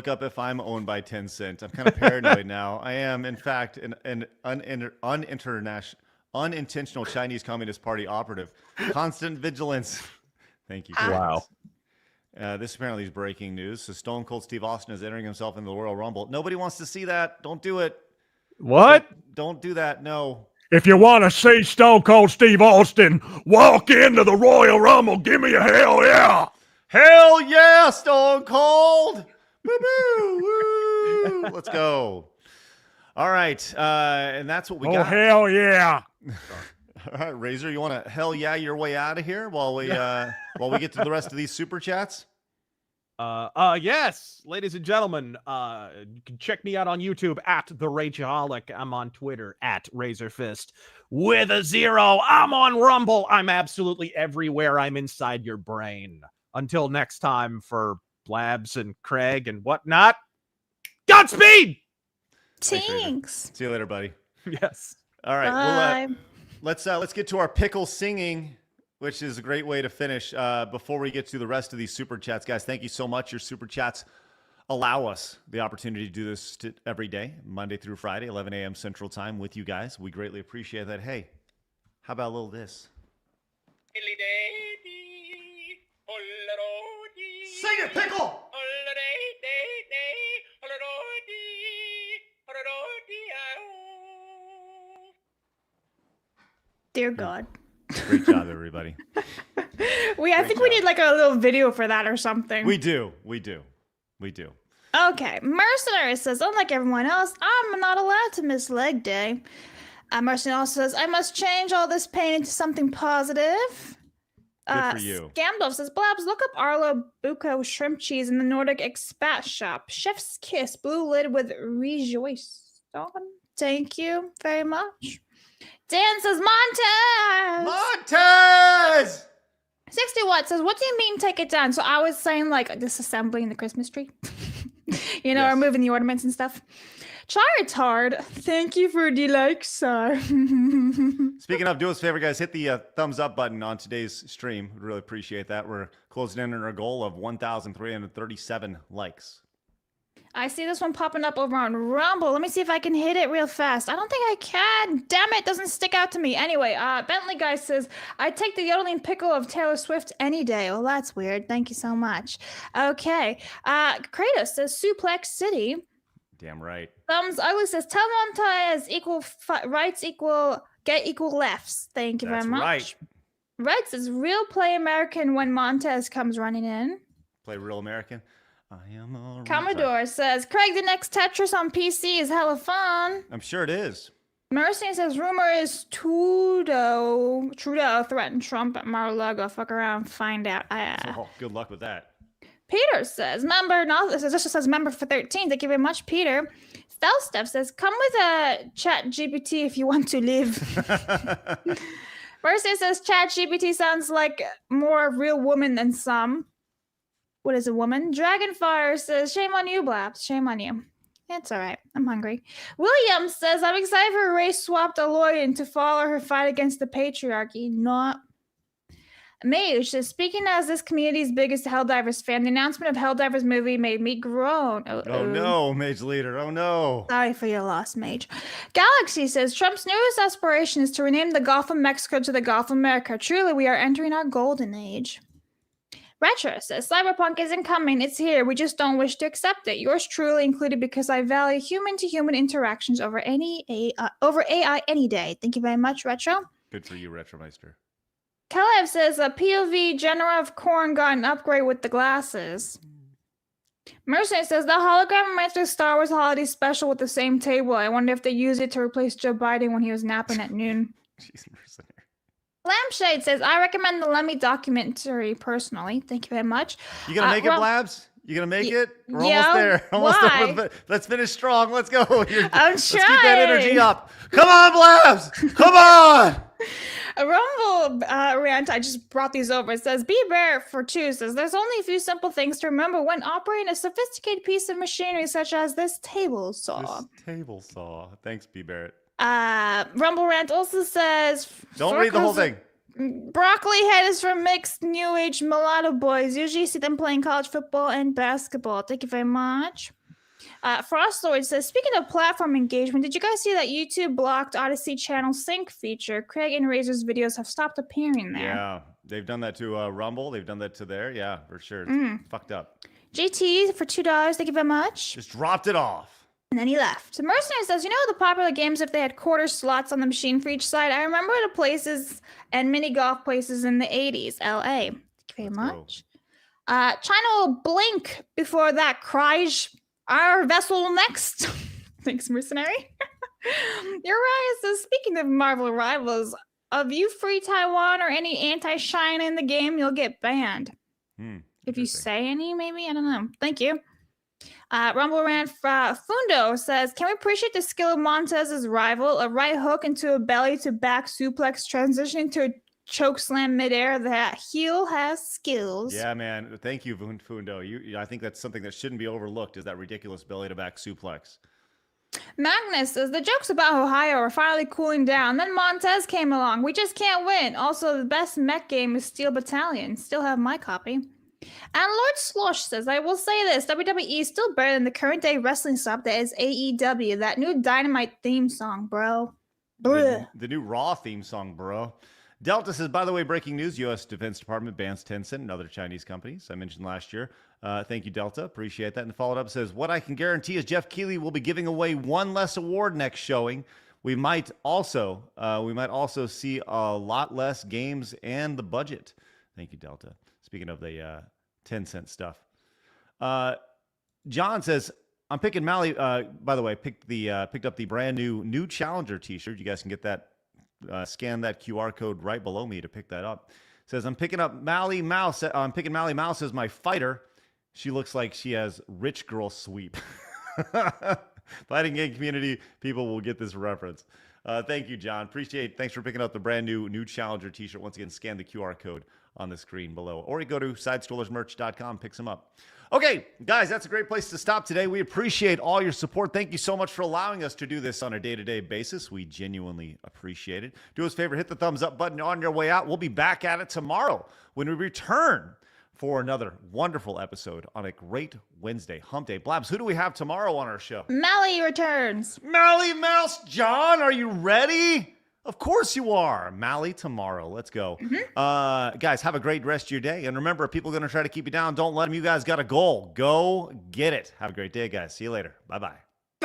up if I'm owned by Tencent? I'm kind of paranoid now. I am, in fact, an unintentional Chinese Communist Party operative. Constant vigilance. Thank you. Wow. This apparently is breaking news. So Stone Cold Steve Austin is entering himself into the Royal Rumble. Nobody wants to see that. Don't do it. What? Don't do that. No. If you want to see Stone Cold Steve Austin walk into the Royal Rumble, give me a hell yeah. Hell yeah, Stone Cold. Woo-hoo, woo. Let's go. All right. And that's what we got. Oh, hell yeah. All right, Razer, you want to hell yeah your way out of here while we get to the rest of these super chats? Yes, ladies and gentlemen, you can check me out on YouTube at The Rageaholic. I'm on Twitter at RazorFist with a 0. I'm on Rumble. I'm absolutely everywhere. I'm inside your brain. Until next time, for Blabs and Craig and whatnot, Godspeed! Thanks. See you later, buddy. Yes. All right. Bye. Well, let's get to our pickle singing, which is a great way to finish. Before we get to the rest of these super chats, guys, thank you so much. Your super chats allow us the opportunity to do this every day, Monday through Friday, 11 a.m. Central Time with you guys. We greatly appreciate that. Hey, how about a little this? Sing it, pickle! Dear God. Great job, everybody. I think we need like a little video for that or something. We do. Okay. Mercenary says, unlike everyone else, I'm not allowed to miss leg day. Mercenary also says, I must change all this pain into something positive. Good for you. Scamdolf says, Blabs, look up Arlo Buco shrimp cheese in the Nordic expat shop. Chef's kiss, blue lid with rejoice on. Thank you very much. Dan says, Montez! 60 Watt says, what do you mean take it down? So I was saying like disassembling the Christmas tree. Or moving the ornaments and stuff. Charitard, thank you for the like, sir. Speaking of, do us a favor, guys, hit the thumbs up button on today's stream. We'd really appreciate that. We're closing in on our goal of 1,337 likes. I see this one popping up over on Rumble. Let me see if I can hit it real fast. I don't think I can. Damn it, doesn't stick out to me. Anyway, Bentley Guy says, I'd take the yodeling pickle of Taylor Swift any day. Well, that's weird. Thank you so much. Okay. Kratos says, Suplex City. Damn right. Thumbs Ugly says, tell Montez equal rights get equal lefts. Thank you very much. Right. Red says, real play American when Montez comes running in. Play real American. I am a Commodore says, Craig, the next Tetris on PC is hella fun. I'm sure it is. Mercy says, rumor is Trudeau threatened Trump at Mar-a-Lago. Fuck around, find out. Good luck with that. Peter says, this just says member for 13. Thank you very much, Peter. Felsteph says, come with a chat GPT if you want to live. Mercy says, chat GPT sounds like more real woman than some. What is a woman? Dragonfire says, shame on you, Blabs. Shame on you. It's all right. I'm hungry. William says, I'm excited for race swapped Aloyan to follow her fight against the patriarchy. Not. Mage says, speaking as this community's biggest Helldivers fan, the announcement of Helldivers movie made me groan. Oh no, Mage Leader. Oh no. Sorry for your loss, Mage. Galaxy says, Trump's newest aspiration is to rename the Gulf of Mexico to the Gulf of America. Truly, we are entering our golden age. Retro says, Cyberpunk isn't coming, it's here. We just don't wish to accept it. Yours truly included because I value human-to-human interactions over AI any day. Thank you very much, Retro. Good for you, Retromeister. Kalev says, a POV General of Corn got an upgrade with the glasses. Mercenary says, the hologram reminds me of Star Wars Holiday Special with the same table. I wonder if they use it to replace Joe Biden when he was napping at noon. Jeez, Mercenary. Lampshade says, I recommend the Lemmy documentary personally. Thank you very much. You gonna make it, Blabs? You gonna make it? We're yeah, almost there. Almost why? there. Let's finish strong. Let's go. I'm Let's keep trying. that energy up. Come on, Blabs. Come on. A Rumble rant, I just brought these over. It says, Be Bear for 2 says, there's only a few simple things to remember when operating a sophisticated piece of machinery such as this table saw. This table saw. Thanks, B. Barrett. Rumble Rant also says, Don't read the whole thing. Broccoli head is for mixed new age mulatto boys. Usually see them playing college football and basketball. Thank you very much. Frostlord says, speaking of platform engagement, did you guys see that YouTube blocked Odyssey channel sync feature? Craig and Razor's videos have stopped appearing there. Yeah, they've done that to Rumble. They've done that to there. Yeah, for sure. It's fucked up. JT for $2. Thank you very much. Just dropped it off. And then he left. So Mercenary says, you know the popular games if they had quarter slots on the machine for each side? I remember the places and mini golf places in the 80s, LA. Thank you very much. China will blink before that cries our vessel next. Thanks, Mercenary. Uriah says, speaking of Marvel rivals, if you free Taiwan or any anti-China in the game, you'll get banned. If you say any, maybe? I don't know. Thank you. Rumble Rant Fundo says, can we appreciate the skill of Montez's rival? A right hook into a belly to back suplex, transitioning to a choke slam midair. That heel has skills. Yeah, man. Thank you, Fundo. I think that's something that shouldn't be overlooked, is that ridiculous belly to back suplex. Magnus says, the jokes about Ohio are finally cooling down. Then Montez came along. We just can't win. Also, the best mech game is Steel Battalion. Still have my copy. And Lord Slosh says, I will say this, WWE is still better than the current day wrestling stuff that is AEW. That new Dynamite theme song, bro. The new Raw theme song, bro. Delta says, by the way, breaking news, U.S. Defense Department bans Tencent and other Chinese companies I mentioned last year. Thank you, Delta. Appreciate that. And followed up says, what I can guarantee is Jeff Keighley will be giving away one less award next showing. We might also see a lot less games and the budget. Thank you, Delta. Speaking of the 10-cent stuff. John says, I'm picking Mally, by the way, picked up the brand new Challenger t-shirt. You guys can get that, scan that QR code right below me to pick that up. Says, I'm picking Mally Mouse as my fighter. She looks like she has rich girl sweep. Fighting game community people will get this reference. Thank you, John. Thanks for picking up the brand new Challenger t-shirt. Once again, scan the QR code on the screen below, or you go to sidescrollersmerch.com, pick some up. Okay, guys, that's a great place to stop today. We appreciate all your support. Thank you so much for allowing us to do this on a day-to-day basis. We genuinely appreciate it. Do us a favor, hit the thumbs up button on your way out. We'll be back at it tomorrow when we return for another wonderful episode on a great Wednesday, Hump Day. Blabs, who do we have tomorrow on our show? Mally returns. Mally Mouse John, are you ready? Of course you are. Mally tomorrow. Let's go. Guys, have a great rest of your day. And remember, if people are going to try to keep you down, don't let them. You guys got a goal. Go get it. Have a great day, guys. See you later. Bye-bye.